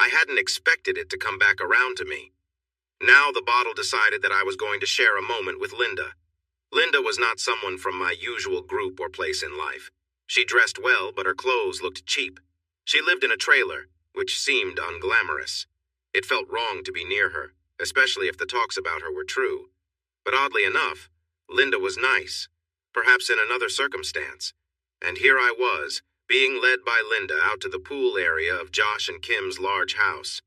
I hadn't expected it to come back around to me. Now the bottle decided that I was going to share a moment with Linda. Linda was not someone from my usual group or place in life. She dressed well, but her clothes looked cheap. She lived in a trailer, which seemed unglamorous. It felt wrong to be near her, especially if the talks about her were true. But oddly enough, Linda was nice, perhaps in another circumstance. And here I was, being led by Linda out to the pool area of Josh and Kim's large house.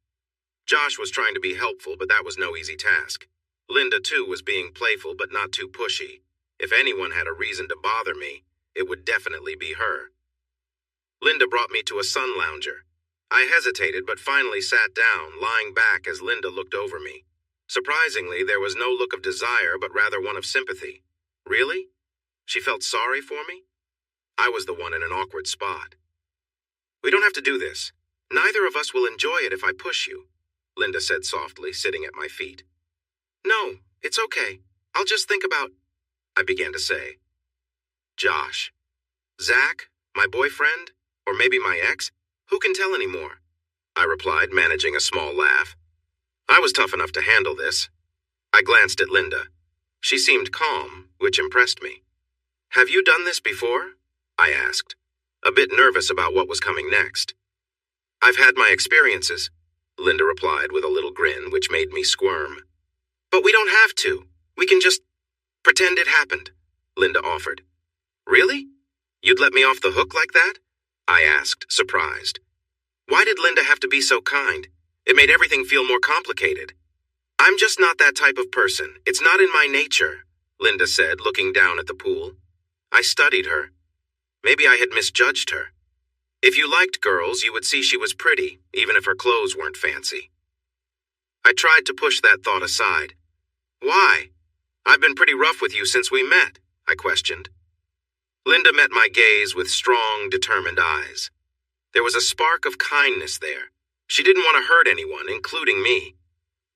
Josh was trying to be helpful, but that was no easy task. Linda, too, was being playful but not too pushy. If anyone had a reason to bother me, it would definitely be her. Linda brought me to a sun lounger. I hesitated but finally sat down, lying back as Linda looked over me. Surprisingly, there was no look of desire but rather one of sympathy. Really? She felt sorry for me? I was the one in an awkward spot. "We don't have to do this. Neither of us will enjoy it if I push you," Linda said softly, sitting at my feet. "No, it's okay. I'll just think about," I began to say. "Josh. Zach? My boyfriend? Or maybe my ex? Who can tell anymore?" I replied, managing a small laugh. I was tough enough to handle this. I glanced at Linda. She seemed calm, which impressed me. "Have you done this before?" I asked, a bit nervous about what was coming next. "I've had my experiences," Linda replied with a little grin, which made me squirm. "But we don't have to. We can just pretend it happened," Linda offered. "Really? You'd let me off the hook like that?" I asked, surprised. Why did Linda have to be so kind? It made everything feel more complicated. "I'm just not that type of person. It's not in my nature," Linda said, looking down at the pool. I studied her. Maybe I had misjudged her. If you liked girls, you would see she was pretty, even if her clothes weren't fancy. I tried to push that thought aside. "Why? I've been pretty rough with you since we met," I questioned. Linda met my gaze with strong, determined eyes. There was a spark of kindness there. She didn't want to hurt anyone, including me.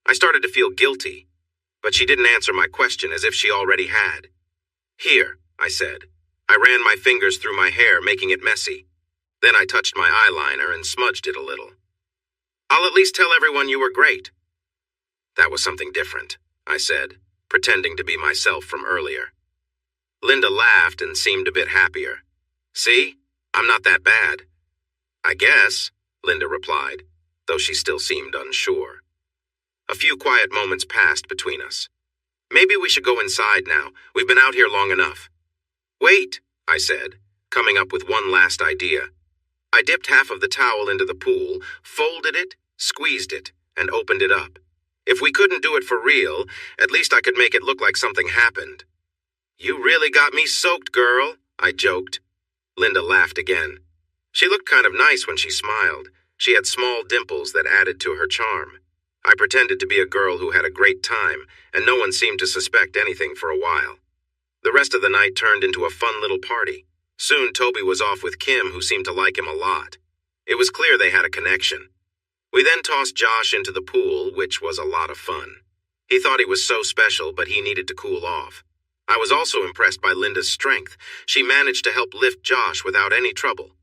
I started to feel guilty, but she didn't answer my question as if she already had. "Here," I said. I ran my fingers through my hair, making it messy. Then I touched my eyeliner and smudged it a little. "I'll at least tell everyone you were great." That was something different, I said, pretending to be myself from earlier. Linda laughed and seemed a bit happier. "See? I'm not that bad." "I guess," Linda replied, though she still seemed unsure. A few quiet moments passed between us. "Maybe we should go inside now. We've been out here long enough." "Wait," I said, coming up with one last idea. I dipped half of the towel into the pool, folded it, squeezed it, and opened it up. If we couldn't do it for real, at least I could make it look like something happened. "You really got me soaked, girl," I joked. Linda laughed again. She looked kind of nice when she smiled. She had small dimples that added to her charm. I pretended to be a girl who had a great time, and no one seemed to suspect anything for a while. The rest of the night turned into a fun little party. Soon Toby was off with Kim, who seemed to like him a lot. It was clear they had a connection. We then tossed Josh into the pool, which was a lot of fun. He thought he was so special, but he needed to cool off. I was also impressed by Linda's strength. She managed to help lift Josh without any trouble.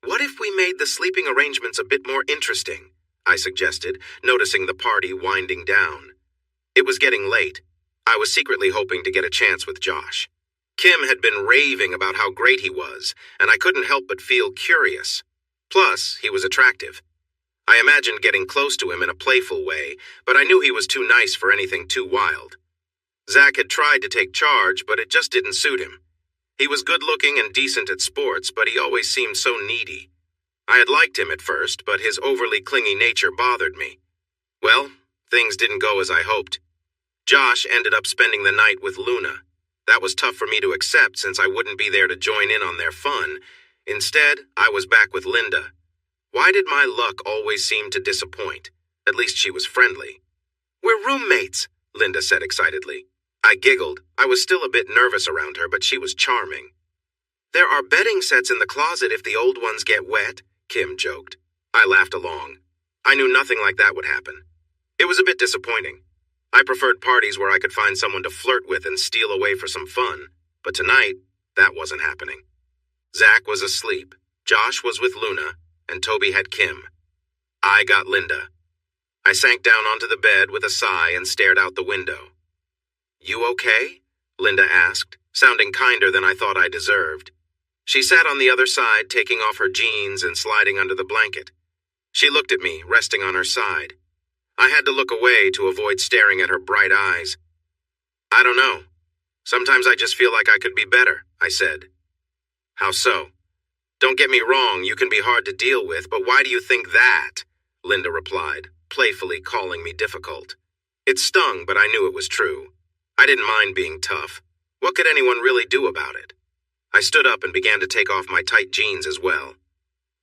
"What if we made the sleeping arrangements a bit more interesting?" I suggested, noticing the party winding down. It was getting late. I was secretly hoping to get a chance with Josh. Kim had been raving about how great he was, and I couldn't help but feel curious. Plus, he was attractive. I imagined getting close to him in a playful way, but I knew he was too nice for anything too wild. Zach had tried to take charge, but it just didn't suit him. He was good-looking and decent at sports, but he always seemed so needy. I had liked him at first, but his overly clingy nature bothered me. Well, things didn't go as I hoped. Josh ended up spending the night with Luna. That was tough for me to accept since I wouldn't be there to join in on their fun. Instead, I was back with Linda. Why did my luck always seem to disappoint? At least she was friendly. "We're roommates," Linda said excitedly. I giggled. I was still a bit nervous around her, but she was charming. "There are bedding sets in the closet if the old ones get wet," Kim joked. I laughed along. I knew nothing like that would happen. It was a bit disappointing. I preferred parties where I could find someone to flirt with and steal away for some fun, but tonight, that wasn't happening. Zach was asleep, Josh was with Luna, and Toby had Kim. I got Linda. I sank down onto the bed with a sigh and stared out the window. You okay? Linda asked, sounding kinder than I thought I deserved. She sat on the other side, taking off her jeans and sliding under the blanket. She looked at me, resting on her side. I had to look away to avoid staring at her bright eyes. I don't know. Sometimes I just feel like I could be better, I said. How so? Don't get me wrong, you can be hard to deal with, but why do you think that? Linda replied, playfully calling me difficult. It stung, but I knew it was true. I didn't mind being tough. What could anyone really do about it? I stood up and began to take off my tight jeans as well.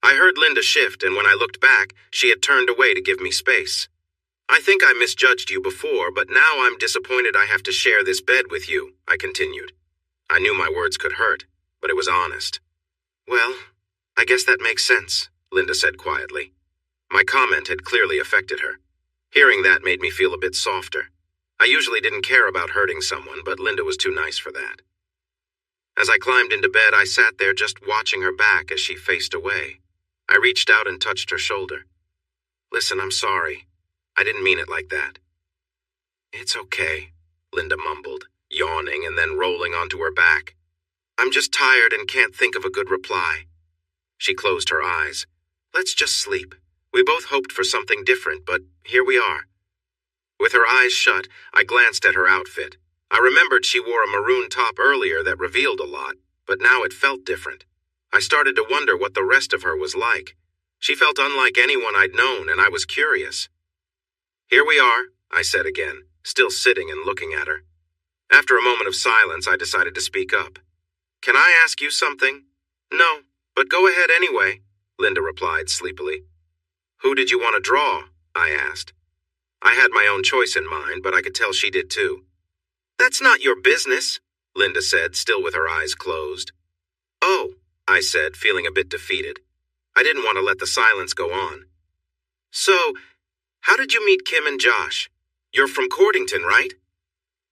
I heard Linda shift, and when I looked back, she had turned away to give me space. I think I misjudged you before, but now I'm disappointed I have to share this bed with you, I continued. I knew my words could hurt, but it was honest. Well, I guess that makes sense, Linda said quietly. My comment had clearly affected her. Hearing that made me feel a bit softer. I usually didn't care about hurting someone, but Linda was too nice for that. As I climbed into bed, I sat there just watching her back as she faced away. I reached out and touched her shoulder. Listen, I'm sorry. I didn't mean it like that. It's okay, Linda mumbled, yawning and then rolling onto her back. I'm just tired and can't think of a good reply. She closed her eyes. Let's just sleep. We both hoped for something different, but here we are. With her eyes shut, I glanced at her outfit. I remembered she wore a maroon top earlier that revealed a lot, but now it felt different. I started to wonder what the rest of her was like. She felt unlike anyone I'd known, and I was curious. Here we are, I said again, still sitting and looking at her. After a moment of silence, I decided to speak up. Can I ask you something? No, but go ahead anyway, Linda replied sleepily. Who did you want to draw? I asked. I had my own choice in mind, but I could tell she did too. That's not your business, Linda said, still with her eyes closed. Oh, I said, feeling a bit defeated. I didn't want to let the silence go on. So, how did you meet Kim and Josh? You're from Cordington, right?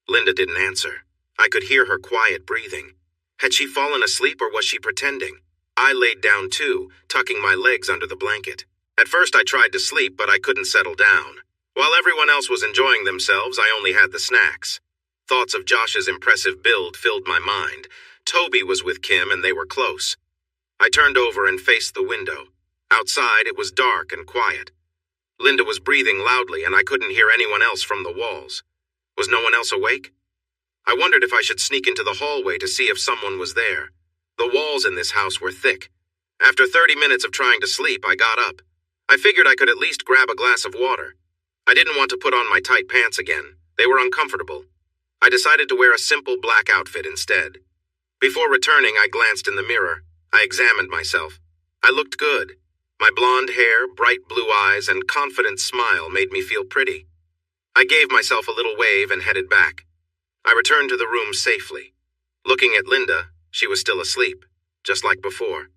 Linda didn't answer. I could hear her quiet breathing. Had she fallen asleep or was she pretending? I laid down too, tucking my legs under the blanket. At first I tried to sleep, but I couldn't settle down. While everyone else was enjoying themselves, I only had the snacks. Thoughts of Josh's impressive build filled my mind. Toby was with Kim and they were close. I turned over and faced the window. Outside, it was dark and quiet. Linda was breathing loudly and I couldn't hear anyone else from the walls. Was no one else awake? I wondered if I should sneak into the hallway to see if someone was there. The walls in this house were thick. After 30 minutes of trying to sleep, I got up. I figured I could at least grab a glass of water. I didn't want to put on my tight pants again. They were uncomfortable. I decided to wear a simple black outfit instead. Before returning, I glanced in the mirror. I examined myself. I looked good. My blonde hair, bright blue eyes, and confident smile made me feel pretty. I gave myself a little wave and headed back. I returned to the room safely. Looking at Linda, she was still asleep, just like before.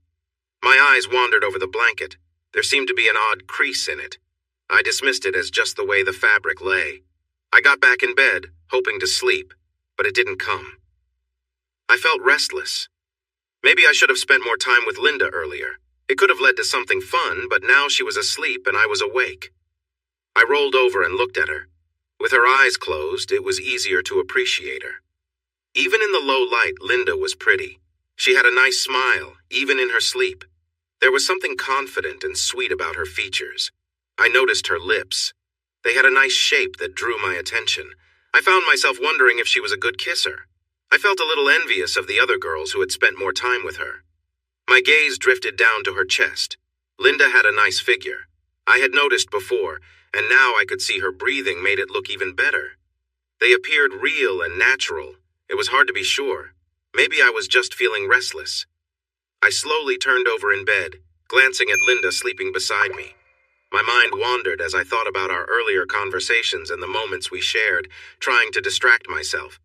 My eyes wandered over the blanket. There seemed to be an odd crease in it. I dismissed it as just the way the fabric lay. I got back in bed, hoping to sleep, but it didn't come. I felt restless. Maybe I should have spent more time with Linda earlier. It could have led to something fun, but now she was asleep and I was awake. I rolled over and looked at her. With her eyes closed, it was easier to appreciate her. Even in the low light, Linda was pretty. She had a nice smile, even in her sleep. There was something confident and sweet about her features. I noticed her lips. They had a nice shape that drew my attention. I found myself wondering if she was a good kisser. I felt a little envious of the other girls who had spent more time with her. My gaze drifted down to her chest. Linda had a nice figure. I had noticed before, and now I could see her breathing made it look even better. They appeared real and natural. It was hard to be sure. Maybe I was just feeling restless. I slowly turned over in bed, glancing at Linda sleeping beside me. My mind wandered as I thought about our earlier conversations and the moments we shared, trying to distract myself.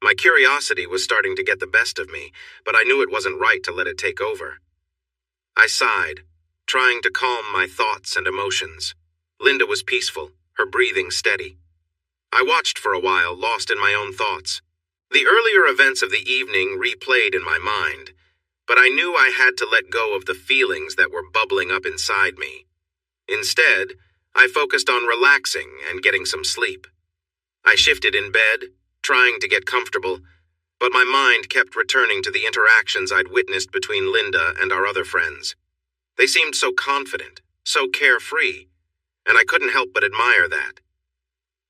My curiosity was starting to get the best of me, but I knew it wasn't right to let it take over. I sighed, trying to calm my thoughts and emotions. Linda was peaceful, her breathing steady. I watched for a while, lost in my own thoughts. The earlier events of the evening replayed in my mind, but I knew I had to let go of the feelings that were bubbling up inside me. Instead, I focused on relaxing and getting some sleep. I shifted in bed, trying to get comfortable, but my mind kept returning to the interactions I'd witnessed between Linda and our other friends. They seemed so confident, so carefree, and I couldn't help but admire that.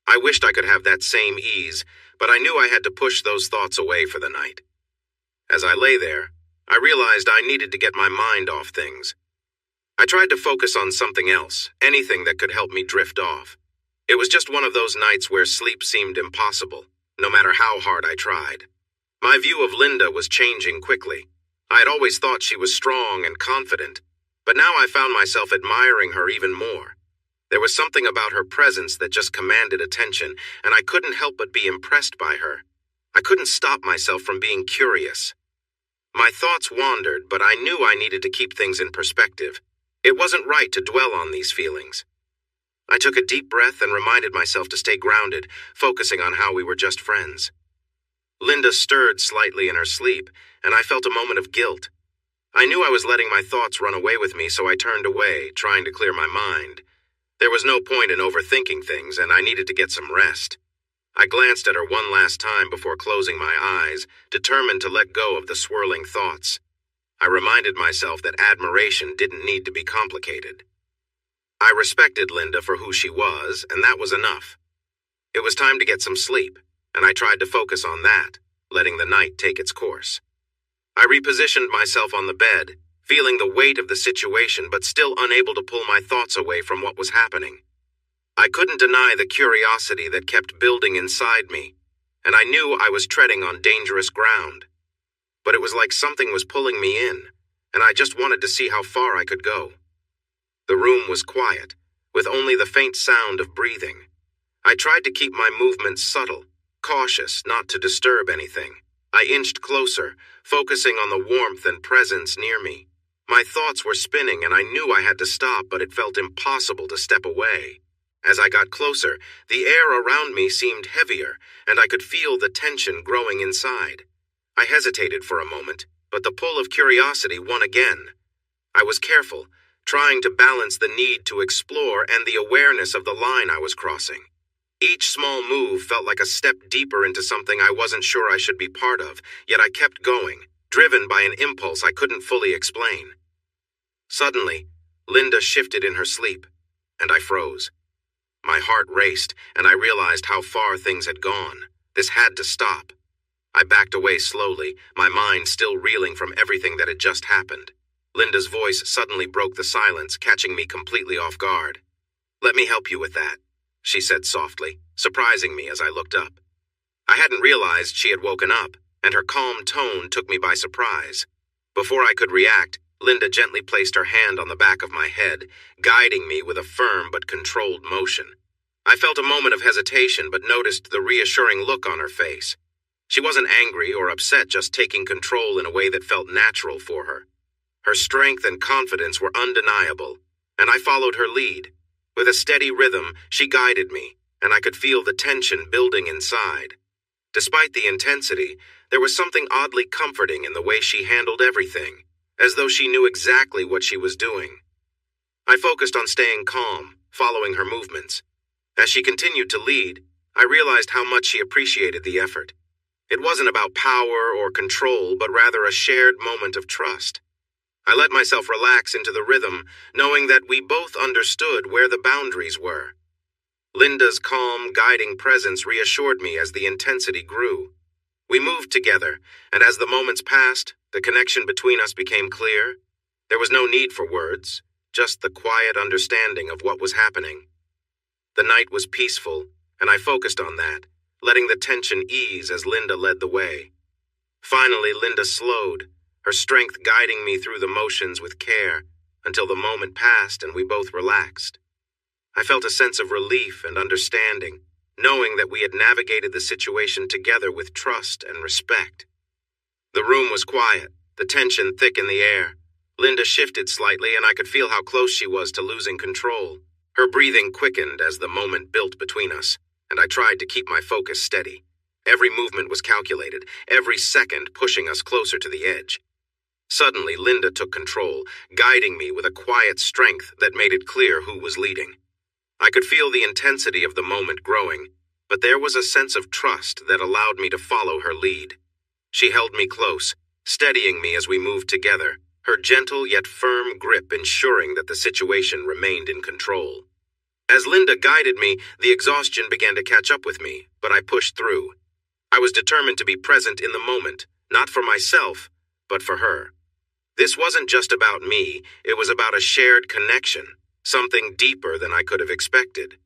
I wished I could have that same ease, but I knew I had to push those thoughts away for the night. As I lay there, I realized I needed to get my mind off things. I tried to focus on something else, anything that could help me drift off. It was just one of those nights where sleep seemed impossible, no matter how hard I tried. My view of Linda was changing quickly. I had always thought she was strong and confident, but now I found myself admiring her even more. There was something about her presence that just commanded attention, and I couldn't help but be impressed by her. I couldn't stop myself from being curious. My thoughts wandered, but I knew I needed to keep things in perspective. It wasn't right to dwell on these feelings. I took a deep breath and reminded myself to stay grounded, focusing on how we were just friends. Linda stirred slightly in her sleep, and I felt a moment of guilt. I knew I was letting my thoughts run away with me, so I turned away, trying to clear my mind. There was no point in overthinking things, and I needed to get some rest. I glanced at her one last time before closing my eyes, determined to let go of the swirling thoughts. I reminded myself that admiration didn't need to be complicated. I respected Linda for who she was, and that was enough. It was time to get some sleep, and I tried to focus on that, letting the night take its course. I repositioned myself on the bed, feeling the weight of the situation but still unable to pull my thoughts away from what was happening. I couldn't deny the curiosity that kept building inside me, and I knew I was treading on dangerous ground. But it was like something was pulling me in, and I just wanted to see how far I could go. The room was quiet, with only the faint sound of breathing. I tried to keep my movements subtle, cautious not to disturb anything. I inched closer, focusing on the warmth and presence near me. My thoughts were spinning and I knew I had to stop, but it felt impossible to step away. As I got closer, the air around me seemed heavier, and I could feel the tension growing inside. I hesitated for a moment, but the pull of curiosity won again. I was careful, trying to balance the need to explore and the awareness of the line I was crossing. Each small move felt like a step deeper into something I wasn't sure I should be part of, yet I kept going, driven by an impulse I couldn't fully explain. Suddenly, Linda shifted in her sleep, and I froze. My heart raced, and I realized how far things had gone. This had to stop. I backed away slowly, my mind still reeling from everything that had just happened. Linda's voice suddenly broke the silence, catching me completely off guard. "Let me help you with that," she said softly, surprising me as I looked up. I hadn't realized she had woken up, and her calm tone took me by surprise. Before I could react, Linda gently placed her hand on the back of my head, guiding me with a firm but controlled motion. I felt a moment of hesitation but noticed the reassuring look on her face. She wasn't angry or upset, just taking control in a way that felt natural for her. Her strength and confidence were undeniable, and I followed her lead. With a steady rhythm, she guided me, and I could feel the tension building inside. Despite the intensity, there was something oddly comforting in the way she handled everything, as though she knew exactly what she was doing. I focused on staying calm, following her movements. As she continued to lead, I realized how much she appreciated the effort. It wasn't about power or control, but rather a shared moment of trust. I let myself relax into the rhythm, knowing that we both understood where the boundaries were. Linda's calm, guiding presence reassured me as the intensity grew. We moved together, and as the moments passed, the connection between us became clear. There was no need for words, just the quiet understanding of what was happening. The night was peaceful, and I focused on that, letting the tension ease as Linda led the way. Finally, Linda slowed, her strength guiding me through the motions with care, until the moment passed and we both relaxed. I felt a sense of relief and understanding, knowing that we had navigated the situation together with trust and respect. The room was quiet, the tension thick in the air. Linda shifted slightly, and I could feel how close she was to losing control. Her breathing quickened as the moment built between us, and I tried to keep my focus steady. Every movement was calculated, every second pushing us closer to the edge. Suddenly, Linda took control, guiding me with a quiet strength that made it clear who was leading. I could feel the intensity of the moment growing, but there was a sense of trust that allowed me to follow her lead. She held me close, steadying me as we moved together, her gentle yet firm grip ensuring that the situation remained in control. As Linda guided me, the exhaustion began to catch up with me, but I pushed through. I was determined to be present in the moment, not for myself, but for her. This wasn't just about me, it was about a shared connection, something deeper than I could have expected.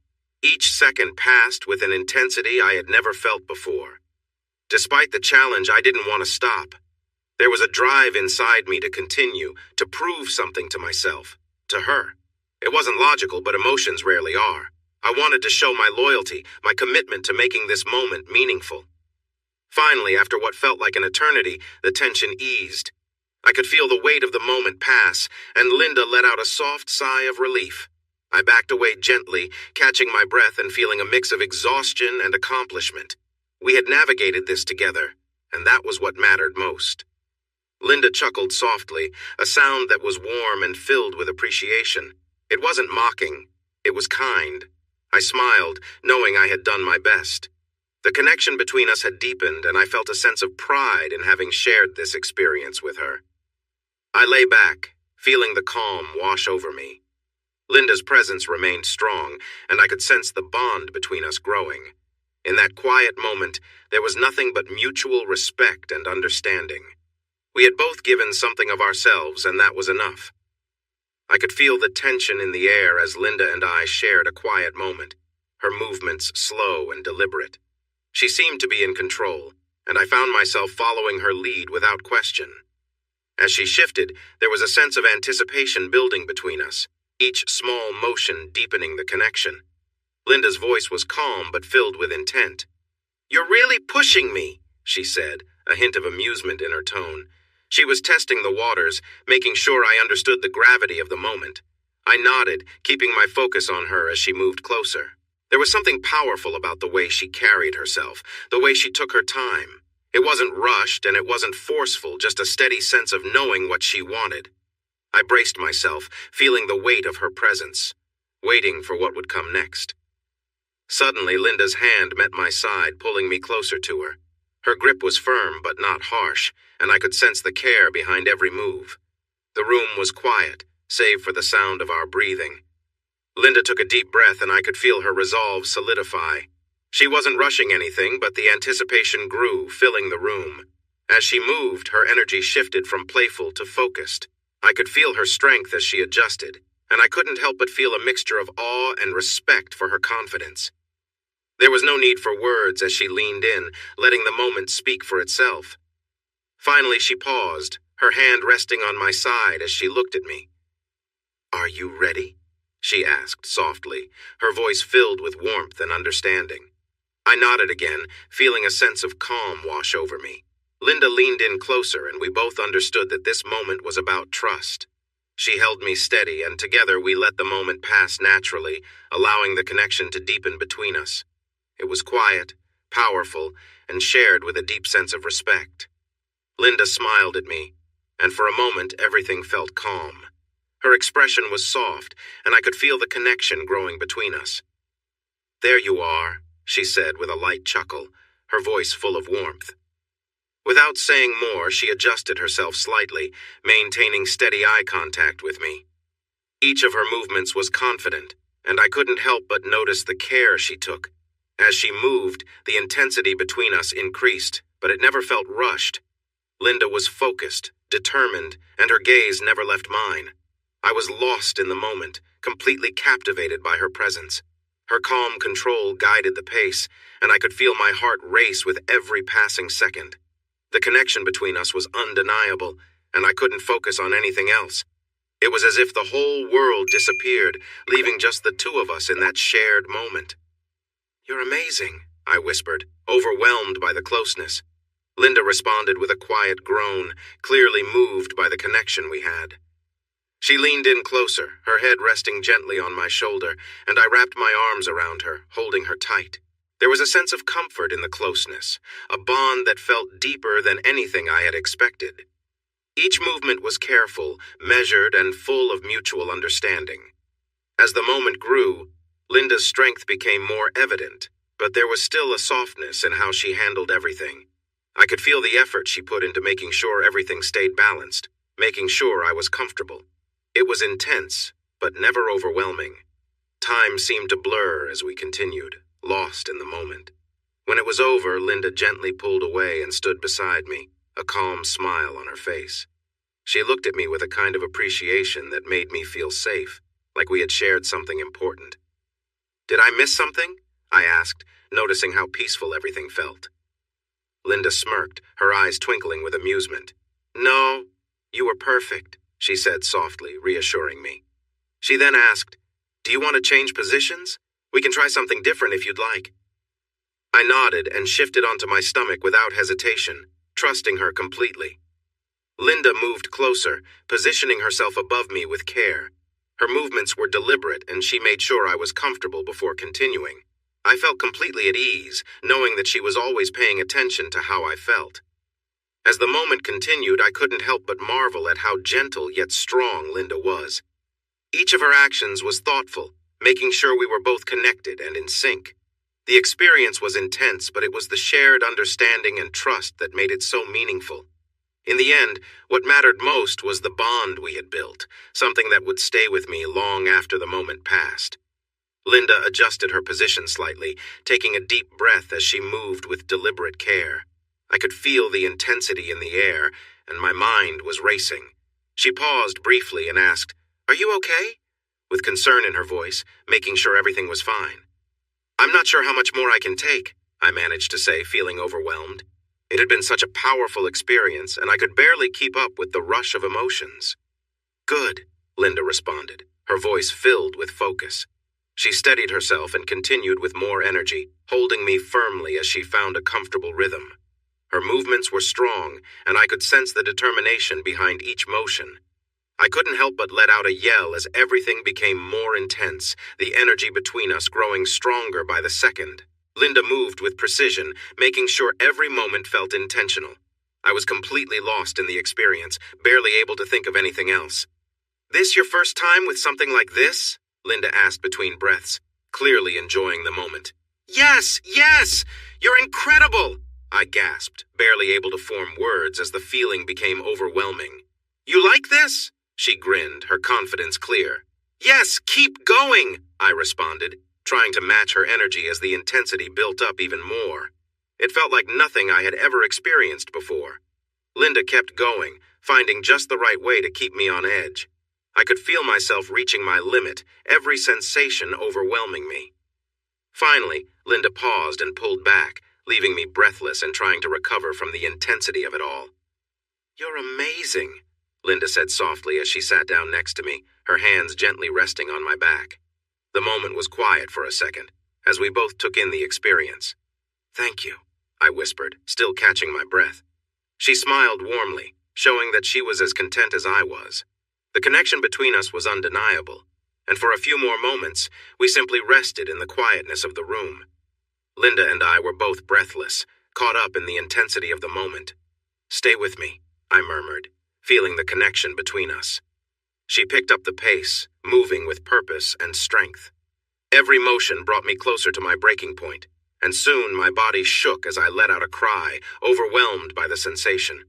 Each second passed with an intensity I had never felt before. Despite the challenge, I didn't want to stop. There was a drive inside me to continue, to prove something to myself, to her. It wasn't logical, but emotions rarely are. I wanted to show my loyalty, my commitment to making this moment meaningful. Finally, after what felt like an eternity, the tension eased. I could feel the weight of the moment pass, and Linda let out a soft sigh of relief. I backed away gently, catching my breath and feeling a mix of exhaustion and accomplishment. We had navigated this together, and that was what mattered most. Linda chuckled softly, a sound that was warm and filled with appreciation. It wasn't mocking, it was kind. I smiled, knowing I had done my best. The connection between us had deepened, and I felt a sense of pride in having shared this experience with her. I lay back, feeling the calm wash over me. Linda's presence remained strong, and I could sense the bond between us growing. In that quiet moment, there was nothing but mutual respect and understanding. We had both given something of ourselves, and that was enough. I could feel the tension in the air as Linda and I shared a quiet moment, her movements slow and deliberate. She seemed to be in control, and I found myself following her lead without question. As she shifted, there was a sense of anticipation building between us, each small motion deepening the connection. Linda's voice was calm but filled with intent. "You're really pushing me," she said, a hint of amusement in her tone. She was testing the waters, making sure I understood the gravity of the moment. I nodded, keeping my focus on her as she moved closer. There was something powerful about the way she carried herself, the way she took her time. It wasn't rushed and it wasn't forceful, just a steady sense of knowing what she wanted. I braced myself, feeling the weight of her presence, waiting for what would come next. Suddenly, Linda's hand met my side, pulling me closer to her. Her grip was firm but not harsh, and I could sense the care behind every move. The room was quiet, save for the sound of our breathing. Linda took a deep breath, and I could feel her resolve solidify. She wasn't rushing anything, but the anticipation grew, filling the room. As she moved, her energy shifted from playful to focused. I could feel her strength as she adjusted, and I couldn't help but feel a mixture of awe and respect for her confidence. There was no need for words as she leaned in, letting the moment speak for itself. Finally, she paused, her hand resting on my side as she looked at me. "Are you ready?" she asked softly, her voice filled with warmth and understanding. I nodded again, feeling a sense of calm wash over me. Linda leaned in closer, and we both understood that this moment was about trust. She held me steady, and together we let the moment pass naturally, allowing the connection to deepen between us. It was quiet, powerful, and shared with a deep sense of respect. Linda smiled at me, and for a moment everything felt calm. Her expression was soft, and I could feel the connection growing between us. "There you are," she said with a light chuckle, her voice full of warmth. Without saying more, she adjusted herself slightly, maintaining steady eye contact with me. Each of her movements was confident, and I couldn't help but notice the care she took. As she moved, the intensity between us increased, but it never felt rushed. Linda was focused, determined, and her gaze never left mine. I was lost in the moment, completely captivated by her presence. Her calm control guided the pace, and I could feel my heart race with every passing second. The connection between us was undeniable, and I couldn't focus on anything else. It was as if the whole world disappeared, leaving just the two of us in that shared moment. "You're amazing," I whispered, overwhelmed by the closeness. Linda responded with a quiet groan, clearly moved by the connection we had. She leaned in closer, her head resting gently on my shoulder, and I wrapped my arms around her, holding her tight. There was a sense of comfort in the closeness, a bond that felt deeper than anything I had expected. Each movement was careful, measured, and full of mutual understanding. As the moment grew, Linda's strength became more evident, but there was still a softness in how she handled everything. I could feel the effort she put into making sure everything stayed balanced, making sure I was comfortable. It was intense, but never overwhelming. Time seemed to blur as we continued, lost in the moment. When it was over, Linda gently pulled away and stood beside me, a calm smile on her face. She looked at me with a kind of appreciation that made me feel safe, like we had shared something important. "Did I miss something?" I asked, noticing how peaceful everything felt. Linda smirked, her eyes twinkling with amusement. "No, you were perfect," she said softly, reassuring me. She then asked, "Do you want to change positions? We can try something different if you'd like." I nodded and shifted onto my stomach without hesitation, trusting her completely. Linda moved closer, positioning herself above me with care. Her movements were deliberate, and she made sure I was comfortable before continuing. I felt completely at ease, knowing that she was always paying attention to how I felt. As the moment continued, I couldn't help but marvel at how gentle yet strong Linda was. Each of her actions was thoughtful, making sure we were both connected and in sync. The experience was intense, but it was the shared understanding and trust that made it so meaningful. In the end, what mattered most was the bond we had built, something that would stay with me long after the moment passed. Linda adjusted her position slightly, taking a deep breath as she moved with deliberate care. I could feel the intensity in the air, and my mind was racing. She paused briefly and asked, "Are you okay?" with concern in her voice, making sure everything was fine. "I'm not sure how much more I can take," I managed to say, feeling overwhelmed. It had been such a powerful experience, and I could barely keep up with the rush of emotions. "Good," Linda responded, her voice filled with focus. She steadied herself and continued with more energy, holding me firmly as she found a comfortable rhythm. Her movements were strong, and I could sense the determination behind each motion. I couldn't help but let out a yell as everything became more intense, the energy between us growing stronger by the second. Linda moved with precision, making sure every moment felt intentional. I was completely lost in the experience, barely able to think of anything else. "This your first time with something like this?" Linda asked between breaths, clearly enjoying the moment. "Yes, yes! You're incredible!" I gasped, barely able to form words as the feeling became overwhelming. "You like this?" She grinned, her confidence clear. "Yes, keep going," I responded, trying to match her energy as the intensity built up even more. It felt like nothing I had ever experienced before. Linda kept going, finding just the right way to keep me on edge. I could feel myself reaching my limit, every sensation overwhelming me. Finally, Linda paused and pulled back, leaving me breathless and trying to recover from the intensity of it all. "You're amazing," Linda said softly as she sat down next to me, her hands gently resting on my back. The moment was quiet for a second, as we both took in the experience. "Thank you," I whispered, still catching my breath. She smiled warmly, showing that she was as content as I was. The connection between us was undeniable, and for a few more moments, we simply rested in the quietness of the room. Linda and I were both breathless, caught up in the intensity of the moment. "Stay with me," I murmured, feeling the connection between us. She picked up the pace, moving with purpose and strength. Every motion brought me closer to my breaking point, and soon my body shook as I let out a cry, overwhelmed by the sensation.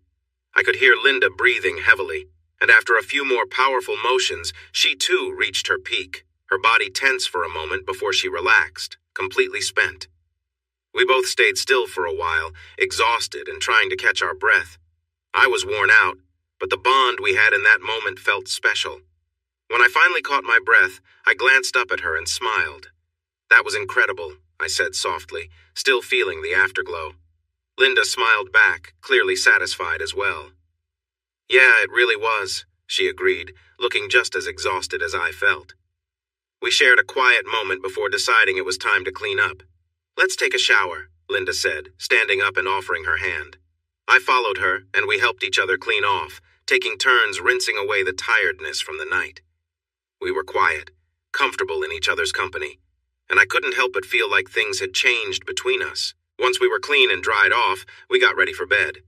I could hear Linda breathing heavily, and after a few more powerful motions, she too reached her peak, her body tense for a moment before she relaxed, completely spent. We both stayed still for a while, exhausted and trying to catch our breath. I was worn out, but the bond we had in that moment felt special. When I finally caught my breath, I glanced up at her and smiled. "That was incredible," I said softly, still feeling the afterglow. Linda smiled back, clearly satisfied as well. "Yeah, it really was," she agreed, looking just as exhausted as I felt. We shared a quiet moment before deciding it was time to clean up. "Let's take a shower," Linda said, standing up and offering her hand. I followed her, and we helped each other clean off, taking turns rinsing away the tiredness from the night. We were quiet, comfortable in each other's company, and I couldn't help but feel like things had changed between us. Once we were clean and dried off, we got ready for bed.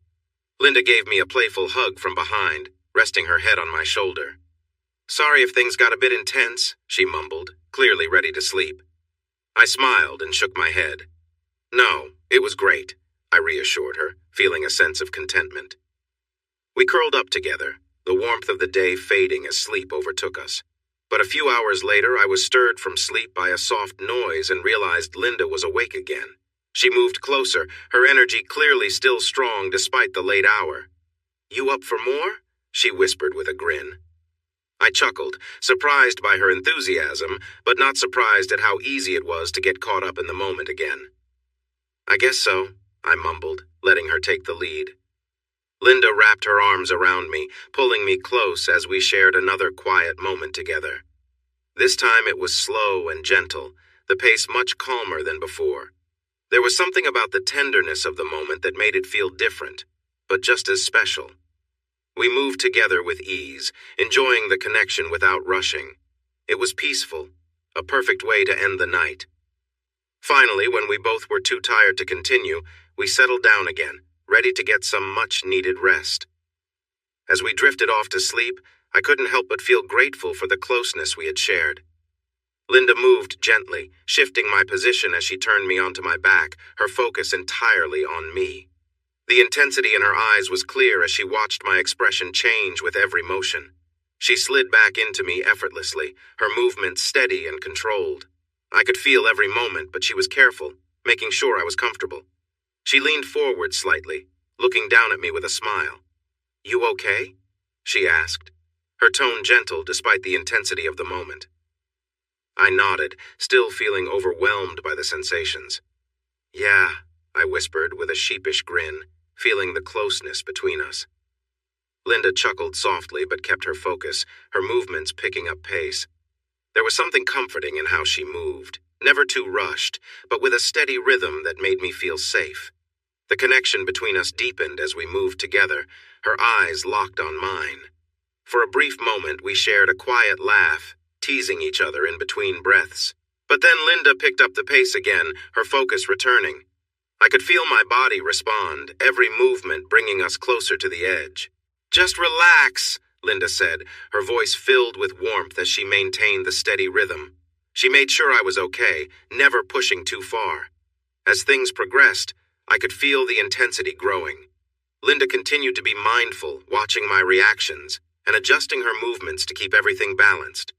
Linda gave me a playful hug from behind, resting her head on my shoulder. "Sorry if things got a bit intense," she mumbled, clearly ready to sleep. I smiled and shook my head. "No, it was great," I reassured her, feeling a sense of contentment. We curled up together, the warmth of the day fading as sleep overtook us. But a few hours later, I was stirred from sleep by a soft noise and realized Linda was awake again. She moved closer, her energy clearly still strong despite the late hour. "You up for more?" she whispered with a grin. I chuckled, surprised by her enthusiasm, but not surprised at how easy it was to get caught up in the moment again. "I guess so," I mumbled, letting her take the lead. Linda wrapped her arms around me, pulling me close as we shared another quiet moment together. This time it was slow and gentle, the pace much calmer than before. There was something about the tenderness of the moment that made it feel different, but just as special. We moved together with ease, enjoying the connection without rushing. It was peaceful, a perfect way to end the night. Finally, when we both were too tired to continue, we settled down again, ready to get some much-needed rest. As we drifted off to sleep, I couldn't help but feel grateful for the closeness we had shared. Linda moved gently, shifting my position as she turned me onto my back, her focus entirely on me. The intensity in her eyes was clear as she watched my expression change with every motion. She slid back into me effortlessly, her movements steady and controlled. I could feel every moment, but she was careful, making sure I was comfortable. She leaned forward slightly, looking down at me with a smile. "You okay?" she asked, her tone gentle despite the intensity of the moment. I nodded, still feeling overwhelmed by the sensations. "Yeah," I whispered with a sheepish grin, feeling the closeness between us. Linda chuckled softly but kept her focus, her movements picking up pace. There was something comforting in how she moved, never too rushed, but with a steady rhythm that made me feel safe. The connection between us deepened as we moved together, her eyes locked on mine. For a brief moment, we shared a quiet laugh, teasing each other in between breaths. But then Linda picked up the pace again, her focus returning. I could feel my body respond, every movement bringing us closer to the edge. "Just relax," Linda said, her voice filled with warmth as she maintained the steady rhythm. She made sure I was okay, never pushing too far. As things progressed, I could feel the intensity growing. Linda continued to be mindful, watching my reactions, and adjusting her movements to keep everything balanced.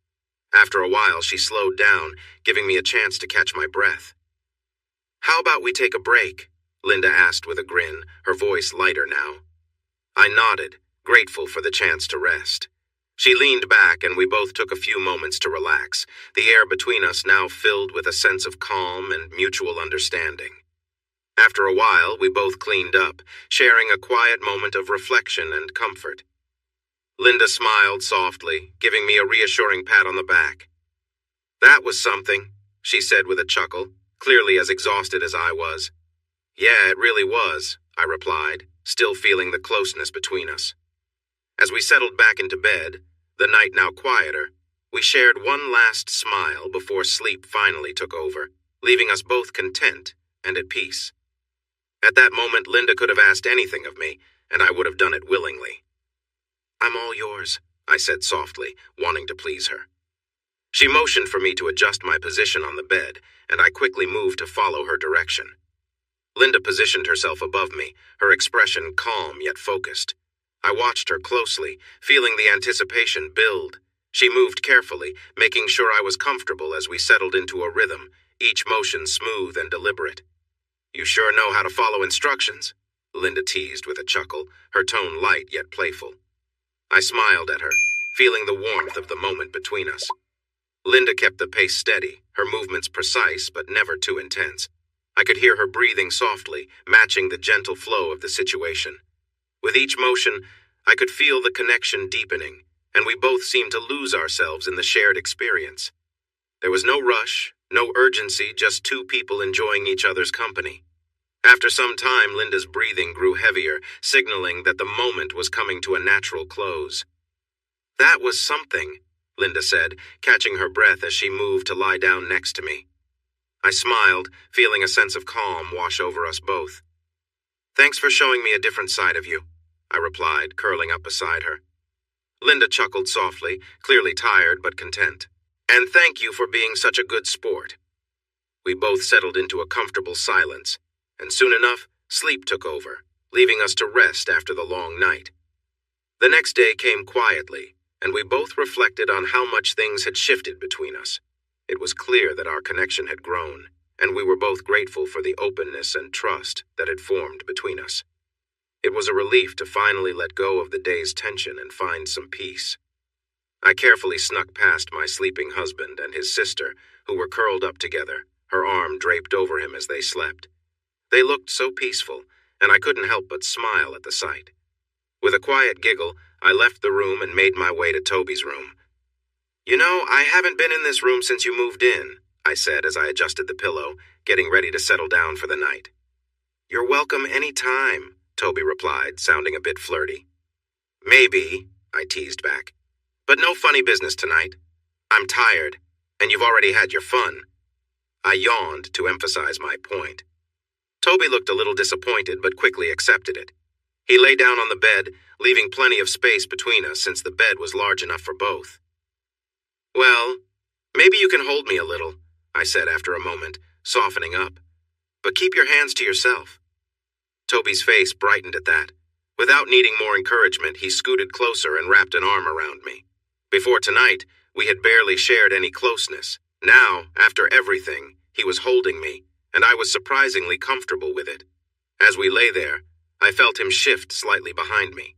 After a while, she slowed down, giving me a chance to catch my breath. "How about we take a break?" Linda asked with a grin, her voice lighter now. I nodded, grateful for the chance to rest. She leaned back and we both took a few moments to relax, the air between us now filled with a sense of calm and mutual understanding. After a while, we both cleaned up, sharing a quiet moment of reflection and comfort. Linda smiled softly, giving me a reassuring pat on the back. "That was something," she said with a chuckle, clearly as exhausted as I was. "Yeah, it really was," I replied, still feeling the closeness between us. As we settled back into bed, the night now quieter, we shared one last smile before sleep finally took over, leaving us both content and at peace. At that moment, Linda could have asked anything of me, and I would have done it willingly. "I'm all yours," I said softly, wanting to please her. She motioned for me to adjust my position on the bed, and I quickly moved to follow her direction. Linda positioned herself above me, her expression calm yet focused. I watched her closely, feeling the anticipation build. She moved carefully, making sure I was comfortable as we settled into a rhythm, each motion smooth and deliberate. "You sure know how to follow instructions?" Linda teased with a chuckle, her tone light yet playful. I smiled at her, feeling the warmth of the moment between us. Linda kept the pace steady, her movements precise but never too intense. I could hear her breathing softly, matching the gentle flow of the situation. With each motion, I could feel the connection deepening, and we both seemed to lose ourselves in the shared experience. There was no rush, no urgency, just two people enjoying each other's company. After some time, Linda's breathing grew heavier, signaling that the moment was coming to a natural close. "That was something," Linda said, catching her breath as she moved to lie down next to me. I smiled, feeling a sense of calm wash over us both. "Thanks for showing me a different side of you." I replied, curling up beside her. Linda chuckled softly, clearly tired but content. And thank you for being such a good sport. We both settled into a comfortable silence, and soon enough, sleep took over, leaving us to rest after the long night. The next day came quietly, and we both reflected on how much things had shifted between us. It was clear that our connection had grown, and we were both grateful for the openness and trust that had formed between us. It was a relief to finally let go of the day's tension and find some peace. I carefully snuck past my sleeping husband and his sister, who were curled up together, her arm draped over him as they slept. They looked so peaceful, and I couldn't help but smile at the sight. With a quiet giggle, I left the room and made my way to Toby's room. "You know, I haven't been in this room since you moved in," I said as I adjusted the pillow, getting ready to settle down for the night. "You're welcome any time," Toby replied, sounding a bit flirty. "Maybe," I teased back. "But no funny business tonight. I'm tired, and you've already had your fun." I yawned to emphasize my point. Toby looked a little disappointed but quickly accepted it. He lay down on the bed, leaving plenty of space between us since the bed was large enough for both. "Well, maybe you can hold me a little," I said after a moment, softening up. "But keep your hands to yourself." Toby's face brightened at that. Without needing more encouragement, he scooted closer and wrapped an arm around me. Before tonight, we had barely shared any closeness. Now, after everything, he was holding me, and I was surprisingly comfortable with it. As we lay there, I felt him shift slightly behind me.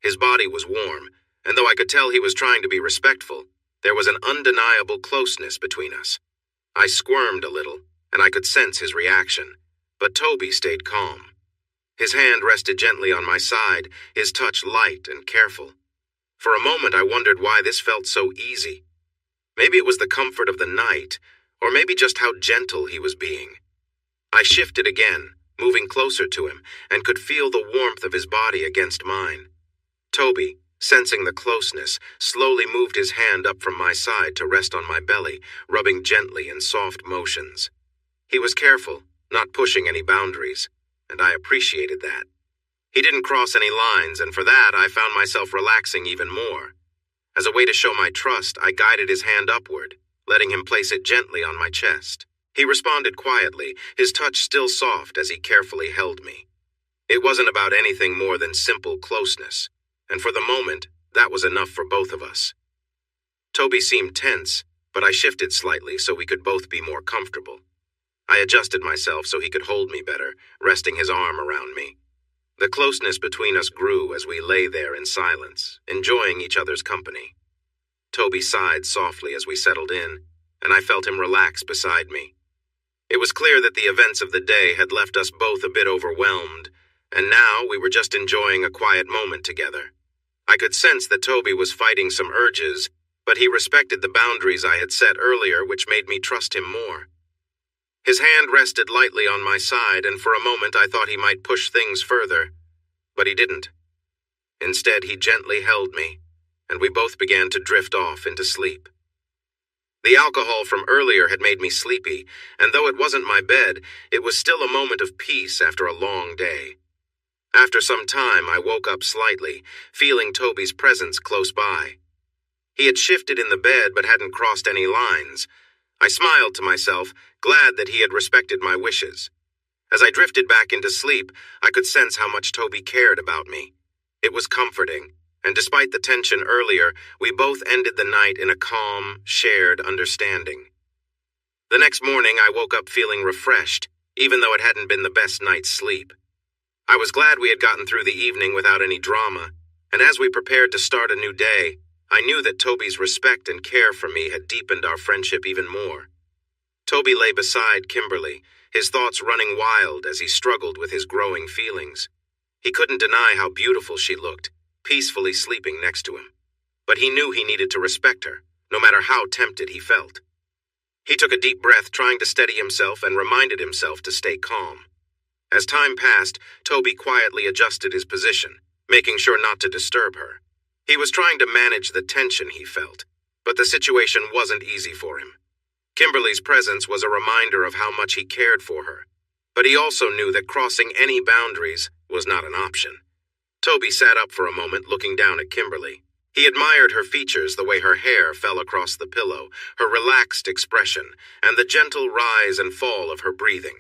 His body was warm, and though I could tell he was trying to be respectful, there was an undeniable closeness between us. I squirmed a little, and I could sense his reaction, but Toby stayed calm. His hand rested gently on my side, his touch light and careful. For a moment I wondered why this felt so easy. Maybe it was the comfort of the night, or maybe just how gentle he was being. I shifted again, moving closer to him, and could feel the warmth of his body against mine. Toby, sensing the closeness, slowly moved his hand up from my side to rest on my belly, rubbing gently in soft motions. He was careful, not pushing any boundaries, and I appreciated that. He didn't cross any lines, and for that I found myself relaxing even more. As a way to show my trust, I guided his hand upward, letting him place it gently on my chest. He responded quietly, his touch still soft as he carefully held me. It wasn't about anything more than simple closeness, and for the moment, that was enough for both of us. Toby seemed tense, but I shifted slightly so we could both be more comfortable. I adjusted myself so he could hold me better, resting his arm around me. The closeness between us grew as we lay there in silence, enjoying each other's company. Toby sighed softly as we settled in, and I felt him relax beside me. It was clear that the events of the day had left us both a bit overwhelmed, and now we were just enjoying a quiet moment together. I could sense that Toby was fighting some urges, but he respected the boundaries I had set earlier, which made me trust him more. His hand rested lightly on my side, and for a moment I thought he might push things further, but he didn't. Instead, he gently held me, and we both began to drift off into sleep. The alcohol from earlier had made me sleepy, and though it wasn't my bed, it was still a moment of peace after a long day. After some time, I woke up slightly, feeling Toby's presence close by. He had shifted in the bed but hadn't crossed any lines. I smiled to myself, glad that he had respected my wishes. As I drifted back into sleep, I could sense how much Toby cared about me. It was comforting, and despite the tension earlier, we both ended the night in a calm, shared understanding. The next morning, I woke up feeling refreshed, even though it hadn't been the best night's sleep. I was glad we had gotten through the evening without any drama, and as we prepared to start a new day, I knew that Toby's respect and care for me had deepened our friendship even more. Toby lay beside Kimberly, his thoughts running wild as he struggled with his growing feelings. He couldn't deny how beautiful she looked, peacefully sleeping next to him. But he knew he needed to respect her, no matter how tempted he felt. He took a deep breath, trying to steady himself, and reminded himself to stay calm. As time passed, Toby quietly adjusted his position, making sure not to disturb her. He was trying to manage the tension he felt, but the situation wasn't easy for him. Kimberly's presence was a reminder of how much he cared for her, but he also knew that crossing any boundaries was not an option. Toby sat up for a moment, looking down at Kimberly. He admired her features, the way her hair fell across the pillow, her relaxed expression, and the gentle rise and fall of her breathing.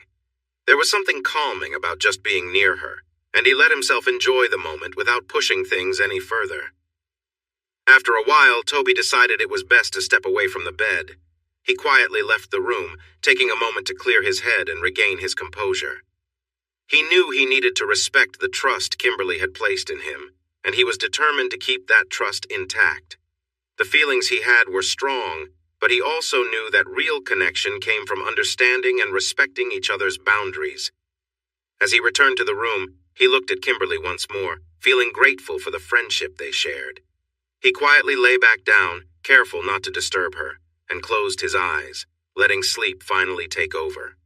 There was something calming about just being near her, and he let himself enjoy the moment without pushing things any further. After a while, Toby decided it was best to step away from the bed. He quietly left the room, taking a moment to clear his head and regain his composure. He knew he needed to respect the trust Kimberly had placed in him, and he was determined to keep that trust intact. The feelings he had were strong, but he also knew that real connection came from understanding and respecting each other's boundaries. As he returned to the room, he looked at Kimberly once more, feeling grateful for the friendship they shared. He quietly lay back down, careful not to disturb her, and closed his eyes, letting sleep finally take over.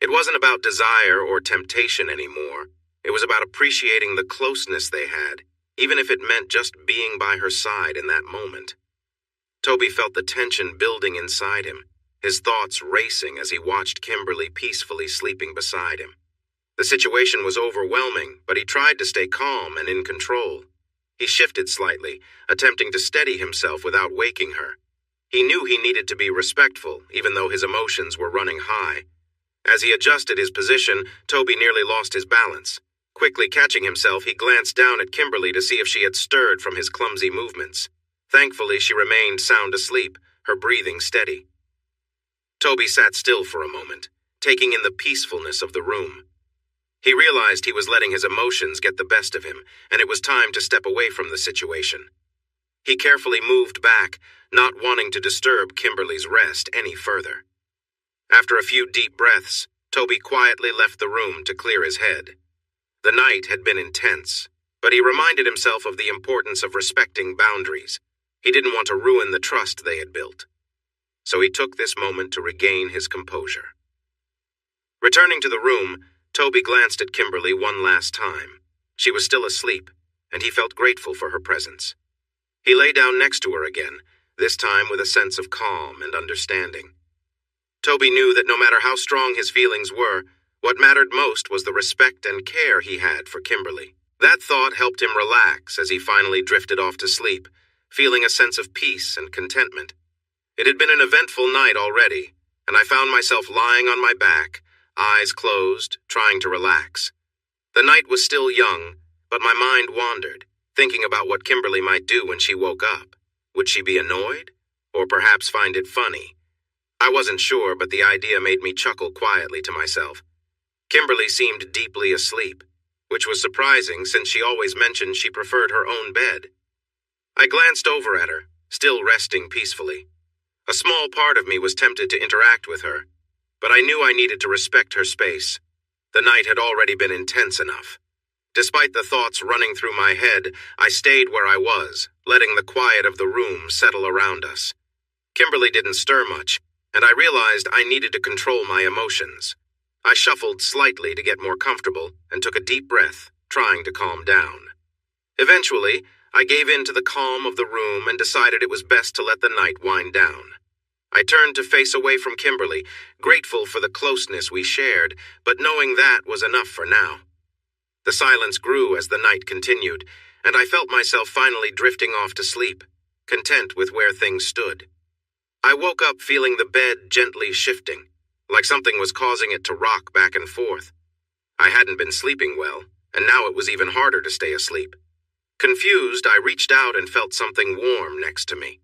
It wasn't about desire or temptation anymore. It was about appreciating the closeness they had, even if it meant just being by her side in that moment. Toby felt the tension building inside him, his thoughts racing as he watched Kimberly peacefully sleeping beside him. The situation was overwhelming, but he tried to stay calm and in control. He shifted slightly, attempting to steady himself without waking her. He knew he needed to be respectful, even though his emotions were running high. As he adjusted his position, Toby nearly lost his balance. Quickly catching himself, he glanced down at Kimberly to see if she had stirred from his clumsy movements. Thankfully, she remained sound asleep, her breathing steady. Toby sat still for a moment, taking in the peacefulness of the room. He realized he was letting his emotions get the best of him, and it was time to step away from the situation. He carefully moved back, not wanting to disturb Kimberly's rest any further. After a few deep breaths, Toby quietly left the room to clear his head. The night had been intense, but he reminded himself of the importance of respecting boundaries. He didn't want to ruin the trust they had built. So he took this moment to regain his composure. Returning to the room, Toby glanced at Kimberly one last time. She was still asleep, and he felt grateful for her presence. He lay down next to her again, this time with a sense of calm and understanding. Toby knew that no matter how strong his feelings were, what mattered most was the respect and care he had for Kimberly. That thought helped him relax as he finally drifted off to sleep, feeling a sense of peace and contentment. It had been an eventful night already, and I found myself lying on my back, eyes closed, trying to relax. The night was still young, but my mind wandered, thinking about what Kimberly might do when she woke up. Would she be annoyed? Or perhaps find it funny? I wasn't sure, but the idea made me chuckle quietly to myself. Kimberly seemed deeply asleep, which was surprising since she always mentioned she preferred her own bed. I glanced over at her, still resting peacefully. A small part of me was tempted to interact with her, but I knew I needed to respect her space. The night had already been intense enough. Despite the thoughts running through my head, I stayed where I was, letting the quiet of the room settle around us. Kimberly didn't stir much, and I realized I needed to control my emotions. I shuffled slightly to get more comfortable and took a deep breath, trying to calm down. Eventually, I gave in to the calm of the room and decided it was best to let the night wind down. I turned to face away from Kimberly, grateful for the closeness we shared, but knowing that was enough for now. The silence grew as the night continued, and I felt myself finally drifting off to sleep, content with where things stood. I woke up feeling the bed gently shifting, like something was causing it to rock back and forth. I hadn't been sleeping well, and now it was even harder to stay asleep. Confused, I reached out and felt something warm next to me.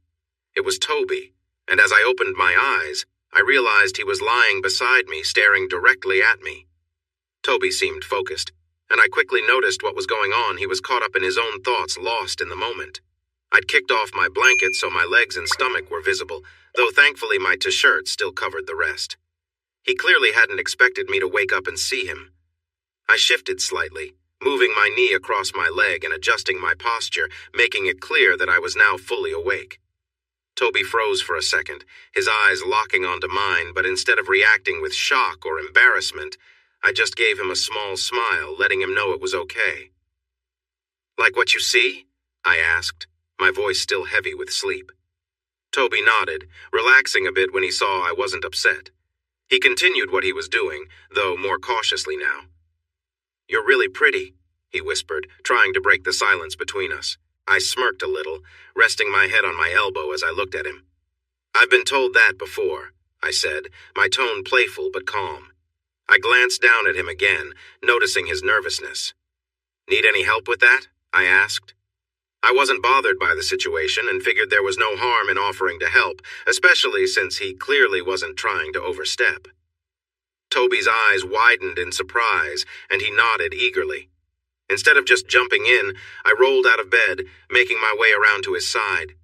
It was Toby, and as I opened my eyes, I realized he was lying beside me, staring directly at me. Toby seemed focused, and I quickly noticed what was going on. He was caught up in his own thoughts, lost in the moment. I'd kicked off my blanket so my legs and stomach were visible, though thankfully my t-shirt still covered the rest. He clearly hadn't expected me to wake up and see him. I shifted slightly, moving my knee across my leg and adjusting my posture, making it clear that I was now fully awake. Toby froze for a second, his eyes locking onto mine, but instead of reacting with shock or embarrassment, I just gave him a small smile, letting him know it was okay. "Like what you see?" I asked, my voice still heavy with sleep. Toby nodded, relaxing a bit when he saw I wasn't upset. He continued what he was doing, though more cautiously now. "You're really pretty," he whispered, trying to break the silence between us. I smirked a little, resting my head on my elbow as I looked at him. I've been told that before, I said, my tone playful but calm. I glanced down at him again, noticing his nervousness. Need any help with that? I asked. I wasn't bothered by the situation and figured there was no harm in offering to help, especially since he clearly wasn't trying to overstep. Toby's eyes widened in surprise, and he nodded eagerly. Instead of just jumping in, I rolled out of bed, making my way around to his side.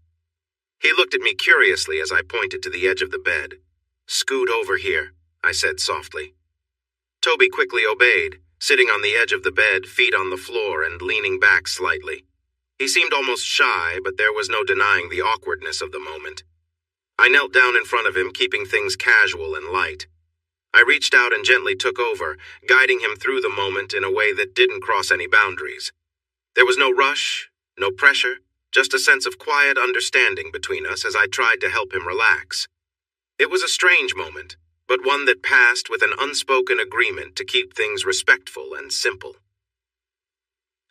He looked at me curiously as I pointed to the edge of the bed. "Scoot over here," I said softly. Toby quickly obeyed, sitting on the edge of the bed, feet on the floor and leaning back slightly. He seemed almost shy, but there was no denying the awkwardness of the moment. I knelt down in front of him, keeping things casual and light. I reached out and gently took over, guiding him through the moment in a way that didn't cross any boundaries. There was no rush, no pressure, just a sense of quiet understanding between us as I tried to help him relax. It was a strange moment, but one that passed with an unspoken agreement to keep things respectful and simple.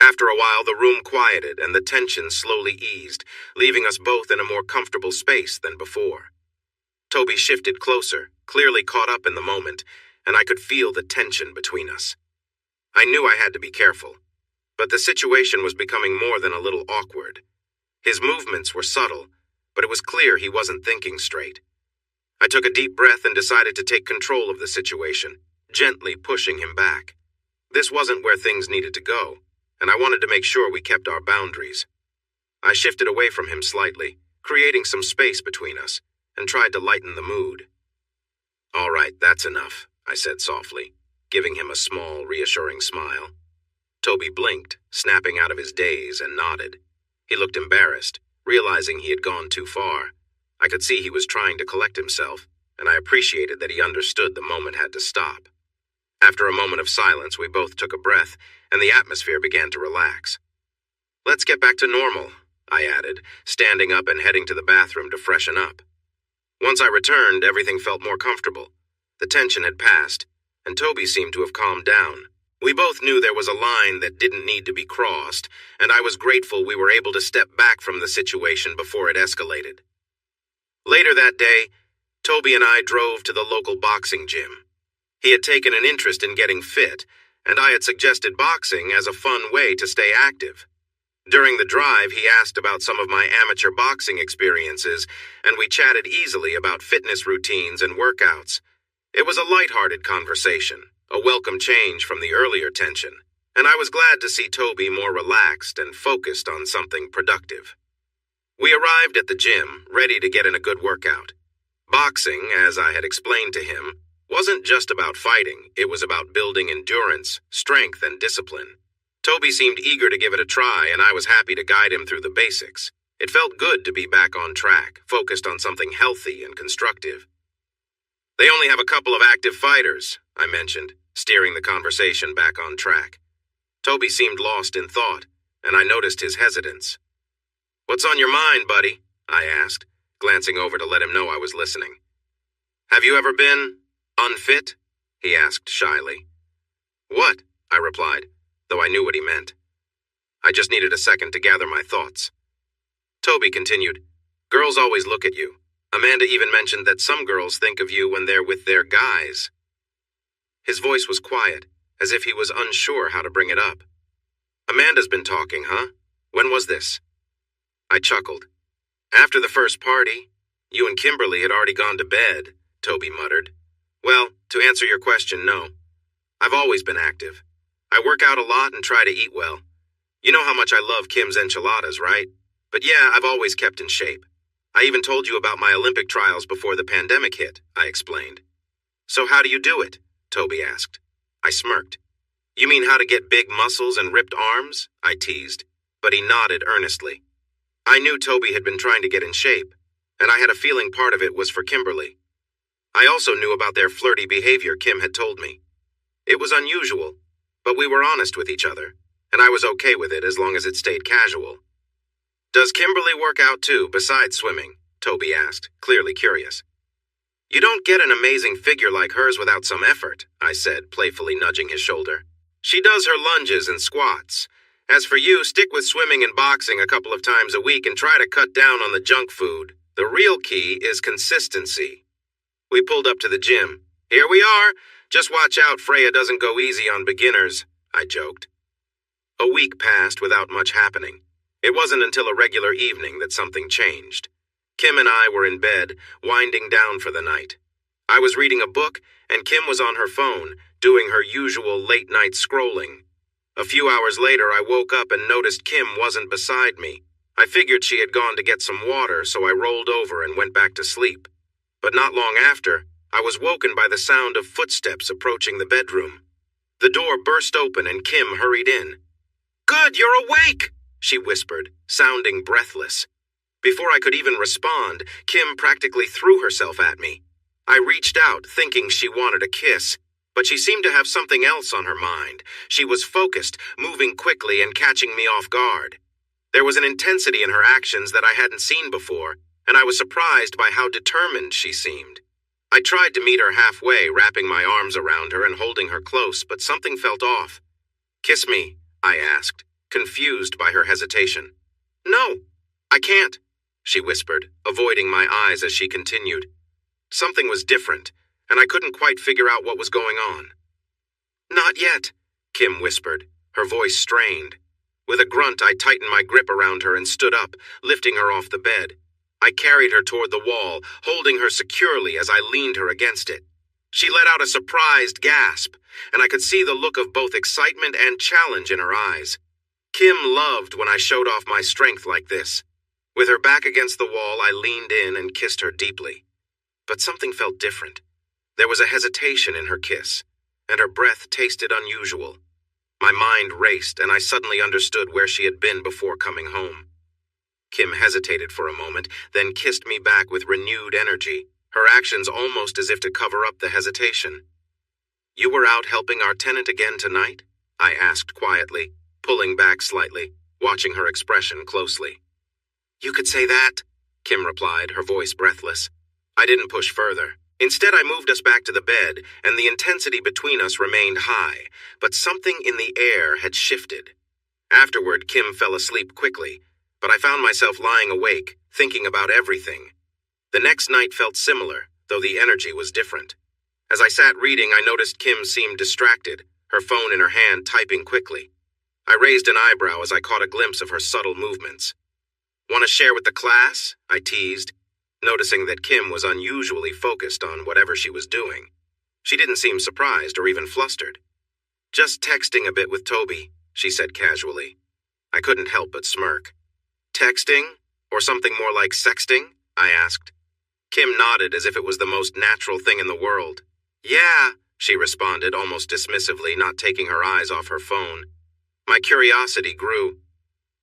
After a while, the room quieted and the tension slowly eased, leaving us both in a more comfortable space than before. Toby shifted closer, clearly caught up in the moment, and I could feel the tension between us. I knew I had to be careful, but the situation was becoming more than a little awkward. His movements were subtle, but it was clear he wasn't thinking straight. I took a deep breath and decided to take control of the situation, gently pushing him back. This wasn't where things needed to go, and I wanted to make sure we kept our boundaries. I shifted away from him slightly, creating some space between us, and tried to lighten the mood. "All right, that's enough," I said softly, giving him a small, reassuring smile. Toby blinked, snapping out of his daze, and nodded. He looked embarrassed, realizing he had gone too far. I could see he was trying to collect himself, and I appreciated that he understood the moment had to stop. After a moment of silence, we both took a breath, and the atmosphere began to relax. "Let's get back to normal," I added, standing up and heading to the bathroom to freshen up. Once I returned, everything felt more comfortable. The tension had passed, and Toby seemed to have calmed down. We both knew there was a line that didn't need to be crossed, and I was grateful we were able to step back from the situation before it escalated. Later that day, Toby and I drove to the local boxing gym. He had taken an interest in getting fit, and I had suggested boxing as a fun way to stay active. During the drive, he asked about some of my amateur boxing experiences, and we chatted easily about fitness routines and workouts. It was a lighthearted conversation, a welcome change from the earlier tension, and I was glad to see Toby more relaxed and focused on something productive. We arrived at the gym, ready to get in a good workout. Boxing, as I had explained to him, wasn't just about fighting, it was about building endurance, strength, and discipline. Toby seemed eager to give it a try, and I was happy to guide him through the basics. It felt good to be back on track, focused on something healthy and constructive. "They only have a couple of active fighters," I mentioned, steering the conversation back on track. Toby seemed lost in thought, and I noticed his hesitance. "What's on your mind, buddy?" I asked, glancing over to let him know I was listening. "Have you ever been unfit?" he asked shyly. "What?" I replied, though I knew what he meant. I just needed a second to gather my thoughts. Toby continued, "Girls always look at you. Amanda even mentioned that some girls think of you when they're with their guys." His voice was quiet, as if he was unsure how to bring it up. "Amanda's been talking, huh? When was this?" I chuckled. "After the first party. You and Kimberly had already gone to bed," Toby muttered. "Well, to answer your question, no. I've always been active. I work out a lot and try to eat well. You know how much I love Kim's enchiladas, right? But yeah, I've always kept in shape. I even told you about my Olympic trials before the pandemic hit," I explained. "So how do you do it?" Toby asked. I smirked. "You mean how to get big muscles and ripped arms?" I teased, but he nodded earnestly. I knew Toby had been trying to get in shape, and I had a feeling part of it was for Kimberly. I also knew about their flirty behavior Kim had told me. It was unusual, but we were honest with each other, and I was okay with it as long as it stayed casual. "Does Kimberly work out too, besides swimming?" Toby asked, clearly curious. "You don't get an amazing figure like hers without some effort," I said, playfully nudging his shoulder. She does her lunges and squats. As for you, stick with swimming and boxing a couple of times a week and try to cut down on the junk food. The real key is consistency. We pulled up to the gym. Here we are. Just watch out Freya doesn't go easy on beginners, I joked. A week passed without much happening. It wasn't until a regular evening that something changed. Kim and I were in bed, winding down for the night. I was reading a book, and Kim was on her phone, doing her usual late-night scrolling. A few hours later, I woke up and noticed Kim wasn't beside me. I figured she had gone to get some water, so I rolled over and went back to sleep. But not long after, I was woken by the sound of footsteps approaching the bedroom. The door burst open and Kim hurried in. "Good, you're awake!" she whispered, sounding breathless. Before I could even respond, Kim practically threw herself at me. I reached out, thinking she wanted a kiss, but she seemed to have something else on her mind. She was focused, moving quickly and catching me off guard. There was an intensity in her actions that I hadn't seen before, and I was surprised by how determined she seemed. I tried to meet her halfway, wrapping my arms around her and holding her close, but something felt off. "Kiss me," I asked, confused by her hesitation. "No, I can't," she whispered, avoiding my eyes as she continued. Something was different, and I couldn't quite figure out what was going on. "Not yet," Kim whispered, her voice strained. With a grunt, I tightened my grip around her and stood up, lifting her off the bed. I carried her toward the wall, holding her securely as I leaned her against it. She let out a surprised gasp, and I could see the look of both excitement and challenge in her eyes. Kim loved when I showed off my strength like this. With her back against the wall, I leaned in and kissed her deeply. But something felt different. There was a hesitation in her kiss, and her breath tasted unusual. My mind raced, and I suddenly understood where she had been before coming home. Kim hesitated for a moment, then kissed me back with renewed energy, her actions almost as if to cover up the hesitation. "You were out helping our tenant again tonight?" I asked quietly, pulling back slightly, watching her expression closely. "You could say that," Kim replied, her voice breathless. I didn't push further. Instead, I moved us back to the bed, and the intensity between us remained high, but something in the air had shifted. Afterward, Kim fell asleep quickly, but I found myself lying awake, thinking about everything. The next night felt similar, though the energy was different. As I sat reading, I noticed Kim seemed distracted, her phone in her hand typing quickly. I raised an eyebrow as I caught a glimpse of her subtle movements. "Want to share with the class?" I teased, noticing that Kim was unusually focused on whatever she was doing. She didn't seem surprised or even flustered. "Just texting a bit with Toby," she said casually. I couldn't help but smirk. "Texting? Or something more like sexting?" I asked. Kim nodded as if it was the most natural thing in the world. "Yeah," she responded almost dismissively, not taking her eyes off her phone. My curiosity grew.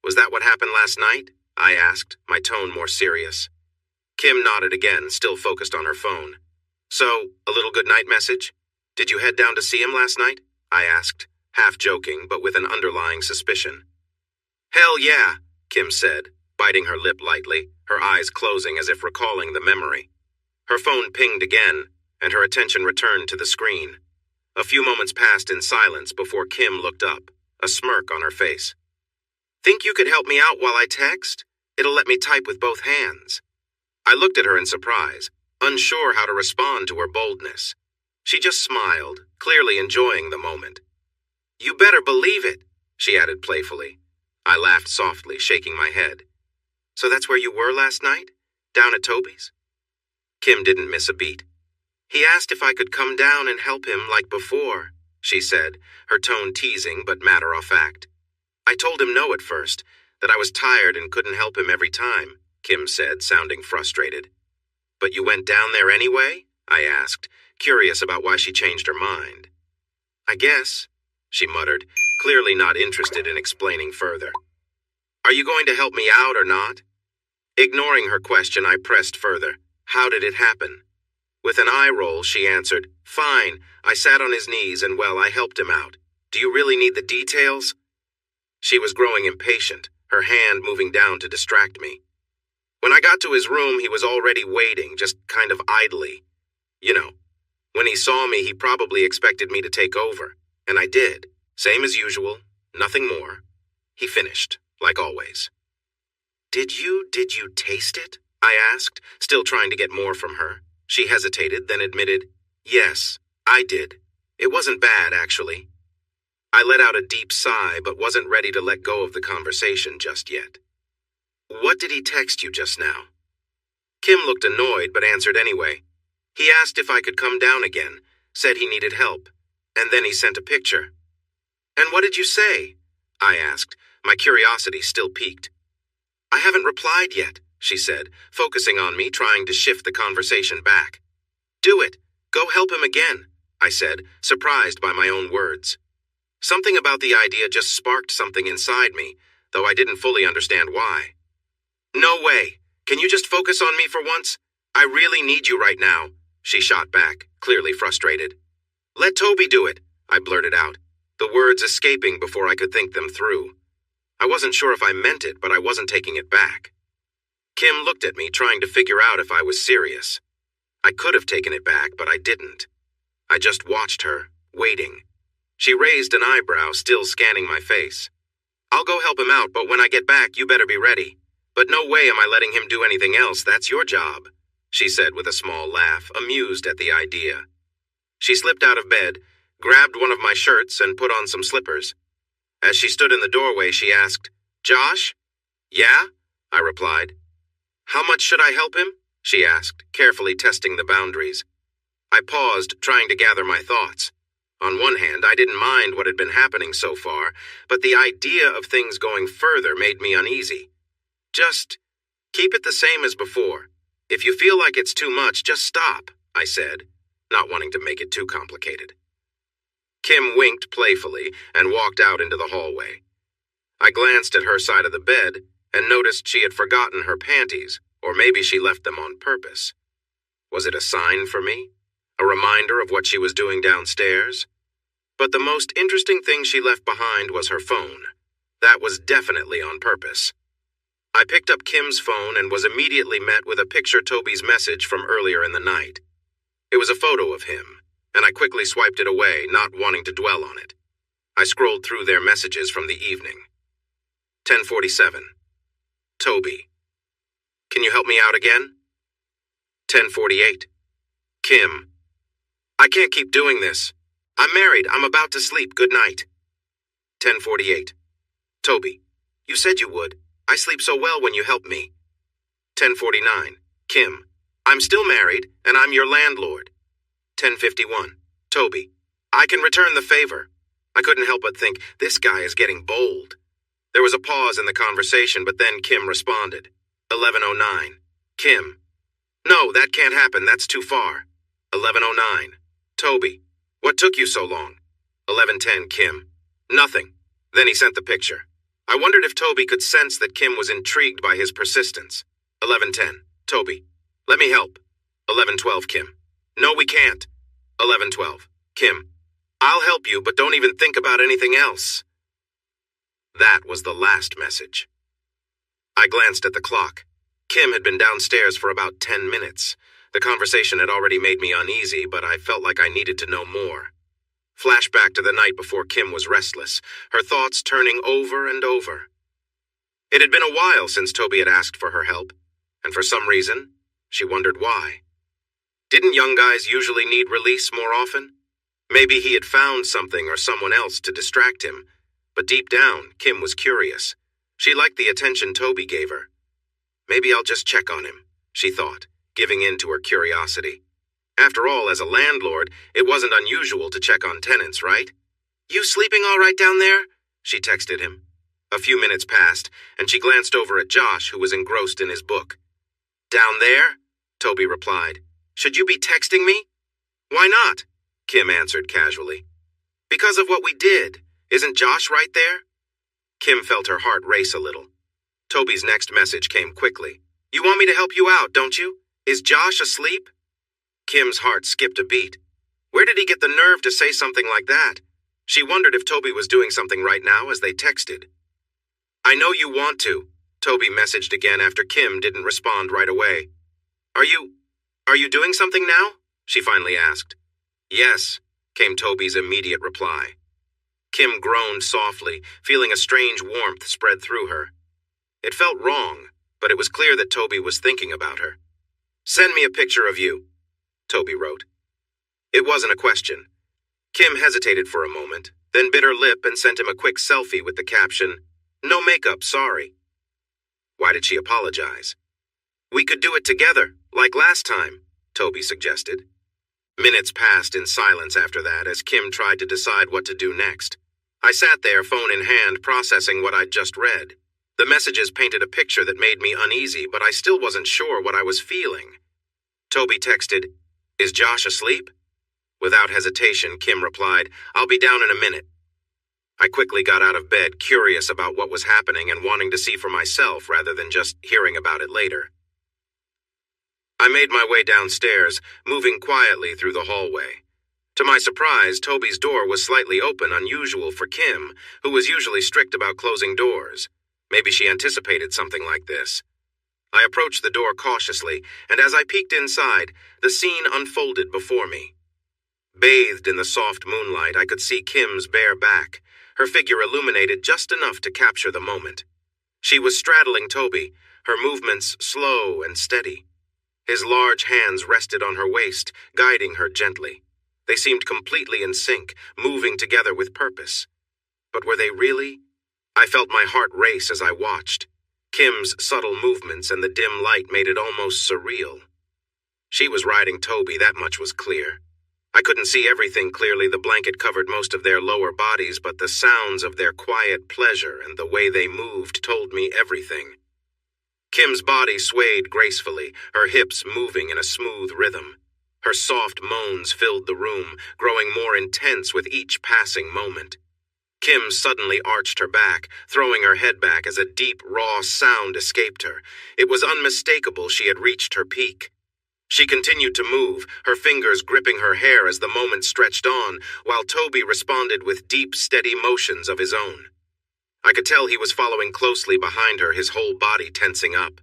"Was that what happened last night?" I asked, my tone more serious. Kim nodded again, still focused on her phone. "So, a little goodnight message? Did you head down to see him last night?" I asked, half joking, but with an underlying suspicion. "Hell yeah," Kim said, biting her lip lightly, her eyes closing as if recalling the memory. Her phone pinged again, and her attention returned to the screen. A few moments passed in silence before Kim looked up, a smirk on her face. "Think you could help me out while I text? It'll let me type with both hands." I looked at her in surprise, unsure how to respond to her boldness. She just smiled, clearly enjoying the moment. "You better believe it," she added playfully. I laughed softly, shaking my head. "So that's where you were last night? Down at Toby's?" Kim didn't miss a beat. "He asked if I could come down and help him like before," she said, her tone teasing but matter-of-fact. "I told him no at first, that I was tired and couldn't help him every time," Kim said, sounding frustrated. "But you went down there anyway?" I asked, curious about why she changed her mind. "I guess," she muttered, clearly not interested in explaining further. "Are you going to help me out or not?" Ignoring her question, I pressed further. "How did it happen?" With an eye roll, she answered, "Fine, I sat on his knees and, well, I helped him out. Do you really need the details?" She was growing impatient, her hand moving down to distract me. When I got to his room, he was already waiting, just kind of idly. You know, when he saw me, he probably expected me to take over, and I did. Same as usual, nothing more. He finished, like always. Did you taste it? I asked, still trying to get more from her. She hesitated, then admitted, yes, I did. It wasn't bad, actually. I let out a deep sigh, but wasn't ready to let go of the conversation just yet. What did he text you just now? Kim looked annoyed, but answered anyway. He asked if I could come down again, said he needed help, and then he sent a picture. And what did you say? I asked, my curiosity still piqued. I haven't replied yet, she said, focusing on me, trying to shift the conversation back. Do it. Go help him again, I said, surprised by my own words. Something about the idea just sparked something inside me, though I didn't fully understand why. No way. Can you just focus on me for once? I really need you right now, she shot back, clearly frustrated. Let Toby do it, I blurted out, the words escaping before I could think them through. I wasn't sure if I meant it, but I wasn't taking it back. Kim looked at me, trying to figure out if I was serious. I could have taken it back, but I didn't. I just watched her, waiting. She raised an eyebrow, still scanning my face. I'll go help him out, but when I get back, you better be ready. But no way am I letting him do anything else, that's your job, she said with a small laugh, amused at the idea. She slipped out of bed, grabbed one of my shirts, and put on some slippers. As she stood in the doorway, she asked, Josh? Yeah? I replied. How much should I help him? She asked, carefully testing the boundaries. I paused, trying to gather my thoughts. On one hand, I didn't mind what had been happening so far, but the idea of things going further made me uneasy. Just keep it the same as before. If you feel like it's too much, just stop, I said, not wanting to make it too complicated. Kim winked playfully and walked out into the hallway. I glanced at her side of the bed and noticed she had forgotten her panties, or maybe she left them on purpose. Was it a sign for me? A reminder of what she was doing downstairs? But the most interesting thing she left behind was her phone. That was definitely on purpose. I picked up Kim's phone and was immediately met with a picture Toby's message from earlier in the night. It was a photo of him, and I quickly swiped it away, not wanting to dwell on it. I scrolled through their messages from the evening. 10:47. Toby. Can you help me out again? 10:48. Kim. I can't keep doing this. I'm married. I'm about to sleep. Good night. 10:48. Toby. You said you would. I sleep so well when you help me. 10:49. Kim. I'm still married, and I'm your landlord. 10:51. Toby. I can return the favor. I couldn't help but think, this guy is getting bold. There was a pause in the conversation, but then Kim responded. 11:09. Kim. No, that can't happen. That's too far. 11:09. Toby. What took you so long? 11:10. Kim. Nothing. Then he sent the picture. I wondered if Toby could sense that Kim was intrigued by his persistence. 11:10. Toby. Let me help. 11:12. Kim. No, we can't. 11:12. Kim. I'll help you, but don't even think about anything else. That was the last message. I glanced at the clock. Kim had been downstairs for about 10 minutes. The conversation had already made me uneasy, but I felt like I needed to know more. Flashback to the night before Kim was restless, her thoughts turning over and over. It had been a while since Toby had asked for her help, and for some reason, she wondered why. Didn't young guys usually need release more often? Maybe he had found something or someone else to distract him, but deep down, Kim was curious. She liked the attention Toby gave her. Maybe I'll just check on him, she thought, giving in to her curiosity. After all, as a landlord, it wasn't unusual to check on tenants, right? You sleeping all right down there? She texted him. A few minutes passed, and she glanced over at Josh, who was engrossed in his book. Down there? Toby replied. Should you be texting me? Why not? Kim answered casually. Because of what we did. Isn't Josh right there? Kim felt her heart race a little. Toby's next message came quickly. You want me to help you out, don't you? Is Josh asleep? Kim's heart skipped a beat. Where did he get the nerve to say something like that? She wondered if Toby was doing something right now as they texted. I know you want to, Toby messaged again after Kim didn't respond right away. Are you doing something now? She finally asked. Yes, came Toby's immediate reply. Kim groaned softly, feeling a strange warmth spread through her. It felt wrong, but it was clear that Toby was thinking about her. "Send me a picture of you," Toby wrote. It wasn't a question. Kim hesitated for a moment, then bit her lip and sent him a quick selfie with the caption, "No makeup, sorry." Why did she apologize? "We could do it together, like last time," Toby suggested. Minutes passed in silence after that as Kim tried to decide what to do next. I sat there, phone in hand, processing what I'd just read. The messages painted a picture that made me uneasy, but I still wasn't sure what I was feeling. Toby texted, "Is Josh asleep?" Without hesitation, Kim replied, "I'll be down in a minute." I quickly got out of bed, curious about what was happening and wanting to see for myself rather than just hearing about it later. I made my way downstairs, moving quietly through the hallway. To my surprise, Toby's door was slightly open, unusual for Kim, who was usually strict about closing doors. Maybe she anticipated something like this. I approached the door cautiously, and as I peeked inside, the scene unfolded before me. Bathed in the soft moonlight, I could see Kim's bare back, her figure illuminated just enough to capture the moment. She was straddling Toby, her movements slow and steady. His large hands rested on her waist, guiding her gently. They seemed completely in sync, moving together with purpose. But were they really? I felt my heart race as I watched. Kim's subtle movements and the dim light made it almost surreal. She was riding Toby, that much was clear. I couldn't see everything clearly, the blanket covered most of their lower bodies, but the sounds of their quiet pleasure and the way they moved told me everything. Kim's body swayed gracefully, her hips moving in a smooth rhythm. Her soft moans filled the room, growing more intense with each passing moment. Kim suddenly arched her back, throwing her head back as a deep, raw sound escaped her. It was unmistakable she had reached her peak. She continued to move, her fingers gripping her hair as the moment stretched on, while Toby responded with deep, steady motions of his own. I could tell he was following closely behind her, his whole body tensing up.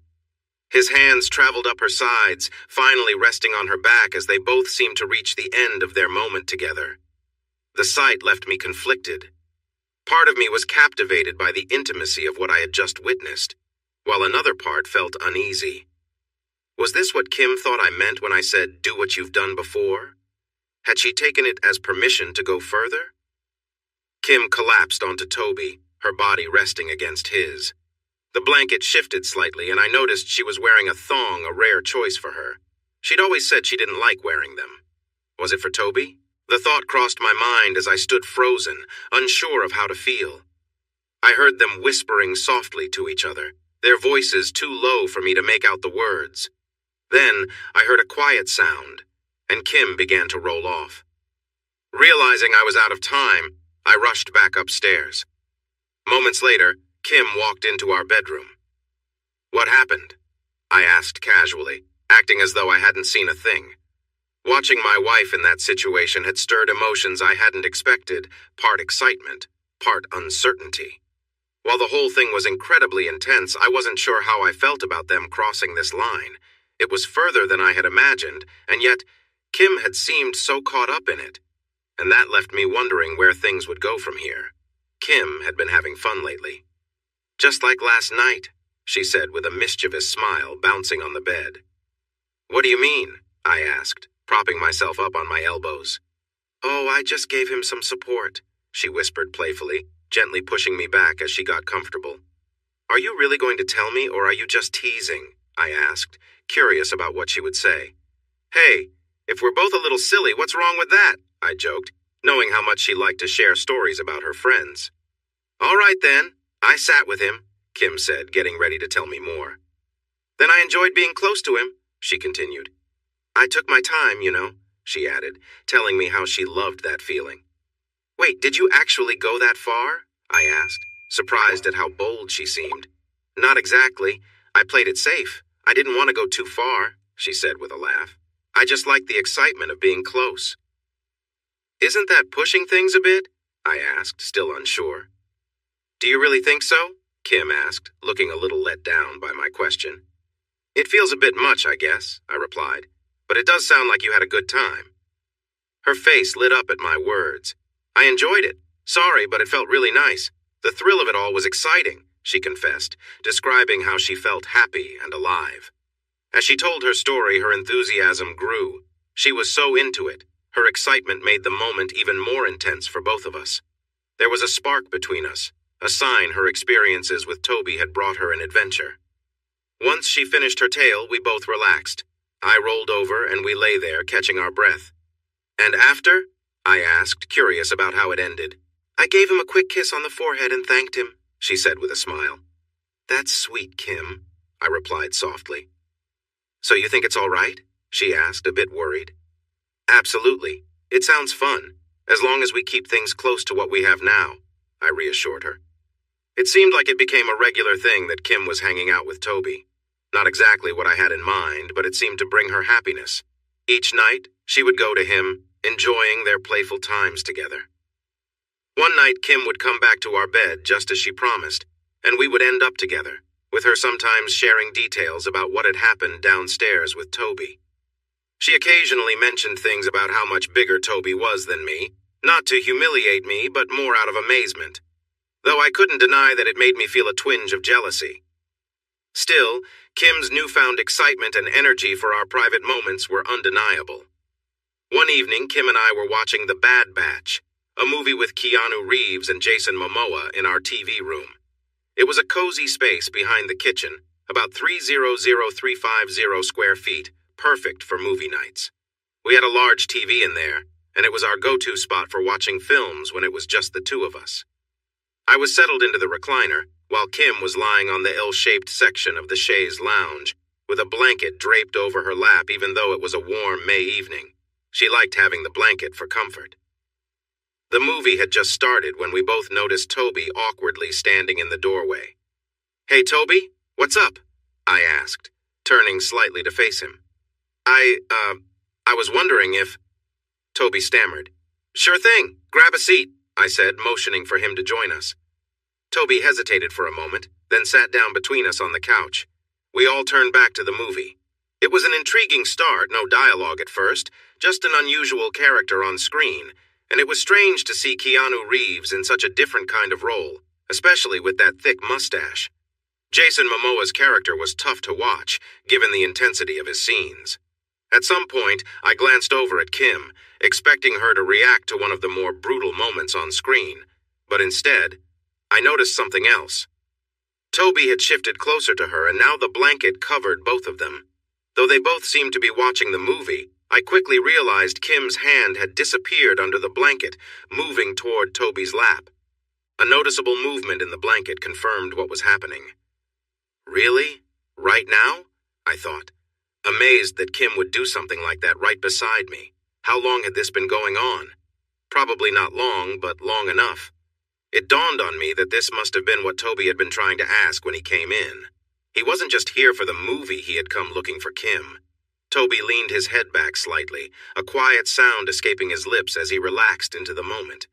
His hands traveled up her sides, finally resting on her back as they both seemed to reach the end of their moment together. The sight left me conflicted. Part of me was captivated by the intimacy of what I had just witnessed, while another part felt uneasy. Was this what Kim thought I meant when I said, "Do what you've done before"? Had she taken it as permission to go further? Kim collapsed onto Toby, her body resting against his. The blanket shifted slightly, and I noticed she was wearing a thong, a rare choice for her. She'd always said she didn't like wearing them. Was it for Toby? The thought crossed my mind as I stood frozen, unsure of how to feel. I heard them whispering softly to each other, their voices too low for me to make out the words. Then I heard a quiet sound, and Kim began to roll off. Realizing I was out of time, I rushed back upstairs. Moments later, Kim walked into our bedroom. "What happened?" I asked casually, acting as though I hadn't seen a thing. Watching my wife in that situation had stirred emotions I hadn't expected, part excitement, part uncertainty. While the whole thing was incredibly intense, I wasn't sure how I felt about them crossing this line. It was further than I had imagined, and yet Kim had seemed so caught up in it, and that left me wondering where things would go from here. Kim had been having fun lately. "Just like last night," she said with a mischievous smile, bouncing on the bed. "What do you mean?" I asked, propping myself up on my elbows. "Oh, I just gave him some support," she whispered playfully, gently pushing me back as she got comfortable. "Are you really going to tell me, or are you just teasing?" I asked, curious about what she would say. "Hey, if we're both a little silly, what's wrong with that?" I joked, knowing how much she liked to share stories about her friends. "All right then, I sat with him," Kim said, getting ready to tell me more. "Then I enjoyed being close to him," she continued. "I took my time, she added, telling me how she loved that feeling. "Wait, did you actually go that far?" I asked, surprised at how bold she seemed. "Not exactly. I played it safe. I didn't want to go too far," she said with a laugh. "I just liked the excitement of being close." "Isn't that pushing things a bit?" I asked, still unsure. "Do you really think so?" Kim asked, looking a little let down by my question. "It feels a bit much, I guess," I replied, "but it does sound like you had a good time." Her face lit up at my words. "I enjoyed it. Sorry, but it felt really nice. The thrill of it all was exciting, she confessed, describing how she felt happy and alive. As she told her story, her enthusiasm grew. She was so into it. Her excitement made the moment even more intense for both of us. There was a spark between us, a sign her experiences with Toby had brought her an adventure. Once she finished her tale, we both relaxed. I rolled over and we lay there, catching our breath. "And after?" I asked, curious about how it ended. "I gave him a quick kiss on the forehead and thanked him," she said with a smile. "That's sweet, Kim," I replied softly. "So you think it's all right?" she asked, a bit worried. "Absolutely. It sounds fun, as long as we keep things close to what we have now," I reassured her. It seemed like it became a regular thing that Kim was hanging out with Toby. Not exactly what I had in mind, but it seemed to bring her happiness. Each night, she would go to him, enjoying their playful times together. One night, Kim would come back to our bed just as she promised, and we would end up together, with her sometimes sharing details about what had happened downstairs with Toby. She occasionally mentioned things about how much bigger Toby was than me, not to humiliate me, but more out of amazement, though I couldn't deny that it made me feel a twinge of jealousy. Still, Kim's newfound excitement and energy for our private moments were undeniable. One evening, Kim and I were watching The Bad Batch, a movie with Keanu Reeves and Jason Momoa in our TV room. It was a cozy space behind the kitchen, about 300,350 square feet, perfect for movie nights. We had a large TV in there, and it was our go-to spot for watching films when it was just the two of us. I was settled into the recliner, while Kim was lying on the L-shaped section of the chaise lounge, with a blanket draped over her lap even though it was a warm May evening. She liked having the blanket for comfort. The movie had just started when we both noticed Toby awkwardly standing in the doorway. "Hey, Toby, what's up?" I asked, turning slightly to face him. I was wondering if..." Toby stammered. "Sure thing, grab a seat," I said, motioning for him to join us. Toby hesitated for a moment, then sat down between us on the couch. We all turned back to the movie. It was an intriguing start, no dialogue at first, just an unusual character on screen, and it was strange to see Keanu Reeves in such a different kind of role, especially with that thick mustache. Jason Momoa's character was tough to watch, given the intensity of his scenes. At some point, I glanced over at Kim, expecting her to react to one of the more brutal moments on screen, but instead, I noticed something else. Toby had shifted closer to her, and now the blanket covered both of them. Though they both seemed to be watching the movie, I quickly realized Kim's hand had disappeared under the blanket, moving toward Toby's lap. A noticeable movement in the blanket confirmed what was happening. "Really? Right now?" I thought, amazed that Kim would do something like that right beside me. How long had this been going on? Probably not long, but long enough. It dawned on me that this must have been what Toby had been trying to ask when he came in. He wasn't just here for the movie, he had come looking for Kim. Toby leaned his head back slightly, a quiet sound escaping his lips as he relaxed into the moment.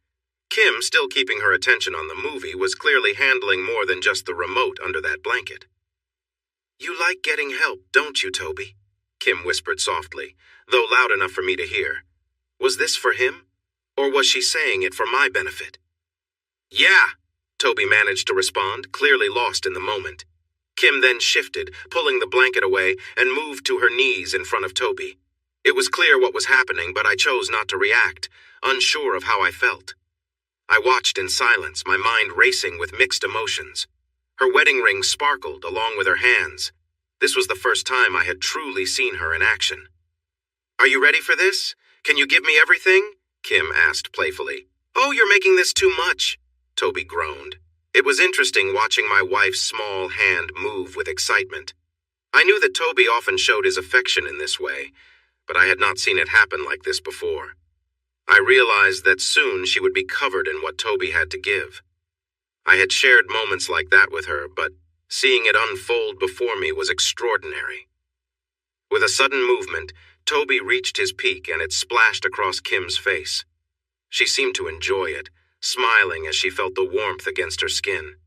Kim, still keeping her attention on the movie, was clearly handling more than just the remote under that blanket. "You like getting help, don't you, Toby?" Kim whispered softly, though loud enough for me to hear. Was this for him? Or was she saying it for my benefit? "Yeah," Toby managed to respond, clearly lost in the moment. Kim then shifted, pulling the blanket away, and moved to her knees in front of Toby. It was clear what was happening, but I chose not to react, unsure of how I felt. I watched in silence, my mind racing with mixed emotions. Her wedding ring sparkled along with her hands. This was the first time I had truly seen her in action. "Are you ready for this? Can you give me everything?" Kim asked playfully. "Oh, you're making this too much," Toby groaned. It was interesting watching my wife's small hand move with excitement. I knew that Toby often showed his affection in this way, but I had not seen it happen like this before. I realized that soon she would be covered in what Toby had to give. I had shared moments like that with her, but seeing it unfold before me was extraordinary. With a sudden movement, Toby reached his peak and it splashed across Kim's face. She seemed to enjoy it, smiling as she felt the warmth against her skin.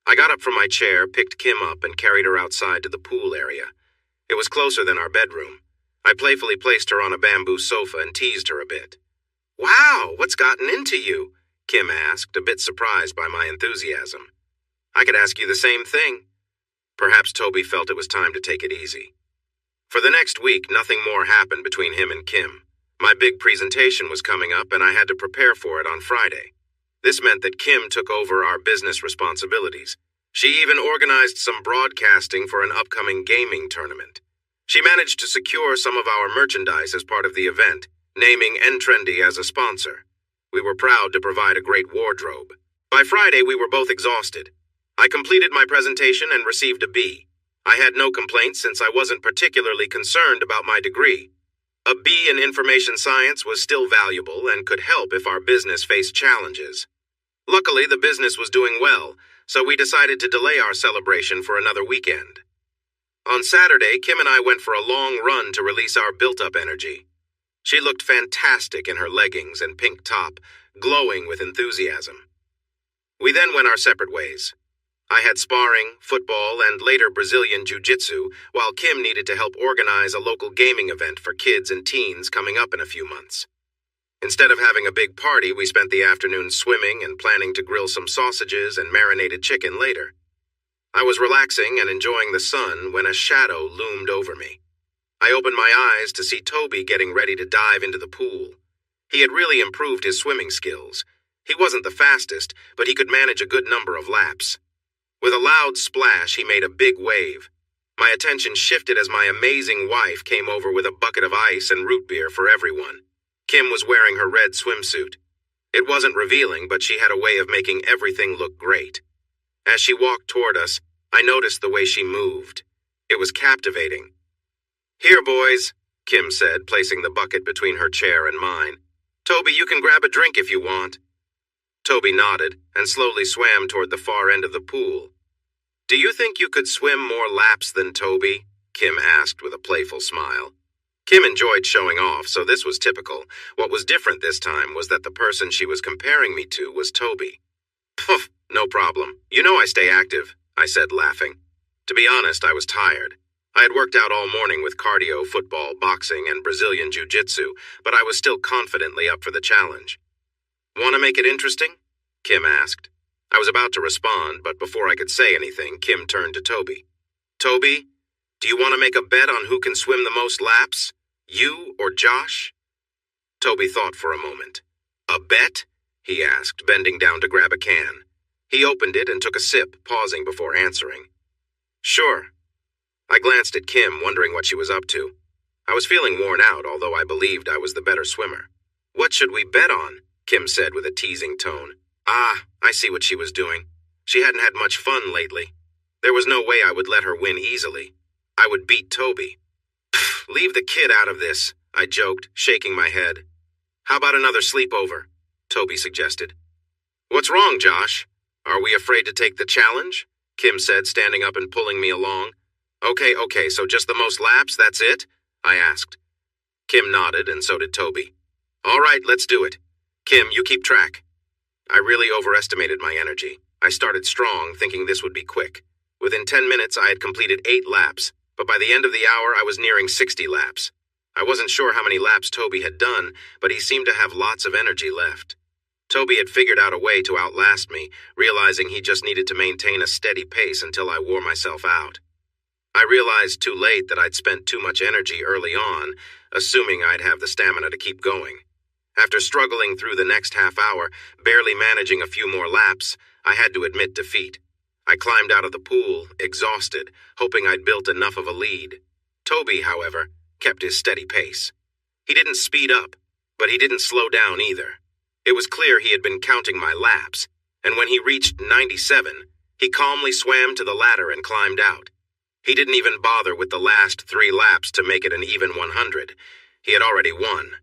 I got up from my chair, picked Kim up, and carried her outside to the pool area. It was closer than our bedroom. I playfully placed her on a bamboo sofa and teased her a bit. "Wow, what's gotten into you?" Kim asked, a bit surprised by my enthusiasm. I could ask you the same thing. Perhaps Toby felt it was time to take it easy. For the next week, nothing more happened between him and Kim. My big presentation was coming up and I had to prepare for it on Friday. This meant that Kim took over our business responsibilities. She even organized some broadcasting for an upcoming gaming tournament. She managed to secure some of our merchandise as part of the event, naming N-Trendy as a sponsor. We were proud to provide a great wardrobe. By Friday, we were both exhausted. I completed my presentation and received a B. I had no complaints since I wasn't particularly concerned about my degree. A B in information science was still valuable and could help if our business faced challenges. Luckily, the business was doing well, so we decided to delay our celebration for another weekend. On Saturday, Kim and I went for a long run to release our built-up energy. She looked fantastic in her leggings and pink top, glowing with enthusiasm. We then went our separate ways. I had sparring, football, and later Brazilian jiu-jitsu, while Kim needed to help organize a local gaming event for kids and teens coming up in a few months. Instead of having a big party, we spent the afternoon swimming and planning to grill some sausages and marinated chicken later. I was relaxing and enjoying the sun when a shadow loomed over me. I opened my eyes to see Toby getting ready to dive into the pool. He had really improved his swimming skills. He wasn't the fastest, but he could manage a good number of laps. With a loud splash, he made a big wave. My attention shifted as my amazing wife came over with a bucket of ice and root beer for everyone. Kim was wearing her red swimsuit. It wasn't revealing, but she had a way of making everything look great. As she walked toward us, I noticed the way she moved. It was captivating. "Here, boys," Kim said, placing the bucket between her chair and mine. "Toby, you can grab a drink if you want." Toby nodded and slowly swam toward the far end of the pool. "Do you think you could swim more laps than Toby?" Kim asked with a playful smile. Kim enjoyed showing off, so this was typical. What was different this time was that the person she was comparing me to was Toby. "Poof, no problem. You know I stay active," I said, laughing. To be honest, I was tired. I had worked out all morning with cardio, football, boxing, and Brazilian jiu-jitsu, but I was still confidently up for the challenge. "Want to make it interesting?" Kim asked. I was about to respond, but before I could say anything, Kim turned to Toby. "Toby, do you want to make a bet on who can swim the most laps? You or Josh?" Toby thought for a moment. "A bet?" he asked, bending down to grab a can. He opened it and took a sip, pausing before answering. "Sure." I glanced at Kim, wondering what she was up to. I was feeling worn out, although I believed I was the better swimmer. "What should we bet on?" Kim said with a teasing tone. "Ah, I see what she was doing. She hadn't had much fun lately. There was no way I would let her win easily. I would beat Toby." "Pfft, leave the kid out of this," I joked, shaking my head. "How about another sleepover?" Toby suggested. "What's wrong, Josh? Are we afraid to take the challenge?" Kim said, standing up and pulling me along. Okay, so just the most laps, that's it?" I asked. Kim nodded, and so did Toby. "All right, let's do it. Kim, you keep track." I really overestimated my energy. I started strong, thinking this would be quick. Within 10 minutes, I had completed 8 laps, but by the end of the hour, I was nearing 60 laps. I wasn't sure how many laps Toby had done, but he seemed to have lots of energy left. Toby had figured out a way to outlast me, realizing he just needed to maintain a steady pace until I wore myself out. I realized too late that I'd spent too much energy early on, assuming I'd have the stamina to keep going. After struggling through the next half hour, barely managing a few more laps, I had to admit defeat. I climbed out of the pool, exhausted, hoping I'd built enough of a lead. Toby, however, kept his steady pace. He didn't speed up, but he didn't slow down either. It was clear he had been counting my laps, and when he reached 97, he calmly swam to the ladder and climbed out. He didn't even bother with the last 3 laps to make it an even 100. He had already won.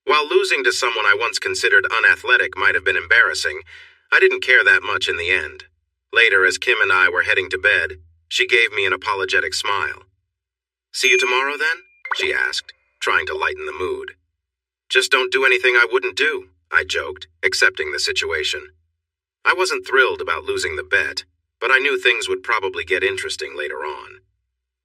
While losing to someone I once considered unathletic might have been embarrassing, I didn't care that much in the end. Later, as Kim and I were heading to bed, she gave me an apologetic smile. "See you tomorrow, then?" she asked, trying to lighten the mood. "Just don't do anything I wouldn't do," I joked, accepting the situation. I wasn't thrilled about losing the bet, but I knew things would probably get interesting later on.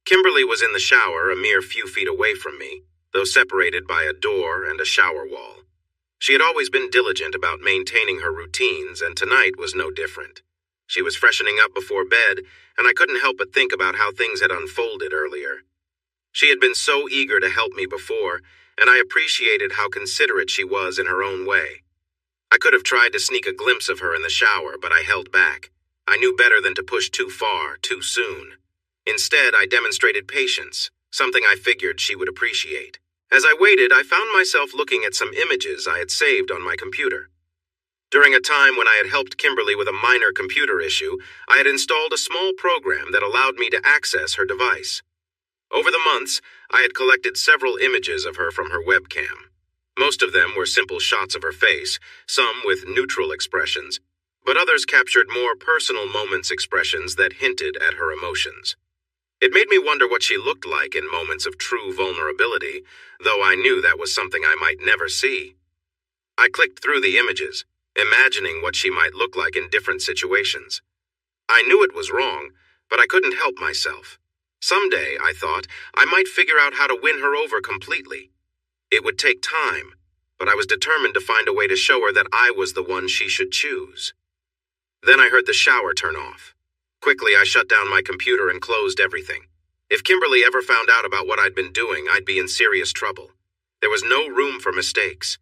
Kimberly was in the shower a mere few feet away from me, though separated by a door and a shower wall. She had always been diligent about maintaining her routines, and tonight was no different. She was freshening up before bed, and I couldn't help but think about how things had unfolded earlier. She had been so eager to help me before, and I appreciated how considerate she was in her own way. I could have tried to sneak a glimpse of her in the shower, but I held back. I knew better than to push too far, too soon. Instead, I demonstrated patience, something I figured she would appreciate. As I waited, I found myself looking at some images I had saved on my computer. During a time when I had helped Kimberly with a minor computer issue, I had installed a small program that allowed me to access her device. Over the months, I had collected several images of her from her webcam. Most of them were simple shots of her face, some with neutral expressions, but others captured more personal moments expressions that hinted at her emotions. It made me wonder what she looked like in moments of true vulnerability, though I knew that was something I might never see. I clicked through the images, imagining what she might look like in different situations. I knew it was wrong, but I couldn't help myself. Someday, I thought, I might figure out how to win her over completely. It would take time, but I was determined to find a way to show her that I was the one she should choose. Then I heard the shower turn off. Quickly, I shut down my computer and closed everything. If Kimberly ever found out about what I'd been doing, I'd be in serious trouble. There was no room for mistakes.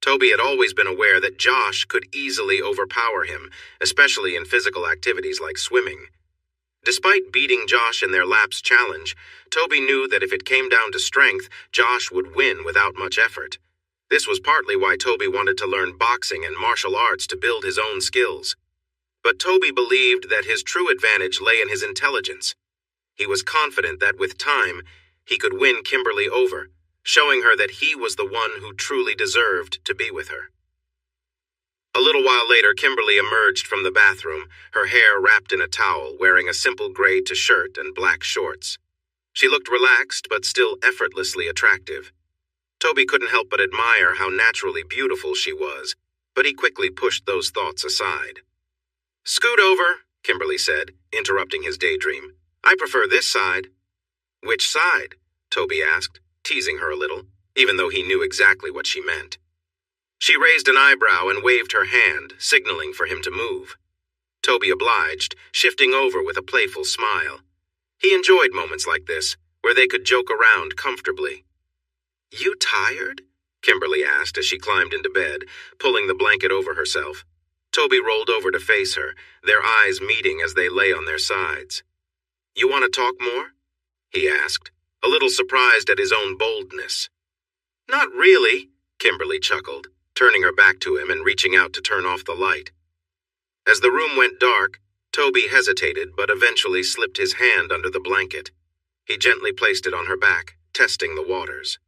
Toby had always been aware that Josh could easily overpower him, especially in physical activities like swimming. Despite beating Josh in their laps challenge, Toby knew that if it came down to strength, Josh would win without much effort. This was partly why Toby wanted to learn boxing and martial arts to build his own skills. But Toby believed that his true advantage lay in his intelligence. He was confident that with time, he could win Kimberly over, showing her that he was the one who truly deserved to be with her. A little while later, Kimberly emerged from the bathroom, her hair wrapped in a towel, wearing a simple gray t-shirt and black shorts. She looked relaxed, but still effortlessly attractive. Toby couldn't help but admire how naturally beautiful she was, but he quickly pushed those thoughts aside. "Scoot over," Kimberly said, interrupting his daydream. "I prefer this side." "Which side?" Toby asked, teasing her a little, even though he knew exactly what she meant. She raised an eyebrow and waved her hand, signaling for him to move. Toby obliged, shifting over with a playful smile. He enjoyed moments like this, where they could joke around comfortably. "You tired?" Kimberly asked as she climbed into bed, pulling the blanket over herself. Toby rolled over to face her, their eyes meeting as they lay on their sides. "You want to talk more?" he asked, a little surprised at his own boldness. "Not really," Kimberly chuckled, turning her back to him and reaching out to turn off the light. As the room went dark, Toby hesitated but eventually slipped his hand under the blanket. He gently placed it on her back, testing the waters.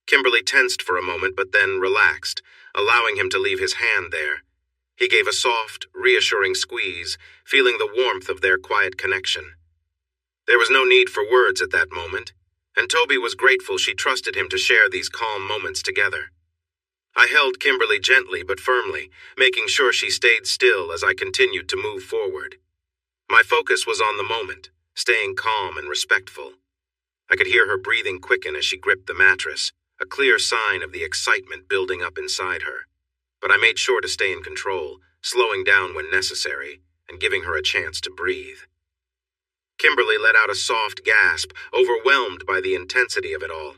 Kimberly tensed for a moment but then relaxed, allowing him to leave his hand there. He gave a soft, reassuring squeeze, feeling the warmth of their quiet connection. There was no need for words at that moment, and Toby was grateful she trusted him to share these calm moments together. I held Kimberly gently but firmly, making sure she stayed still as I continued to move forward. My focus was on the moment, staying calm and respectful. I could hear her breathing quicken as she gripped the mattress, a clear sign of the excitement building up inside her. But I made sure to stay in control, slowing down when necessary, and giving her a chance to breathe. Kimberly let out a soft gasp, overwhelmed by the intensity of it all.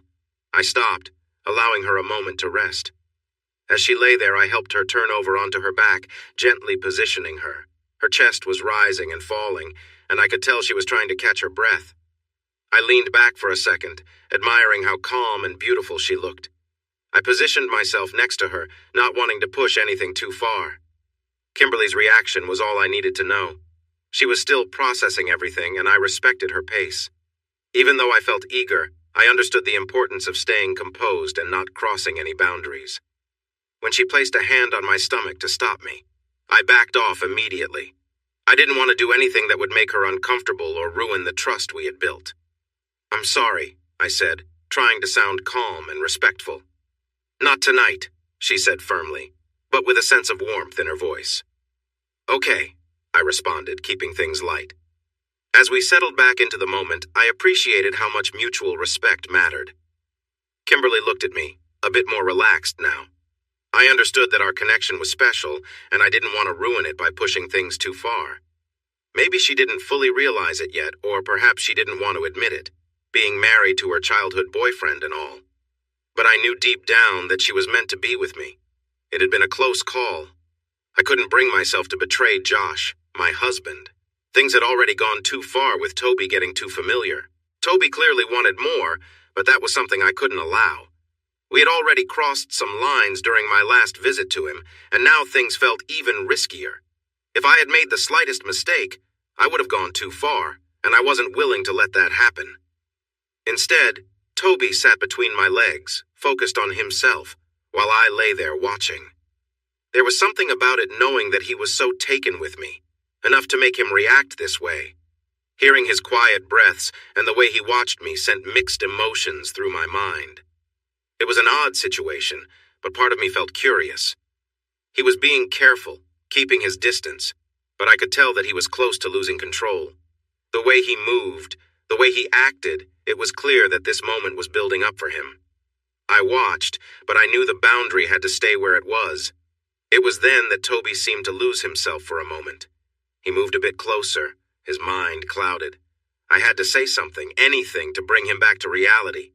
I stopped, allowing her a moment to rest. As she lay there, I helped her turn over onto her back, gently positioning her. Her chest was rising and falling, and I could tell she was trying to catch her breath. I leaned back for a second, admiring how calm and beautiful she looked. I positioned myself next to her, not wanting to push anything too far. Kimberly's reaction was all I needed to know. She was still processing everything, and I respected her pace. Even though I felt eager, I understood the importance of staying composed and not crossing any boundaries. When she placed a hand on my stomach to stop me, I backed off immediately. I didn't want to do anything that would make her uncomfortable or ruin the trust we had built. "I'm sorry," I said, trying to sound calm and respectful. "Not tonight," she said firmly, but with a sense of warmth in her voice. "Okay," I responded, keeping things light. As we settled back into the moment, I appreciated how much mutual respect mattered. Kimberly looked at me, a bit more relaxed now. I understood that our connection was special, and I didn't want to ruin it by pushing things too far. Maybe she didn't fully realize it yet, or perhaps she didn't want to admit it, being married to her childhood boyfriend and all. But I knew deep down that she was meant to be with me. It had been a close call. I couldn't bring myself to betray Josh, my husband. Things had already gone too far with Toby getting too familiar. Toby clearly wanted more, but that was something I couldn't allow. We had already crossed some lines during my last visit to him, and now things felt even riskier. If I had made the slightest mistake, I would have gone too far, and I wasn't willing to let that happen. Instead, Toby sat between my legs, focused on himself, while I lay there watching. There was something about it knowing that he was so taken with me, enough to make him react this way. Hearing his quiet breaths and the way he watched me sent mixed emotions through my mind. It was an odd situation, but part of me felt curious. He was being careful, keeping his distance, but I could tell that he was close to losing control. The way he moved, the way he acted, it was clear that this moment was building up for him. I watched, but I knew the boundary had to stay where it was. It was then that Toby seemed to lose himself for a moment. He moved a bit closer, his mind clouded. I had to say something, anything, to bring him back to reality.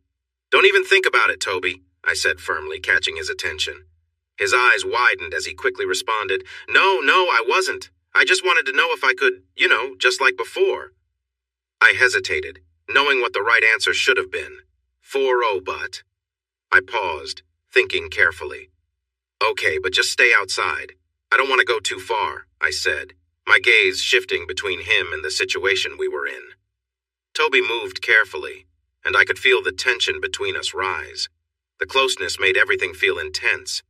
"Don't even think about it, Toby," I said firmly, catching his attention. His eyes widened as he quickly responded, No, I wasn't. I just wanted to know if I could, just like before." I hesitated, knowing what the right answer should have been. 4-0, but... I paused, thinking carefully. "Okay, but just stay outside. I don't want to go too far," I said, my gaze shifting between him and the situation we were in. Toby moved carefully, and I could feel the tension between us rise. The closeness made everything feel intense,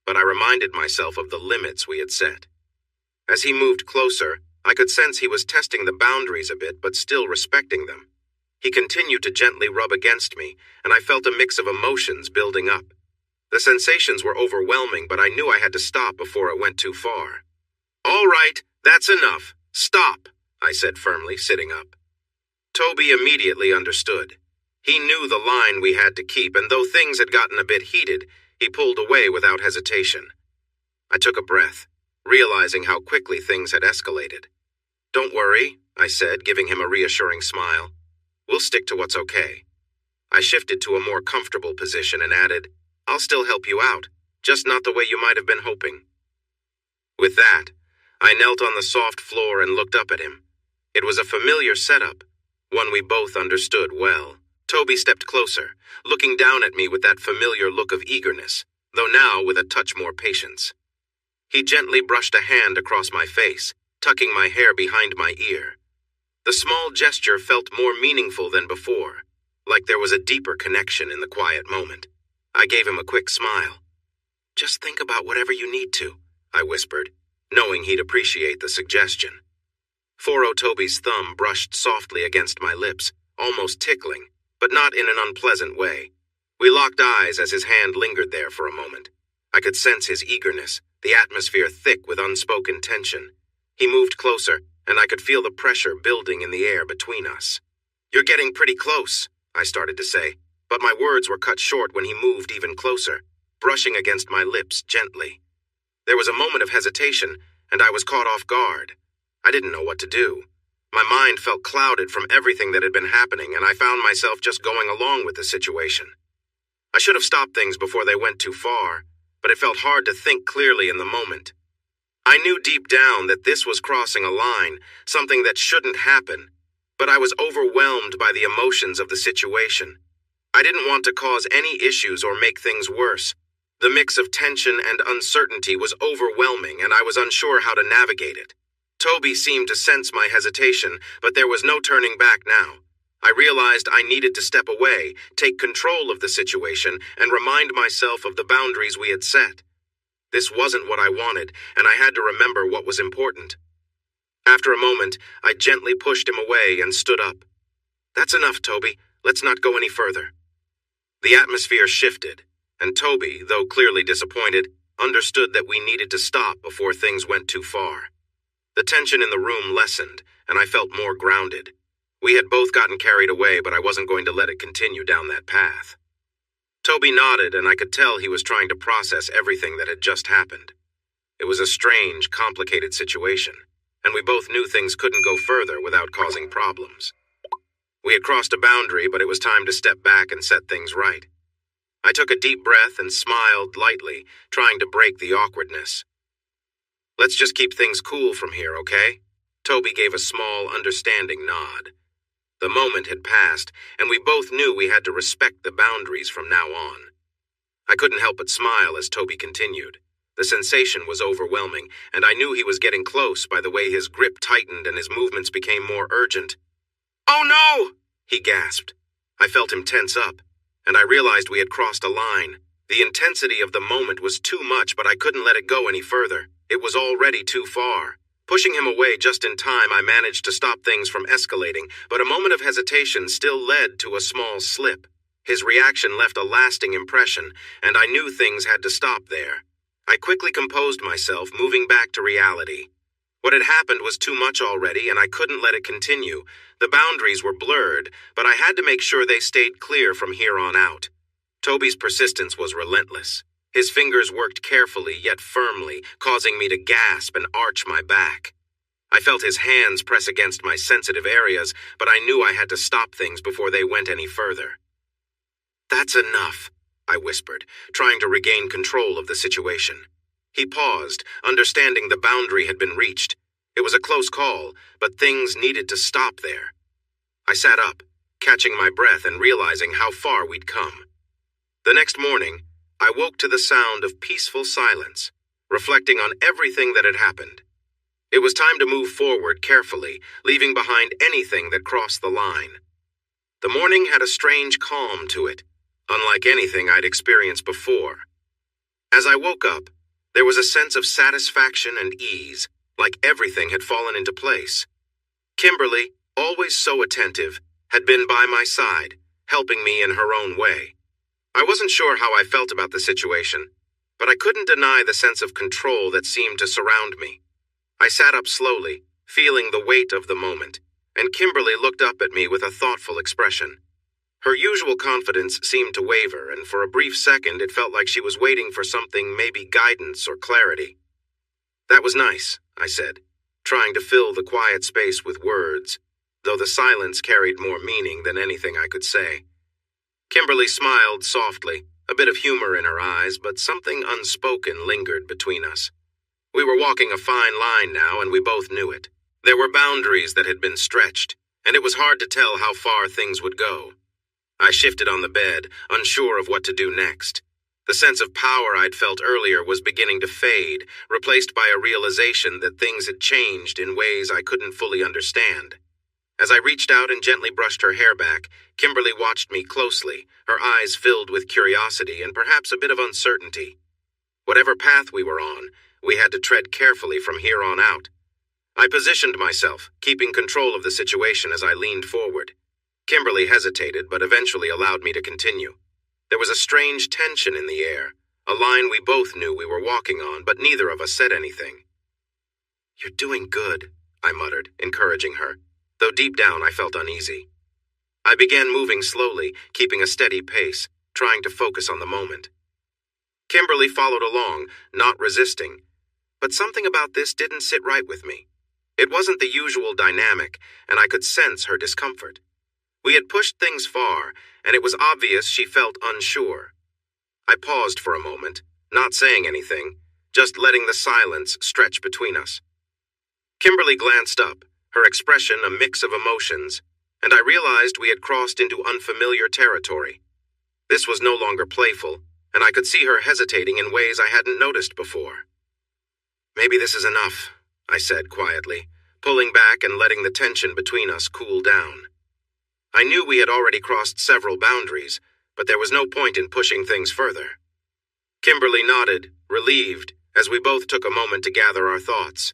but I reminded myself of the limits we had set. As he moved closer, I could sense he was testing the boundaries a bit, but still respecting them. He continued to gently rub against me, and I felt a mix of emotions building up. The sensations were overwhelming, but I knew I had to stop before it went too far. "All right, that's enough. Stop," I said firmly, sitting up. Toby immediately understood. He knew the line we had to keep, and though things had gotten a bit heated, he pulled away without hesitation. I took a breath, realizing how quickly things had escalated. "Don't worry," I said, giving him a reassuring smile. "We'll stick to what's okay." I shifted to a more comfortable position and added, "I'll still help you out, just not the way you might have been hoping." With that, I knelt on the soft floor and looked up at him. It was a familiar setup, one we both understood well. Toby stepped closer, looking down at me with that familiar look of eagerness, though now with a touch more patience. He gently brushed a hand across my face, tucking my hair behind my ear. The small gesture felt more meaningful than before, like there was a deeper connection in the quiet moment. I gave him a quick smile. "Just think about whatever you need to," I whispered, knowing he'd appreciate the suggestion. 4-0 Toby's thumb brushed softly against my lips, almost tickling, but not in an unpleasant way. We locked eyes as his hand lingered there for a moment. I could sense his eagerness, the atmosphere thick with unspoken tension. He moved closer, and I could feel the pressure building in the air between us. "You're getting pretty close," I started to say, but my words were cut short when he moved even closer, brushing against my lips gently. There was a moment of hesitation, and I was caught off guard. I didn't know what to do. My mind felt clouded from everything that had been happening, and I found myself just going along with the situation. I should have stopped things before they went too far, but it felt hard to think clearly in the moment. I knew deep down that this was crossing a line, something that shouldn't happen, but I was overwhelmed by the emotions of the situation. I didn't want to cause any issues or make things worse. The mix of tension and uncertainty was overwhelming, and I was unsure how to navigate it. Toby seemed to sense my hesitation, but there was no turning back now. I realized I needed to step away, take control of the situation, and remind myself of the boundaries we had set. This wasn't what I wanted, and I had to remember what was important. After a moment, I gently pushed him away and stood up. "That's enough, Toby. Let's not go any further." The atmosphere shifted, and Toby, though clearly disappointed, understood that we needed to stop before things went too far. The tension in the room lessened, and I felt more grounded. We had both gotten carried away, but I wasn't going to let it continue down that path. Toby nodded, and I could tell he was trying to process everything that had just happened. It was a strange, complicated situation, and we both knew things couldn't go further without causing problems. We had crossed a boundary, but it was time to step back and set things right. I took a deep breath and smiled lightly, trying to break the awkwardness. "Let's just keep things cool from here, okay?" Toby gave a small, understanding nod. The moment had passed, and we both knew we had to respect the boundaries from now on. I couldn't help but smile as Toby continued. The sensation was overwhelming, and I knew he was getting close by the way his grip tightened and his movements became more urgent. "Oh no!" he gasped. I felt him tense up, and I realized we had crossed a line. The intensity of the moment was too much, but I couldn't let it go any further. It was already too far. Pushing him away just in time, I managed to stop things from escalating, but a moment of hesitation still led to a small slip. His reaction left a lasting impression, and I knew things had to stop there. I quickly composed myself, moving back to reality. What had happened was too much already, and I couldn't let it continue. The boundaries were blurred, but I had to make sure they stayed clear from here on out. Toby's persistence was relentless. His fingers worked carefully yet firmly, causing me to gasp and arch my back. I felt his hands press against my sensitive areas, but I knew I had to stop things before they went any further. "That's enough," I whispered, trying to regain control of the situation. He paused, understanding the boundary had been reached. It was a close call, but things needed to stop there. I sat up, catching my breath and realizing how far we'd come. The next morning, I woke to the sound of peaceful silence, reflecting on everything that had happened. It was time to move forward carefully, leaving behind anything that crossed the line. The morning had a strange calm to it, unlike anything I'd experienced before. As I woke up, there was a sense of satisfaction and ease, like everything had fallen into place. Kimberly, always so attentive, had been by my side, helping me in her own way. I wasn't sure how I felt about the situation, but I couldn't deny the sense of control that seemed to surround me. I sat up slowly, feeling the weight of the moment, and Kimberly looked up at me with a thoughtful expression. Her usual confidence seemed to waver, and for a brief second it felt like she was waiting for something, maybe guidance or clarity. "That was nice," I said, trying to fill the quiet space with words, though the silence carried more meaning than anything I could say. Kimberly smiled softly, a bit of humor in her eyes, but something unspoken lingered between us. We were walking a fine line now, and we both knew it. There were boundaries that had been stretched, and it was hard to tell how far things would go. I shifted on the bed, unsure of what to do next. The sense of power I'd felt earlier was beginning to fade, replaced by a realization that things had changed in ways I couldn't fully understand. As I reached out and gently brushed her hair back, Kimberly watched me closely, her eyes filled with curiosity and perhaps a bit of uncertainty. Whatever path we were on, we had to tread carefully from here on out. I positioned myself, keeping control of the situation as I leaned forward. Kimberly hesitated, but eventually allowed me to continue. There was a strange tension in the air, a line we both knew we were walking on, but neither of us said anything. "You're doing good," I muttered, encouraging her, though deep down I felt uneasy. I began moving slowly, keeping a steady pace, trying to focus on the moment. Kimberly followed along, not resisting, but something about this didn't sit right with me. It wasn't the usual dynamic, and I could sense her discomfort. We had pushed things far, and it was obvious she felt unsure. I paused for a moment, not saying anything, just letting the silence stretch between us. Kimberly glanced up, her expression a mix of emotions, and I realized we had crossed into unfamiliar territory. This was no longer playful, and I could see her hesitating in ways I hadn't noticed before. "Maybe this is enough," I said quietly, pulling back and letting the tension between us cool down. I knew we had already crossed several boundaries, but there was no point in pushing things further. Kimberly nodded, relieved, as we both took a moment to gather our thoughts.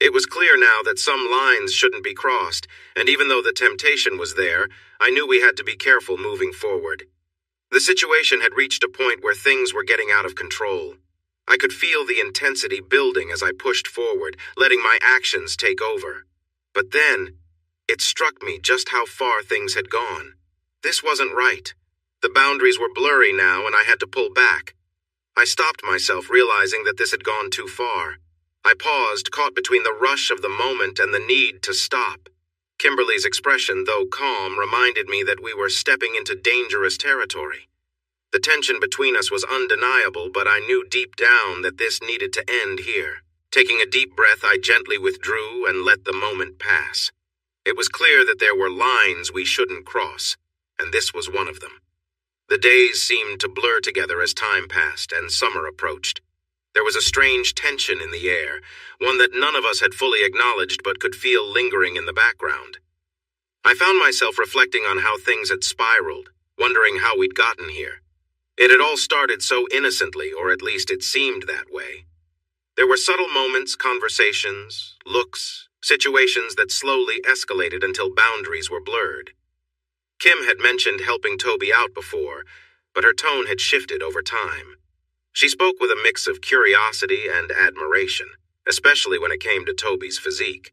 It was clear now that some lines shouldn't be crossed, and even though the temptation was there, I knew we had to be careful moving forward. The situation had reached a point where things were getting out of control. I could feel the intensity building as I pushed forward, letting my actions take over. But then, it struck me just how far things had gone. This wasn't right. The boundaries were blurry now, and I had to pull back. I stopped myself, realizing that this had gone too far. I paused, caught between the rush of the moment and the need to stop. Kimberly's expression, though calm, reminded me that we were stepping into dangerous territory. The tension between us was undeniable, but I knew deep down that this needed to end here. Taking a deep breath, I gently withdrew and let the moment pass. It was clear that there were lines we shouldn't cross, and this was one of them. The days seemed to blur together as time passed and summer approached. There was a strange tension in the air, one that none of us had fully acknowledged but could feel lingering in the background. I found myself reflecting on how things had spiraled, wondering how we'd gotten here. It had all started so innocently, or at least it seemed that way. There were subtle moments, conversations, looks, situations that slowly escalated until boundaries were blurred. Kim had mentioned helping Toby out before, but her tone had shifted over time. She spoke with a mix of curiosity and admiration, especially when it came to Toby's physique.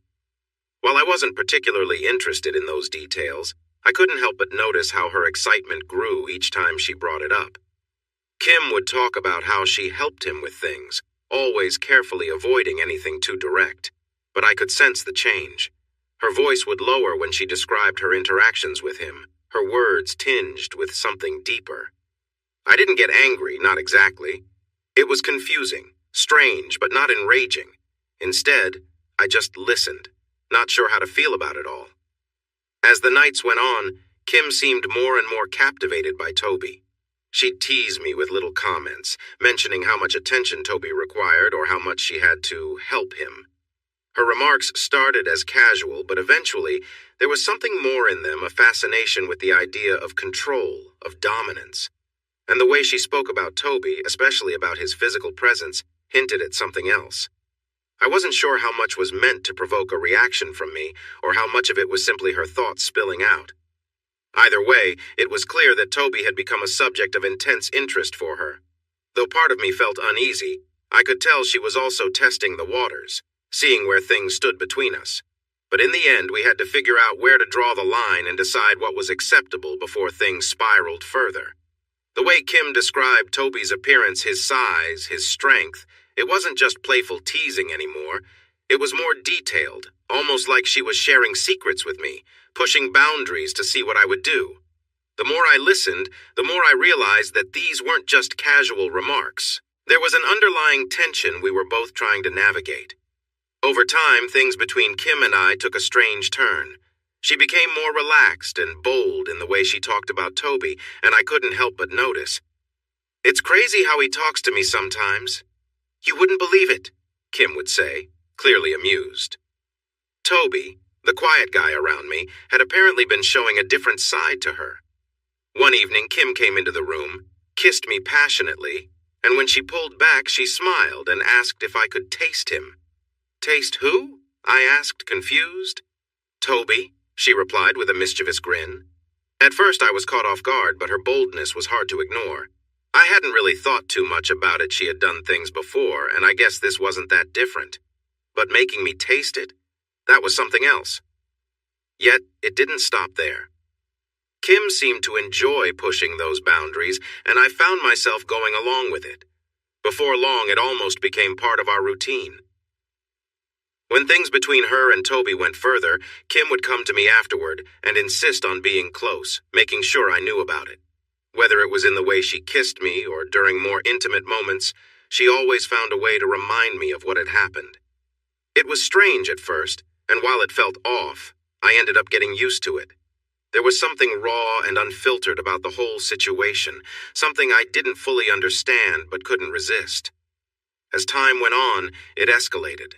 While I wasn't particularly interested in those details, I couldn't help but notice how her excitement grew each time she brought it up. Kim would talk about how she helped him with things, always carefully avoiding anything too direct, but I could sense the change. Her voice would lower when she described her interactions with him, her words tinged with something deeper. I didn't get angry, not exactly. It was confusing, strange, but not enraging. Instead, I just listened, not sure how to feel about it all. As the nights went on, Kim seemed more and more captivated by Toby. She'd tease me with little comments, mentioning how much attention Toby required or how much she had to help him. Her remarks started as casual, but eventually there was something more in them, a fascination with the idea of control, of dominance. And the way she spoke about Toby, especially about his physical presence, hinted at something else. I wasn't sure how much was meant to provoke a reaction from me, or how much of it was simply her thoughts spilling out. Either way, it was clear that Toby had become a subject of intense interest for her. Though part of me felt uneasy, I could tell she was also testing the waters, seeing where things stood between us. But in the end, we had to figure out where to draw the line and decide what was acceptable before things spiraled further. The way Kim described Toby's appearance, his size, his strength, it wasn't just playful teasing anymore. It was more detailed, almost like she was sharing secrets with me, pushing boundaries to see what I would do. The more I listened, the more I realized that these weren't just casual remarks. There was an underlying tension we were both trying to navigate. Over time, things between Kim and I took a strange turn. She became more relaxed and bold in the way she talked about Toby, and I couldn't help but notice. "It's crazy how he talks to me sometimes. You wouldn't believe it," Kim would say, clearly amused. Toby, the quiet guy around me, had apparently been showing a different side to her. One evening, Kim came into the room, kissed me passionately, and when she pulled back, she smiled and asked if I could taste him. "Taste who?" I asked, confused. "Toby," she replied with a mischievous grin. At first, I was caught off guard, but her boldness was hard to ignore. I hadn't really thought too much about it. She had done things before, and I guess this wasn't that different. But making me taste it? That was something else. Yet, it didn't stop there. Kim seemed to enjoy pushing those boundaries, and I found myself going along with it. Before long, it almost became part of our routine. When things between her and Toby went further, Kim would come to me afterward and insist on being close, making sure I knew about it. Whether it was in the way she kissed me or during more intimate moments, she always found a way to remind me of what had happened. It was strange at first, and while it felt off, I ended up getting used to it. There was something raw and unfiltered about the whole situation, something I didn't fully understand but couldn't resist. As time went on, it escalated.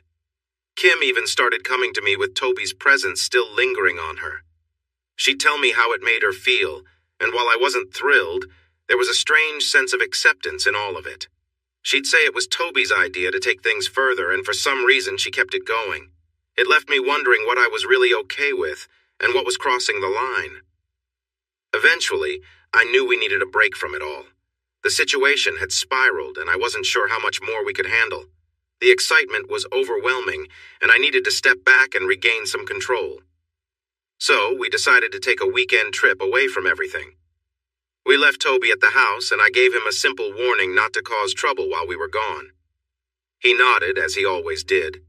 Kim even started coming to me with Toby's presence still lingering on her. She'd tell me how it made her feel, and while I wasn't thrilled, there was a strange sense of acceptance in all of it. She'd say it was Toby's idea to take things further, and for some reason she kept it going. It left me wondering what I was really okay with, and what was crossing the line. Eventually, I knew we needed a break from it all. The situation had spiraled, and I wasn't sure how much more we could handle. The excitement was overwhelming, and I needed to step back and regain some control. So, we decided to take a weekend trip away from everything. We left Toby at the house, and I gave him a simple warning not to cause trouble while we were gone. He nodded, as he always did,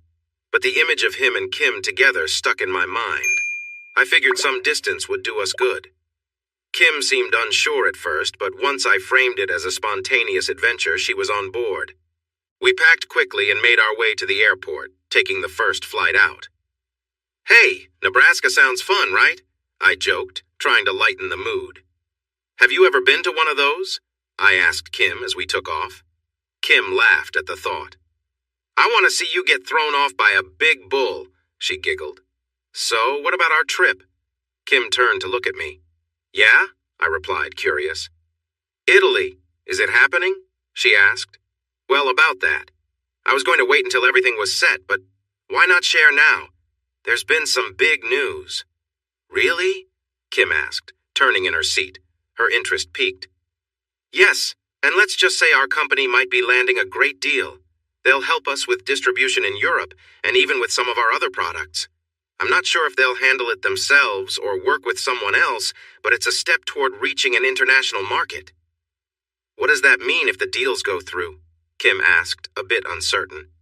but the image of him and Kim together stuck in my mind. I figured some distance would do us good. Kim seemed unsure at first, but once I framed it as a spontaneous adventure, she was on board. We packed quickly and made our way to the airport, taking the first flight out. "Hey, Nebraska sounds fun, right?" I joked, trying to lighten the mood. "Have you ever been to one of those?" I asked Kim as we took off. Kim laughed at the thought. "I want to see you get thrown off by a big bull," she giggled. "So, what about our trip?" Kim turned to look at me. "Yeah?" I replied, curious. "Italy. Is it happening?" she asked. "Well, about that. I was going to wait until everything was set, but why not share now? There's been some big news." "Really?" Kim asked, turning in her seat. Her interest piqued. "Yes, and let's just say our company might be landing a great deal. They'll help us with distribution in Europe, and even with some of our other products. I'm not sure if they'll handle it themselves or work with someone else, but it's a step toward reaching an international market." "What does that mean if the deals go through?" Kim asked, a bit uncertain.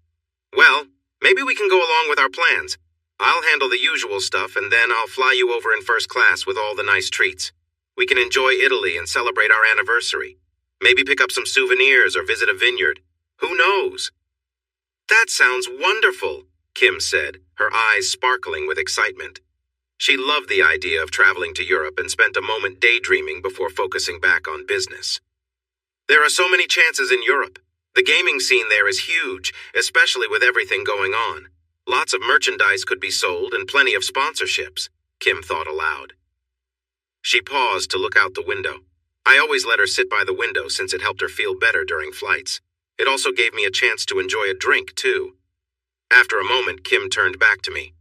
"Well, maybe we can go along with our plans. I'll handle the usual stuff, and then I'll fly you over in first class with all the nice treats. We can enjoy Italy and celebrate our anniversary. Maybe pick up some souvenirs or visit a vineyard. Who knows?" "That sounds wonderful," Kim said, her eyes sparkling with excitement. She loved the idea of traveling to Europe and spent a moment daydreaming before focusing back on business. "There are so many chances in Europe. The gaming scene there is huge, especially with everything going on. Lots of merchandise could be sold and plenty of sponsorships," Kim thought aloud. She paused to look out the window. I always let her sit by the window since it helped her feel better during flights. It also gave me a chance to enjoy a drink, too. After a moment, Kim turned back to me.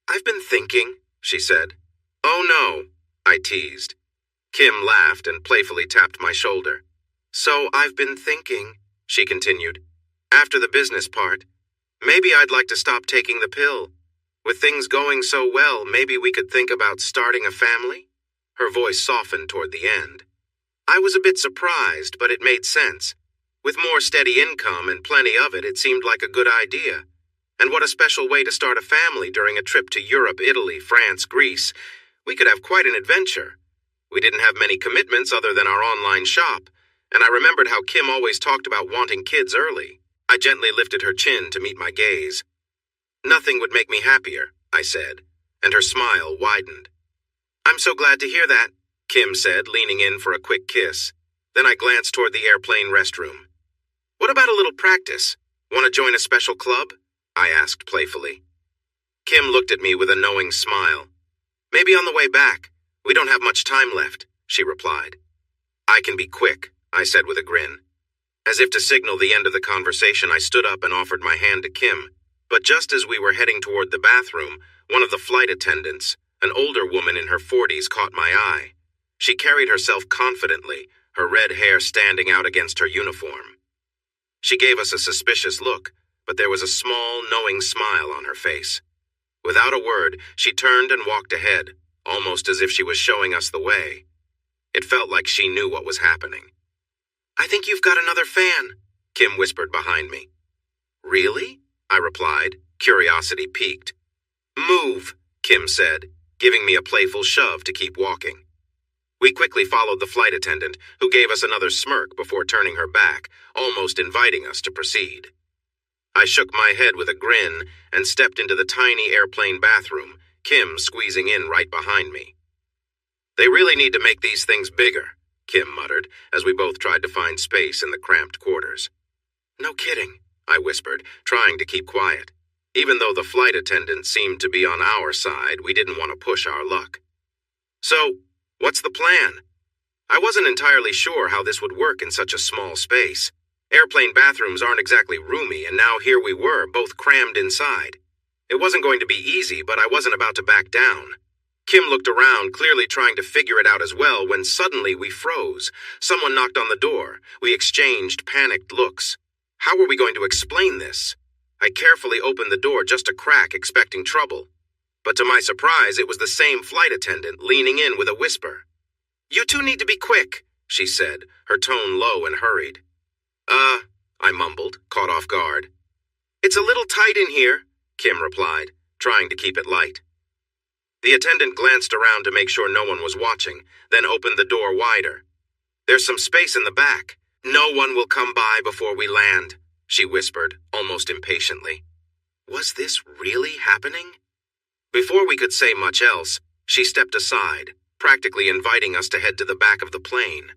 "I've been thinking," she said. "Oh no," I teased. Kim laughed and playfully tapped my shoulder. "So I've been thinking," she continued, "after the business part, maybe I'd like to stop taking the pill. With things going so well, maybe we could think about starting a family?" Her voice softened toward the end. I was a bit surprised, but it made sense. With more steady income and plenty of it, it seemed like a good idea. And what a special way to start a family during a trip to Europe, Italy, France, Greece. We could have quite an adventure. We didn't have many commitments other than our online shop, and I remembered how Kim always talked about wanting kids early. I gently lifted her chin to meet my gaze. "Nothing would make me happier," I said, and her smile widened. "I'm so glad to hear that," Kim said, leaning in for a quick kiss. Then I glanced toward the airplane restroom. "What about a little practice? Want to join a special club?" I asked playfully. Kim looked at me with a knowing smile. "Maybe on the way back. We don't have much time left," she replied. "I can be quick," I said with a grin. As if to signal the end of the conversation, I stood up and offered my hand to Kim. But just as we were heading toward the bathroom, one of the flight attendants, an older woman in her 40s, caught my eye. She carried herself confidently, her red hair standing out against her uniform. She gave us a suspicious look, but there was a small, knowing smile on her face. Without a word, she turned and walked ahead, almost as if she was showing us the way. It felt like she knew what was happening. "I think you've got another fan," Kim whispered behind me. "Really?" I replied, curiosity piqued. "Move," Kim said, giving me a playful shove to keep walking. We quickly followed the flight attendant, who gave us another smirk before turning her back, almost inviting us to proceed. I shook my head with a grin and stepped into the tiny airplane bathroom, Kim squeezing in right behind me. "They really need to make these things bigger," Kim muttered, as we both tried to find space in the cramped quarters. "No kidding," I whispered, trying to keep quiet. Even though the flight attendant seemed to be on our side, we didn't want to push our luck. "So, what's the plan?" I wasn't entirely sure how this would work in such a small space. Airplane bathrooms aren't exactly roomy, and now here we were, both crammed inside. It wasn't going to be easy, but I wasn't about to back down. Kim looked around, clearly trying to figure it out as well, when suddenly we froze. Someone knocked on the door. We exchanged panicked looks. How were we going to explain this? I carefully opened the door just a crack, expecting trouble. But to my surprise, it was the same flight attendant, leaning in with a whisper. "You two need to be quick. she said, her tone low and hurried. I mumbled, caught off guard. It's a little tight in here, Kim replied, trying to keep it light. The attendant glanced around to make sure no one was watching, then opened the door wider. There's some space in the back. No one will come by before we land, she whispered, almost impatiently. Was this really happening? Before we could say much else, she stepped aside, practically inviting us to head to the back of the plane.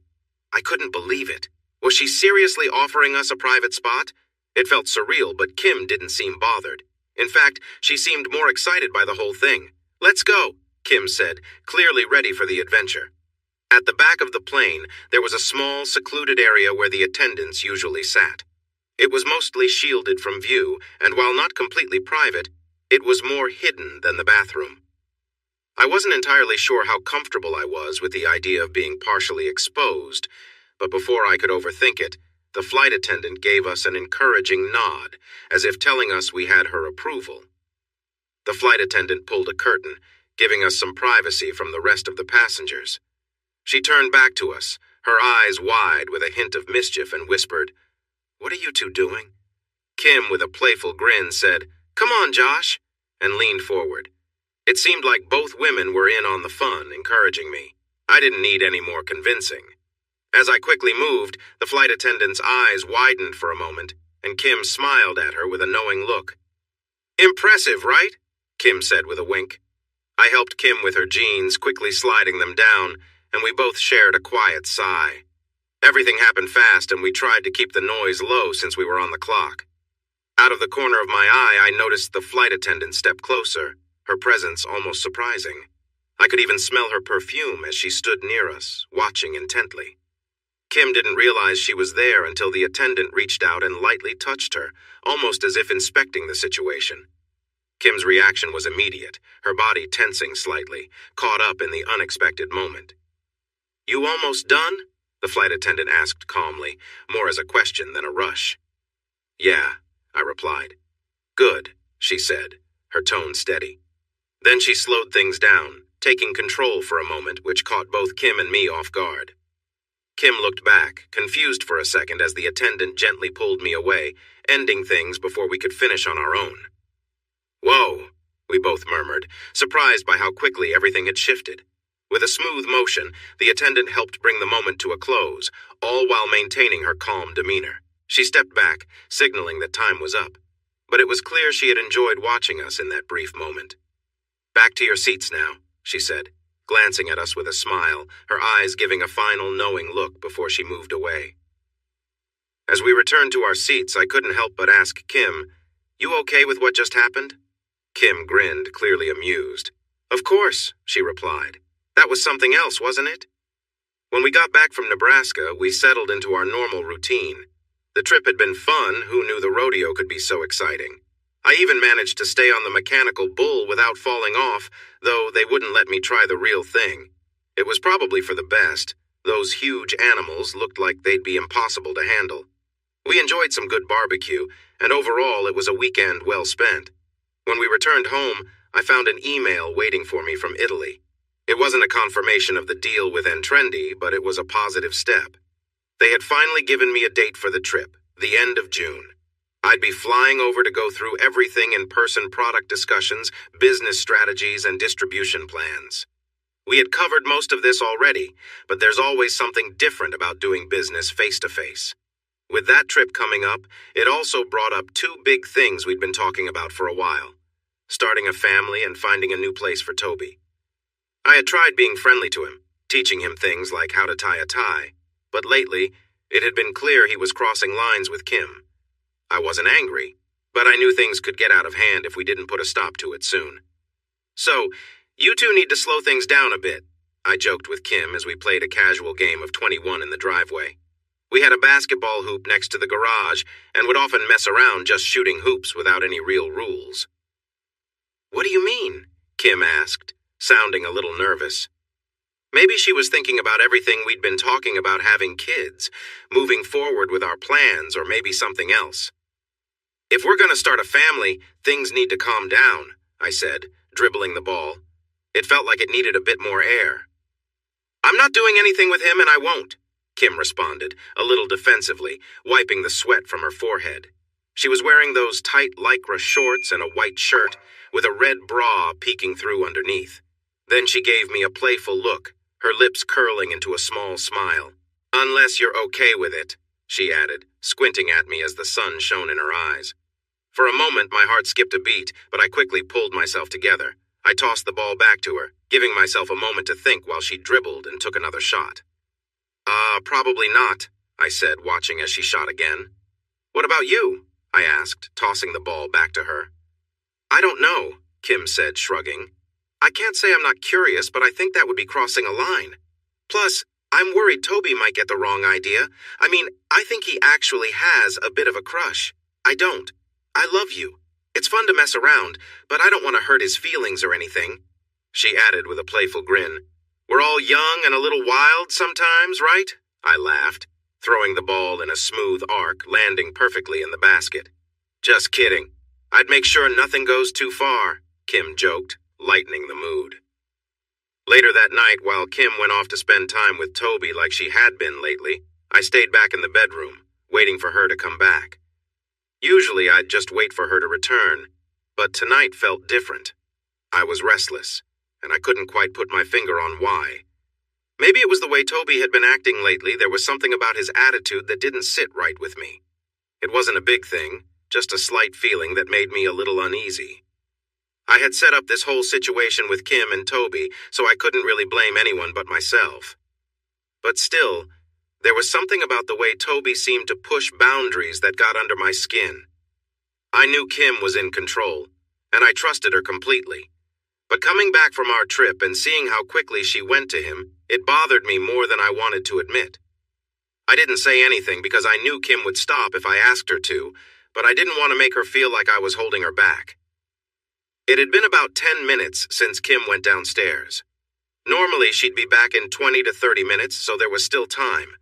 I couldn't believe it. Was she seriously offering us a private spot? It felt surreal, but Kim didn't seem bothered. In fact, she seemed more excited by the whole thing. Let's go, Kim said, clearly ready for the adventure. At the back of the plane, there was a small, secluded area where the attendants usually sat. It was mostly shielded from view, and while not completely private, it was more hidden than the bathroom. I wasn't entirely sure how comfortable I was with the idea of being partially exposed, but before I could overthink it, the flight attendant gave us an encouraging nod, as if telling us we had her approval. The flight attendant pulled a curtain, giving us some privacy from the rest of the passengers. She turned back to us, her eyes wide with a hint of mischief, and whispered, "What are you two doing?" Kim, with a playful grin, said, "Come on, Josh," and leaned forward. It seemed like both women were in on the fun, encouraging me. I didn't need any more convincing. As I quickly moved, the flight attendant's eyes widened for a moment, and Kim smiled at her with a knowing look. "Impressive, right?" Kim said with a wink. I helped Kim with her jeans, quickly sliding them down, and we both shared a quiet sigh. Everything happened fast, and we tried to keep the noise low since we were on the clock. Out of the corner of my eye, I noticed the flight attendant step closer, her presence almost surprising. I could even smell her perfume as she stood near us, watching intently. Kim didn't realize she was there until the attendant reached out and lightly touched her, almost as if inspecting the situation. Kim's reaction was immediate, her body tensing slightly, caught up in the unexpected moment. "You almost done?" the flight attendant asked calmly, more as a question than a rush. "Yeah," I replied. "Good," she said, her tone steady. Then she slowed things down, taking control for a moment, which caught both Kim and me off guard. Kim looked back, confused for a second as the attendant gently pulled me away, ending things before we could finish on our own. "Whoa," we both murmured, surprised by how quickly everything had shifted. With a smooth motion, the attendant helped bring the moment to a close, all while maintaining her calm demeanor. She stepped back, signaling that time was up. But it was clear she had enjoyed watching us in that brief moment. "Back to your seats now," she said, glancing at us with a smile, her eyes giving a final knowing look before she moved away. As we returned to our seats, I couldn't help but ask Kim, "You okay with what just happened?" Kim grinned, clearly amused. "Of course," she replied. "That was something else, wasn't it?" When we got back from Nebraska, we settled into our normal routine. The trip had been fun. Who knew the rodeo could be so exciting? I even managed to stay on the mechanical bull without falling off, though they wouldn't let me try the real thing. It was probably for the best. Those huge animals looked like they'd be impossible to handle. We enjoyed some good barbecue, and overall it was a weekend well spent. When we returned home, I found an email waiting for me from Italy. It wasn't a confirmation of the deal with Entrendi, but it was a positive step. They had finally given me a date for the trip, the end of June. I'd be flying over to go through everything: in-person product discussions, business strategies, and distribution plans. We had covered most of this already, but there's always something different about doing business face-to-face. With that trip coming up, it also brought up two big things we'd been talking about for a while: starting a family and finding a new place for Toby. I had tried being friendly to him, teaching him things like how to tie a tie, but lately, it had been clear he was crossing lines with Kim. I wasn't angry, but I knew things could get out of hand if we didn't put a stop to it soon. "So, you two need to slow things down a bit," I joked with Kim as we played a casual game of 21 in the driveway. We had a basketball hoop next to the garage and would often mess around just shooting hoops without any real rules. "What do you mean?" Kim asked, sounding a little nervous. Maybe she was thinking about everything we'd been talking about having kids, moving forward with our plans, or maybe something else. "If we're going to start a family, things need to calm down," I said, dribbling the ball. It felt like it needed a bit more air. "I'm not doing anything with him, and I won't," Kim responded, a little defensively, wiping the sweat from her forehead. She was wearing those tight lycra shorts and a white shirt, with a red bra peeking through underneath. Then she gave me a playful look, her lips curling into a small smile. "Unless you're okay with it," she added, squinting at me as the sun shone in her eyes. For a moment, my heart skipped a beat, but I quickly pulled myself together. I tossed the ball back to her, giving myself a moment to think while she dribbled and took another shot. Probably not," I said, watching as she shot again. "What about you?" I asked, tossing the ball back to her. "I don't know," Kim said, shrugging. "I can't say I'm not curious, but I think that would be crossing a line. Plus, I'm worried Toby might get the wrong idea. I think he actually has a bit of a crush. I don't. I love you. It's fun to mess around, but I don't want to hurt his feelings or anything," she added with a playful grin. "We're all young and a little wild sometimes, right?" I laughed, throwing the ball in a smooth arc, landing perfectly in the basket. "Just kidding. I'd make sure nothing goes too far," Kim joked, lightening the mood. Later that night, while Kim went off to spend time with Toby like she had been lately, I stayed back in the bedroom, waiting for her to come back. Usually I'd just wait for her to return, but tonight felt different. I was restless, and I couldn't quite put my finger on why. Maybe it was the way Toby had been acting lately. There was something about his attitude that didn't sit right with me. It wasn't a big thing, just a slight feeling that made me a little uneasy. I had set up this whole situation with Kim and Toby, so I couldn't really blame anyone but myself. But still, there was something about the way Toby seemed to push boundaries that got under my skin. I knew Kim was in control, and I trusted her completely. But coming back from our trip and seeing how quickly she went to him, it bothered me more than I wanted to admit. I didn't say anything because I knew Kim would stop if I asked her to, but I didn't want to make her feel like I was holding her back. It had been about 10 minutes since Kim went downstairs. Normally, she'd be back in 20 to 30 minutes, so there was still time.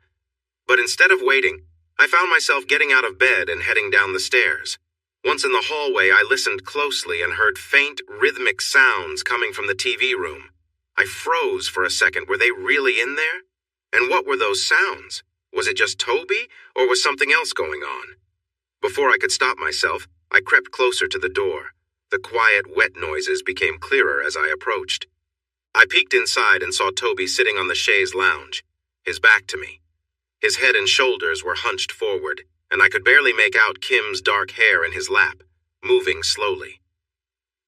But instead of waiting, I found myself getting out of bed and heading down the stairs. Once in the hallway, I listened closely and heard faint, rhythmic sounds coming from the TV room. I froze for a second. Were they really in there? And what were those sounds? Was it just Toby, or was something else going on? Before I could stop myself, I crept closer to the door. The quiet, wet noises became clearer as I approached. I peeked inside and saw Toby sitting on the chaise lounge, his back to me. His head and shoulders were hunched forward, and I could barely make out Kim's dark hair in his lap, moving slowly.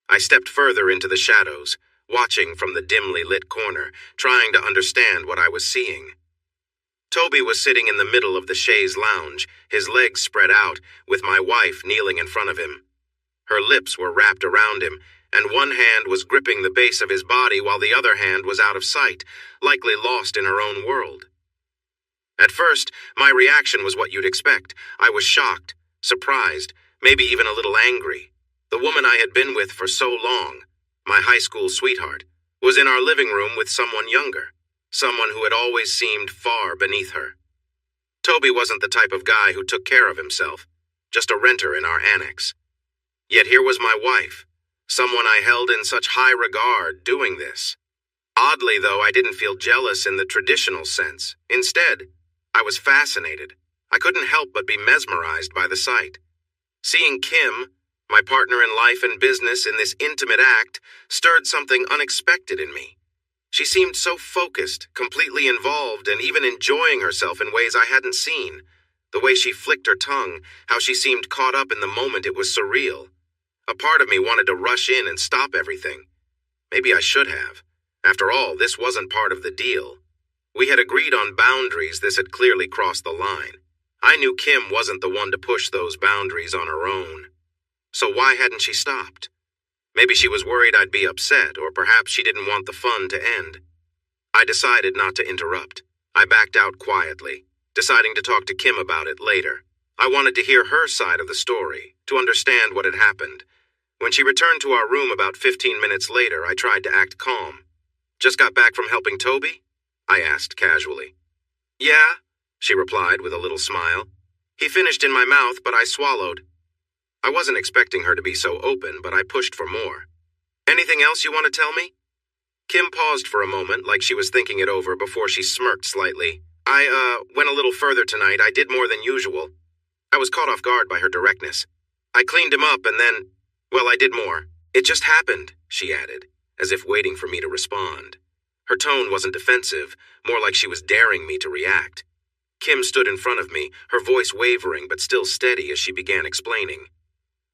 I stepped further into the shadows, watching from the dimly lit corner, trying to understand what I was seeing. Toby was sitting in the middle of the chaise lounge, his legs spread out, with my wife kneeling in front of him. Her lips were wrapped around him, and one hand was gripping the base of his body while the other hand was out of sight, likely lost in her own world. At first, my reaction was what you'd expect. I was shocked, surprised, maybe even a little angry. The woman I had been with for so long, my high school sweetheart, was in our living room with someone younger, someone who had always seemed far beneath her. Toby wasn't the type of guy who took care of himself, just a renter in our annex. Yet here was my wife, someone I held in such high regard, doing this. Oddly, though, I didn't feel jealous in the traditional sense. Instead, I was fascinated. I couldn't help but be mesmerized by the sight. Seeing Kim, my partner in life and business, in this intimate act stirred something unexpected in me. She seemed so focused, completely involved, and even enjoying herself in ways I hadn't seen. The way she flicked her tongue, how she seemed caught up in the moment, it was surreal. A part of me wanted to rush in and stop everything. Maybe I should have. After all, this wasn't part of the deal. We had agreed on boundaries. This had clearly crossed the line. I knew Kim wasn't the one to push those boundaries on her own. So why hadn't she stopped? Maybe she was worried I'd be upset, or perhaps she didn't want the fun to end. I decided not to interrupt. I backed out quietly, deciding to talk to Kim about it later. I wanted to hear her side of the story, to understand what had happened. When she returned to our room about 15 minutes later, I tried to act calm. "Just got back from helping Toby?" I asked casually. "Yeah," she replied with a little smile. "He finished in my mouth, but I swallowed." I wasn't expecting her to be so open, but I pushed for more. "Anything else you want to tell me?" Kim paused for a moment, like she was thinking it over before she smirked slightly. I went a little further tonight. I did more than usual. I was caught off guard by her directness. I cleaned him up and then, well, I did more. It just happened, she added, as if waiting for me to respond. Her tone wasn't defensive, more like she was daring me to react. Kim stood in front of me, her voice wavering but still steady as she began explaining.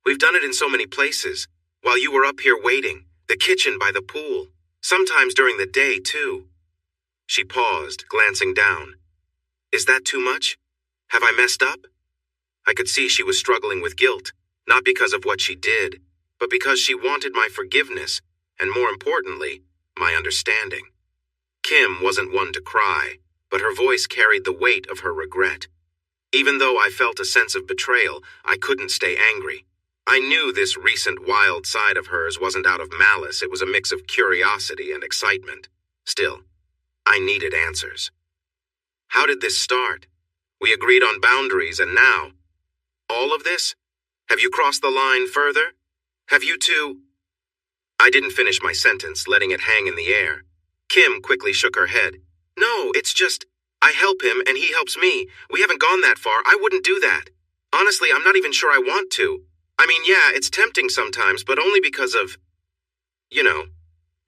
We've done it in so many places. While you were up here waiting, the kitchen by the pool. Sometimes during the day, too. She paused, glancing down. Is that too much? Have I messed up? I could see she was struggling with guilt, not because of what she did, but because she wanted my forgiveness, and more importantly, my understanding. Kim wasn't one to cry, but her voice carried the weight of her regret. Even though I felt a sense of betrayal, I couldn't stay angry. I knew this recent wild side of hers wasn't out of malice, it was a mix of curiosity and excitement. Still, I needed answers. How did this start? We agreed on boundaries and now? All of this? Have you crossed the line further? Have you two? I didn't finish my sentence, letting it hang in the air. Kim quickly shook her head. No, it's just, I help him and he helps me. We haven't gone that far. I wouldn't do that. Honestly, I'm not even sure I want to. I mean, yeah, it's tempting sometimes, but only because of,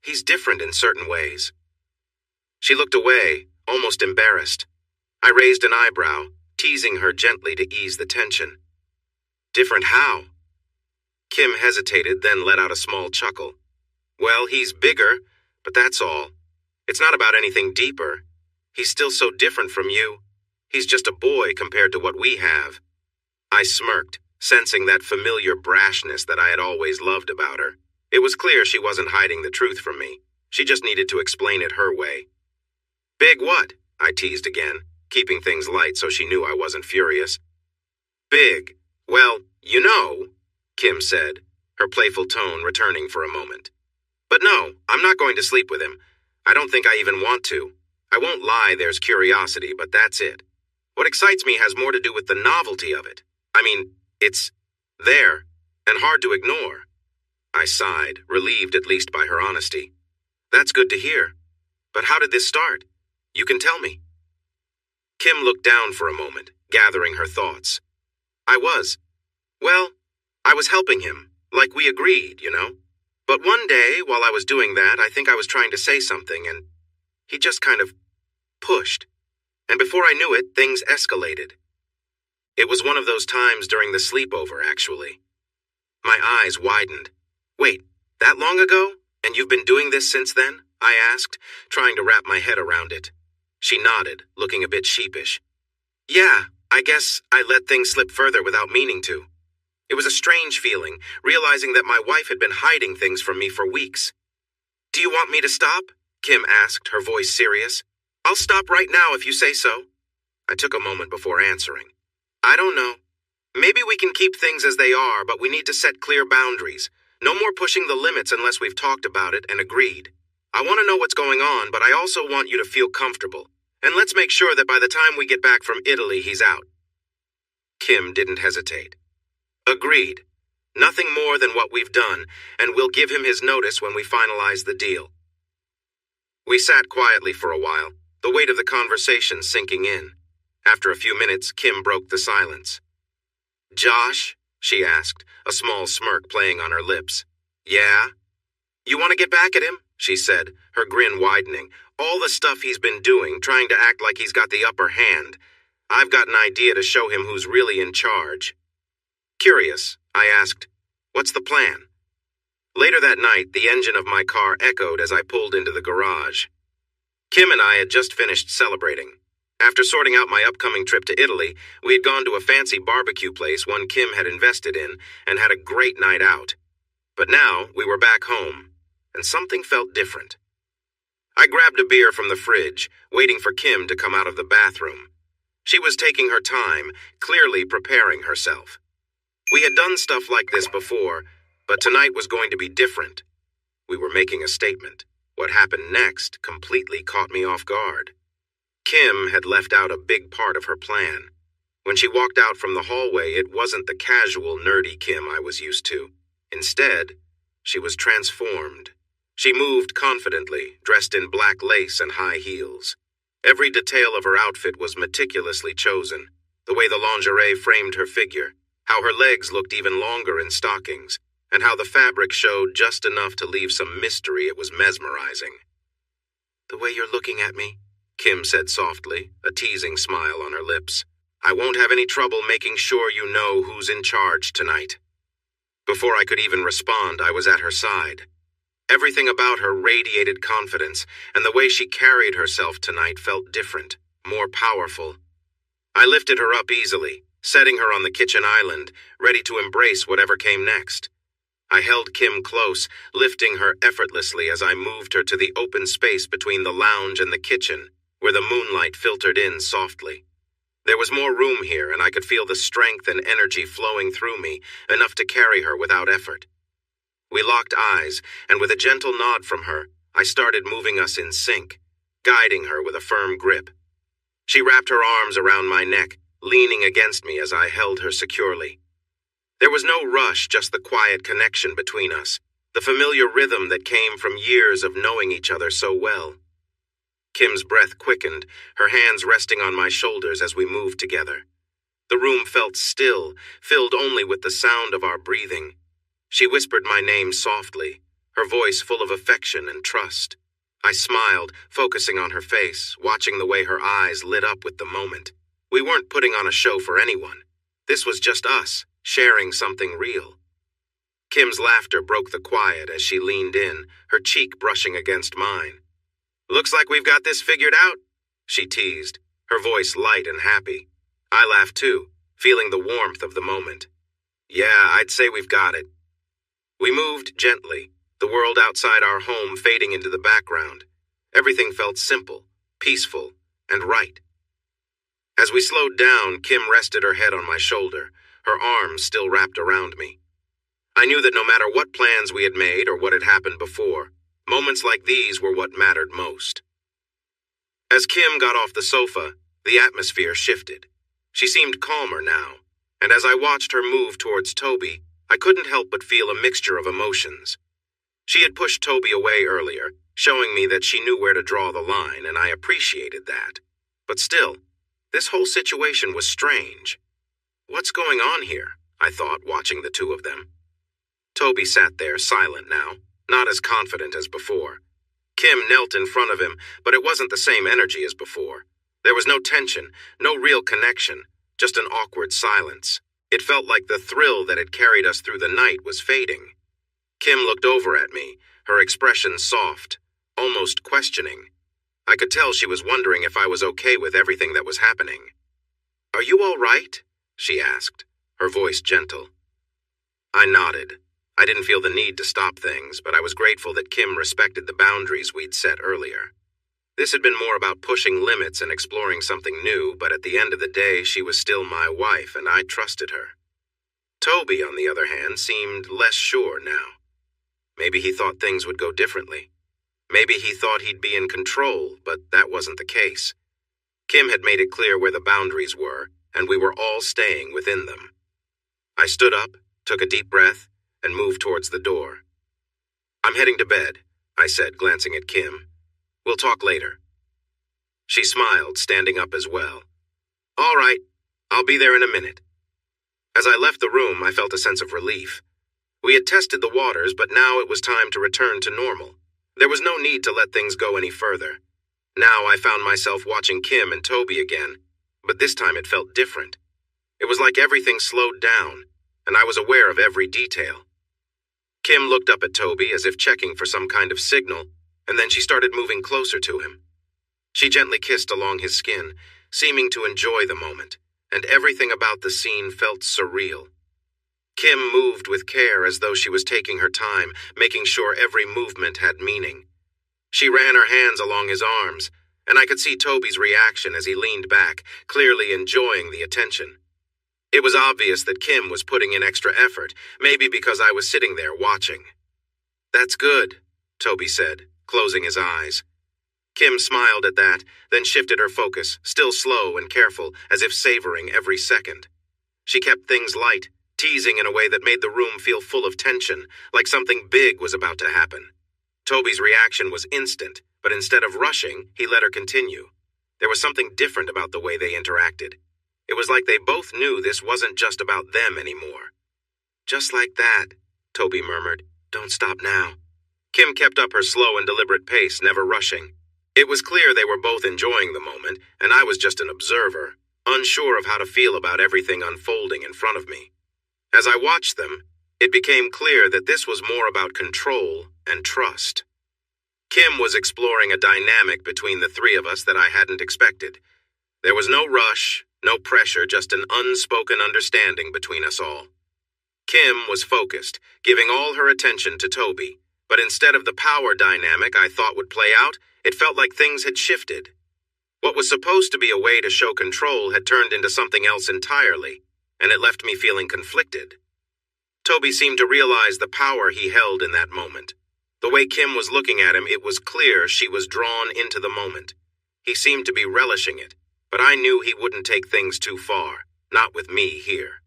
he's different in certain ways. She looked away, almost embarrassed. I raised an eyebrow, teasing her gently to ease the tension. Different how? Kim hesitated, then let out a small chuckle. Well, he's bigger, but that's all. It's not about anything deeper. He's still so different from you. He's just a boy compared to what we have. I smirked, sensing that familiar brashness that I had always loved about her. It was clear she wasn't hiding the truth from me. She just needed to explain it her way. Big what? I teased again, keeping things light so she knew I wasn't furious. Big. Well, Kim said, her playful tone returning for a moment. But no, I'm not going to sleep with him. I don't think I even want to. I won't lie, there's curiosity, but that's it. What excites me has more to do with the novelty of it. I mean, it's there and hard to ignore. I sighed, relieved at least by her honesty. That's good to hear. But how did this start? You can tell me. Kim looked down for a moment, gathering her thoughts. I was helping him, like we agreed, But one day, while I was doing that, I think I was trying to say something, and he just kind of pushed. And before I knew it, things escalated. It was one of those times during the sleepover, actually. My eyes widened. Wait, that long ago? And you've been doing this since then? I asked, trying to wrap my head around it. She nodded, looking a bit sheepish. Yeah, I guess I let things slip further without meaning to. It was a strange feeling, realizing that my wife had been hiding things from me for weeks. Do you want me to stop? Kim asked, her voice serious. I'll stop right now if you say so. I took a moment before answering. I don't know. Maybe we can keep things as they are, but we need to set clear boundaries. No more pushing the limits unless we've talked about it and agreed. I want to know what's going on, but I also want you to feel comfortable. And let's make sure that by the time we get back from Italy, he's out. Kim didn't hesitate. Agreed. Nothing more than what we've done, and we'll give him his notice when we finalize the deal. We sat quietly for a while, the weight of the conversation sinking in. After a few minutes, Kim broke the silence. Josh? She asked, a small smirk playing on her lips. Yeah? You want to get back at him? She said, her grin widening. All the stuff he's been doing, trying to act like he's got the upper hand. I've got an idea to show him who's really in charge. Curious, I asked, what's the plan? Later that night, the engine of my car echoed as I pulled into the garage. Kim and I had just finished celebrating. After sorting out my upcoming trip to Italy, we had gone to a fancy barbecue place one Kim had invested in and had a great night out. But now we were back home, and something felt different. I grabbed a beer from the fridge, waiting for Kim to come out of the bathroom. She was taking her time, clearly preparing herself. We had done stuff like this before, but tonight was going to be different. We were making a statement. What happened next completely caught me off guard. Kim had left out a big part of her plan. When she walked out from the hallway, it wasn't the casual, nerdy Kim I was used to. Instead, she was transformed. She moved confidently, dressed in black lace and high heels. Every detail of her outfit was meticulously chosen. The way the lingerie framed her figure, how her legs looked even longer in stockings, and how the fabric showed just enough to leave some mystery. It was mesmerizing. "The way you're looking at me," Kim said softly, a teasing smile on her lips. "I won't have any trouble making sure you know who's in charge tonight." Before I could even respond, I was at her side. Everything about her radiated confidence, and the way she carried herself tonight felt different, more powerful. I lifted her up easily, setting her on the kitchen island, ready to embrace whatever came next. I held Kim close, lifting her effortlessly as I moved her to the open space between the lounge and the kitchen, where the moonlight filtered in softly. There was more room here, and I could feel the strength and energy flowing through me, enough to carry her without effort. We locked eyes, and with a gentle nod from her, I started moving us in sync, guiding her with a firm grip. She wrapped her arms around my neck, leaning against me as I held her securely. There was no rush, just the quiet connection between us, the familiar rhythm that came from years of knowing each other so well. Kim's breath quickened, her hands resting on my shoulders as we moved together. The room felt still, filled only with the sound of our breathing. She whispered my name softly, her voice full of affection and trust. I smiled, focusing on her face, watching the way her eyes lit up with the moment. We weren't putting on a show for anyone. This was just us, sharing something real. Kim's laughter broke the quiet as she leaned in, her cheek brushing against mine. "Looks like we've got this figured out," she teased, her voice light and happy. I laughed too, feeling the warmth of the moment. "Yeah, I'd say we've got it." We moved gently, the world outside our home fading into the background. Everything felt simple, peaceful, and right. As we slowed down, Kim rested her head on my shoulder, her arms still wrapped around me. I knew that no matter what plans we had made or what had happened before, moments like these were what mattered most. As Kim got off the sofa, the atmosphere shifted. She seemed calmer now, and as I watched her move towards Toby, I couldn't help but feel a mixture of emotions. She had pushed Toby away earlier, showing me that she knew where to draw the line, and I appreciated that. But still, this whole situation was strange. What's going on here? I thought, watching the two of them. Toby sat there, silent now, not as confident as before. Kim knelt in front of him, but it wasn't the same energy as before. There was no tension, no real connection, just an awkward silence. It felt like the thrill that had carried us through the night was fading. Kim looked over at me, her expression soft, almost questioning. I could tell she was wondering if I was okay with everything that was happening. "Are you all right?" she asked, her voice gentle. I nodded. I didn't feel the need to stop things, but I was grateful that Kim respected the boundaries we'd set earlier. This had been more about pushing limits and exploring something new, but at the end of the day, she was still my wife, and I trusted her. Toby, on the other hand, seemed less sure now. Maybe he thought things would go differently. Maybe he thought he'd be in control, but that wasn't the case. Kim had made it clear where the boundaries were, and we were all staying within them. I stood up, took a deep breath, and moved towards the door. "I'm heading to bed," I said, glancing at Kim. "We'll talk later." She smiled, standing up as well. "All right, I'll be there in a minute." As I left the room, I felt a sense of relief. We had tested the waters, but now it was time to return to normal. There was no need to let things go any further. Now I found myself watching Kim and Toby again, but this time it felt different. It was like everything slowed down, and I was aware of every detail. Kim looked up at Toby as if checking for some kind of signal, and then she started moving closer to him. She gently kissed along his skin, seeming to enjoy the moment, and everything about the scene felt surreal. Kim moved with care as though she was taking her time, making sure every movement had meaning. She ran her hands along his arms, and I could see Toby's reaction as he leaned back, clearly enjoying the attention. It was obvious that Kim was putting in extra effort, maybe because I was sitting there watching. "That's good," Toby said, closing his eyes. Kim smiled at that, then shifted her focus, still slow and careful, as if savoring every second. She kept things light, teasing in a way that made the room feel full of tension, like something big was about to happen. Toby's reaction was instant, but instead of rushing, he let her continue. There was something different about the way they interacted. It was like they both knew this wasn't just about them anymore. "Just like that," Toby murmured. "Don't stop now." Kim kept up her slow and deliberate pace, never rushing. It was clear they were both enjoying the moment, and I was just an observer, unsure of how to feel about everything unfolding in front of me. As I watched them, it became clear that this was more about control and trust. Kim was exploring a dynamic between the three of us that I hadn't expected. There was no rush, no pressure, just an unspoken understanding between us all. Kim was focused, giving all her attention to Toby, but instead of the power dynamic I thought would play out, it felt like things had shifted. What was supposed to be a way to show control had turned into something else entirely, and it left me feeling conflicted. Toby seemed to realize the power he held in that moment. The way Kim was looking at him, it was clear she was drawn into the moment. He seemed to be relishing it, but I knew he wouldn't take things too far, not with me here.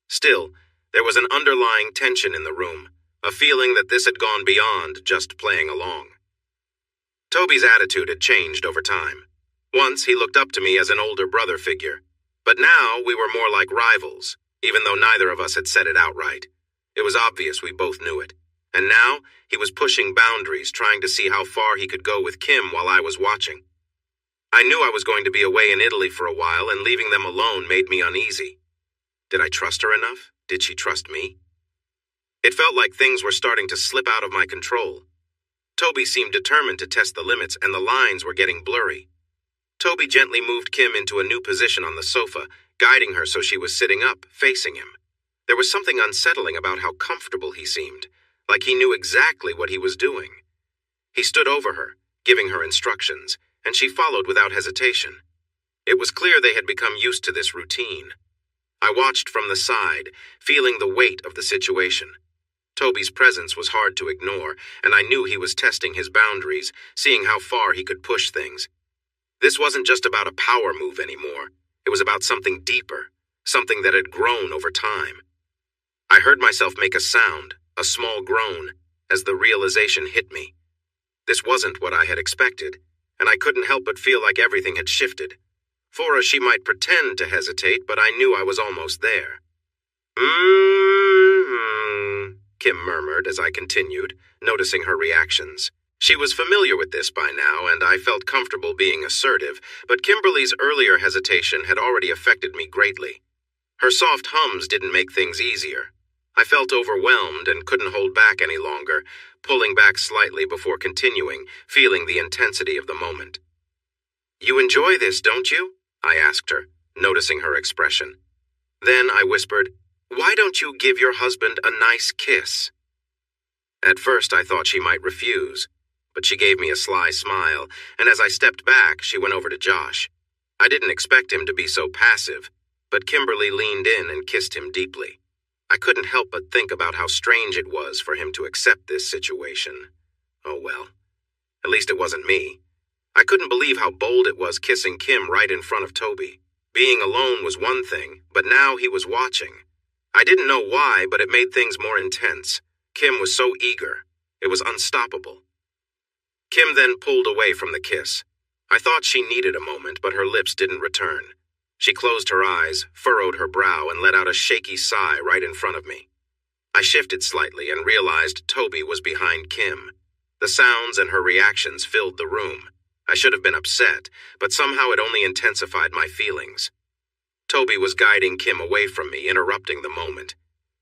Still, there was an underlying tension in the room, a feeling that this had gone beyond just playing along. Toby's attitude had changed over time. Once he looked up to me as an older brother figure, but now we were more like rivals, even though neither of us had said it outright. It was obvious we both knew it. And now he was pushing boundaries, trying to see how far he could go with Kim while I was watching. I knew I was going to be away in Italy for a while, and leaving them alone made me uneasy. Did I trust her enough? Did she trust me? It felt like things were starting to slip out of my control. Toby seemed determined to test the limits, and the lines were getting blurry. Toby gently moved Kim into a new position on the sofa, guiding her so she was sitting up, facing him. There was something unsettling about how comfortable he seemed, like he knew exactly what he was doing. He stood over her, giving her instructions, and she followed without hesitation. It was clear they had become used to this routine. I watched from the side, feeling the weight of the situation. Toby's presence was hard to ignore, and I knew he was testing his boundaries, seeing how far he could push things. This wasn't just about a power move anymore. It was about something deeper, something that had grown over time. I heard myself make a sound, a small groan, as the realization hit me. This wasn't what I had expected, and I couldn't help but feel like everything had shifted. For she might pretend to hesitate, but I knew I was almost there. Kim murmured as I continued, noticing her reactions. She was familiar with this by now, and I felt comfortable being assertive, but Kimberly's earlier hesitation had already affected me greatly. Her soft hums didn't make things easier. I felt overwhelmed and couldn't hold back any longer, pulling back slightly before continuing, feeling the intensity of the moment. "You enjoy this, don't you?" I asked her, noticing her expression. Then I whispered, "Why don't you give your husband a nice kiss?" At first I thought she might refuse, but she gave me a sly smile, and as I stepped back, she went over to Josh. I didn't expect him to be so passive, but Kimberly leaned in and kissed him deeply. I couldn't help but think about how strange it was for him to accept this situation. Oh well, at least it wasn't me. I couldn't believe how bold it was kissing Kim right in front of Toby. Being alone was one thing, but now he was watching. I didn't know why, but it made things more intense. Kim was so eager. It was unstoppable. Kim then pulled away from the kiss. I thought she needed a moment, but her lips didn't return. She closed her eyes, furrowed her brow, and let out a shaky sigh right in front of me. I shifted slightly and realized Toby was behind Kim. The sounds and her reactions filled the room. I should have been upset, but somehow it only intensified my feelings. Toby was guiding Kim away from me, interrupting the moment.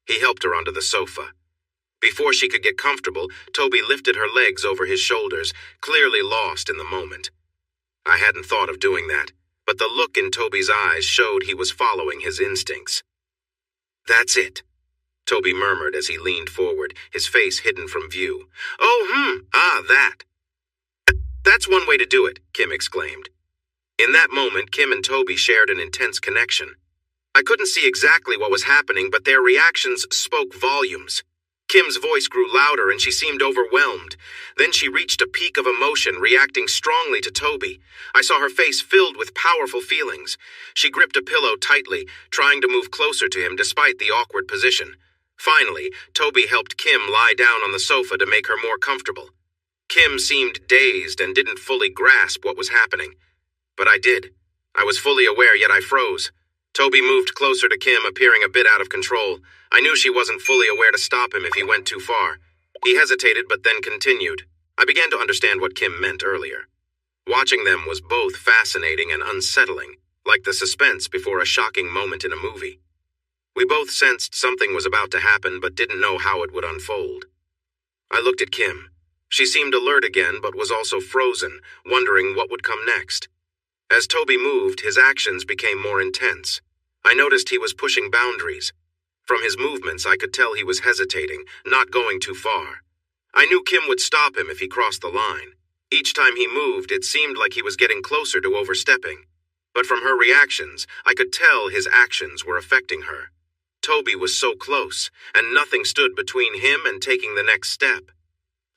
He helped her onto the sofa. Before she could get comfortable, Toby lifted her legs over his shoulders, clearly lost in the moment. I hadn't thought of doing that, but the look in Toby's eyes showed he was following his instincts. "That's it," Toby murmured as he leaned forward, his face hidden from view. That. "That's one way to do it," Kim exclaimed. In that moment, Kim and Toby shared an intense connection. I couldn't see exactly what was happening, but their reactions spoke volumes. Kim's voice grew louder and she seemed overwhelmed. Then she reached a peak of emotion, reacting strongly to Toby. I saw her face filled with powerful feelings. She gripped a pillow tightly, trying to move closer to him despite the awkward position. Finally, Toby helped Kim lie down on the sofa to make her more comfortable. Kim seemed dazed and didn't fully grasp what was happening. But I did. I was fully aware, yet I froze. Toby moved closer to Kim, appearing a bit out of control. I knew she wasn't fully aware to stop him if he went too far. He hesitated, but then continued. I began to understand what Kim meant earlier. Watching them was both fascinating and unsettling, like the suspense before a shocking moment in a movie. We both sensed something was about to happen, but didn't know how it would unfold. I looked at Kim. She seemed alert again, but was also frozen, wondering what would come next. As Toby moved, his actions became more intense. I noticed he was pushing boundaries. From his movements, I could tell he was hesitating, not going too far. I knew Kim would stop him if he crossed the line. Each time he moved, it seemed like he was getting closer to overstepping. But from her reactions, I could tell his actions were affecting her. Toby was so close, and nothing stood between him and taking the next step.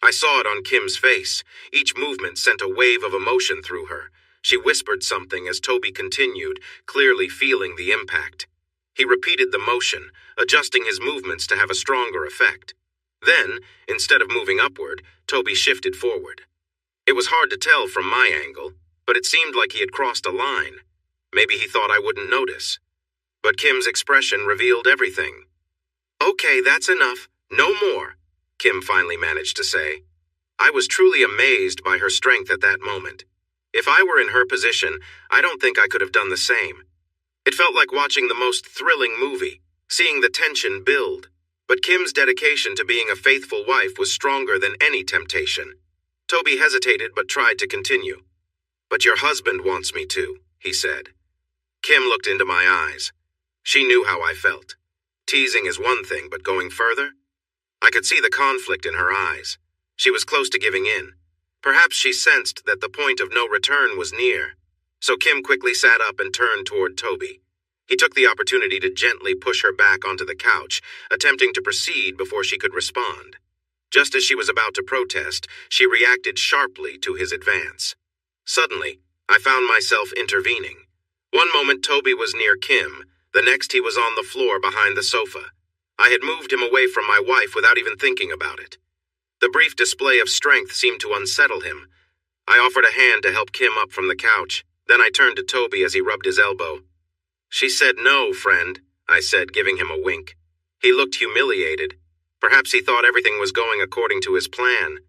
I saw it on Kim's face. Each movement sent a wave of emotion through her. She whispered something as Toby continued, clearly feeling the impact. He repeated the motion, adjusting his movements to have a stronger effect. Then, instead of moving upward, Toby shifted forward. It was hard to tell from my angle, but it seemed like he had crossed a line. Maybe he thought I wouldn't notice. But Kim's expression revealed everything. "Okay, that's enough. No more," Kim finally managed to say. I was truly amazed by her strength at that moment. If I were in her position, I don't think I could have done the same. It felt like watching the most thrilling movie, seeing the tension build. But Kim's dedication to being a faithful wife was stronger than any temptation. Toby hesitated but tried to continue. "But your husband wants me to," he said. Kim looked into my eyes. She knew how I felt. Teasing is one thing, but going further? I could see the conflict in her eyes. She was close to giving in. Perhaps she sensed that the point of no return was near. So Kim quickly sat up and turned toward Toby. He took the opportunity to gently push her back onto the couch, attempting to proceed before she could respond. Just as she was about to protest, she reacted sharply to his advance. Suddenly, I found myself intervening. One moment Toby was near Kim, the next he was on the floor behind the sofa. I had moved him away from my wife without even thinking about it. The brief display of strength seemed to unsettle him. I offered a hand to help Kim up from the couch. Then I turned to Toby as he rubbed his elbow. "She said no, friend," I said, giving him a wink. He looked humiliated. Perhaps he thought everything was going according to his plan.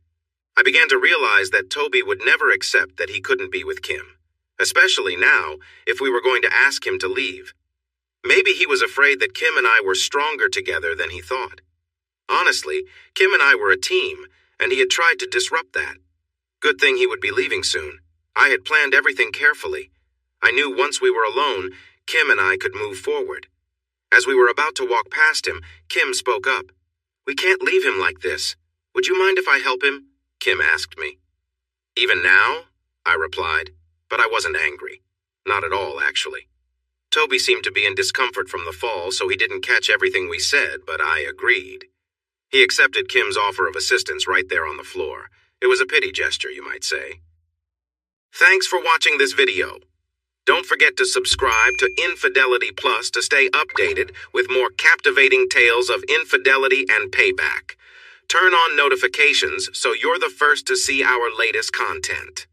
I began to realize that Toby would never accept that he couldn't be with Kim, especially now if we were going to ask him to leave. Maybe he was afraid that Kim and I were stronger together than he thought. Honestly, Kim and I were a team, and he had tried to disrupt that. Good thing he would be leaving soon. I had planned everything carefully. I knew once we were alone, Kim and I could move forward. As we were about to walk past him, Kim spoke up. "We can't leave him like this. Would you mind if I help him?" Kim asked me. "Even now?" I replied, but I wasn't angry. Not at all, actually. Toby seemed to be in discomfort from the fall, so he didn't catch everything we said, but I agreed. He accepted Kim's offer of assistance right there on the floor. It was a pity gesture, you might say. Thanks for watching this video. Don't forget to subscribe to Infidelity Plus to stay updated with more captivating tales of infidelity and payback. Turn on notifications so you're the first to see our latest content.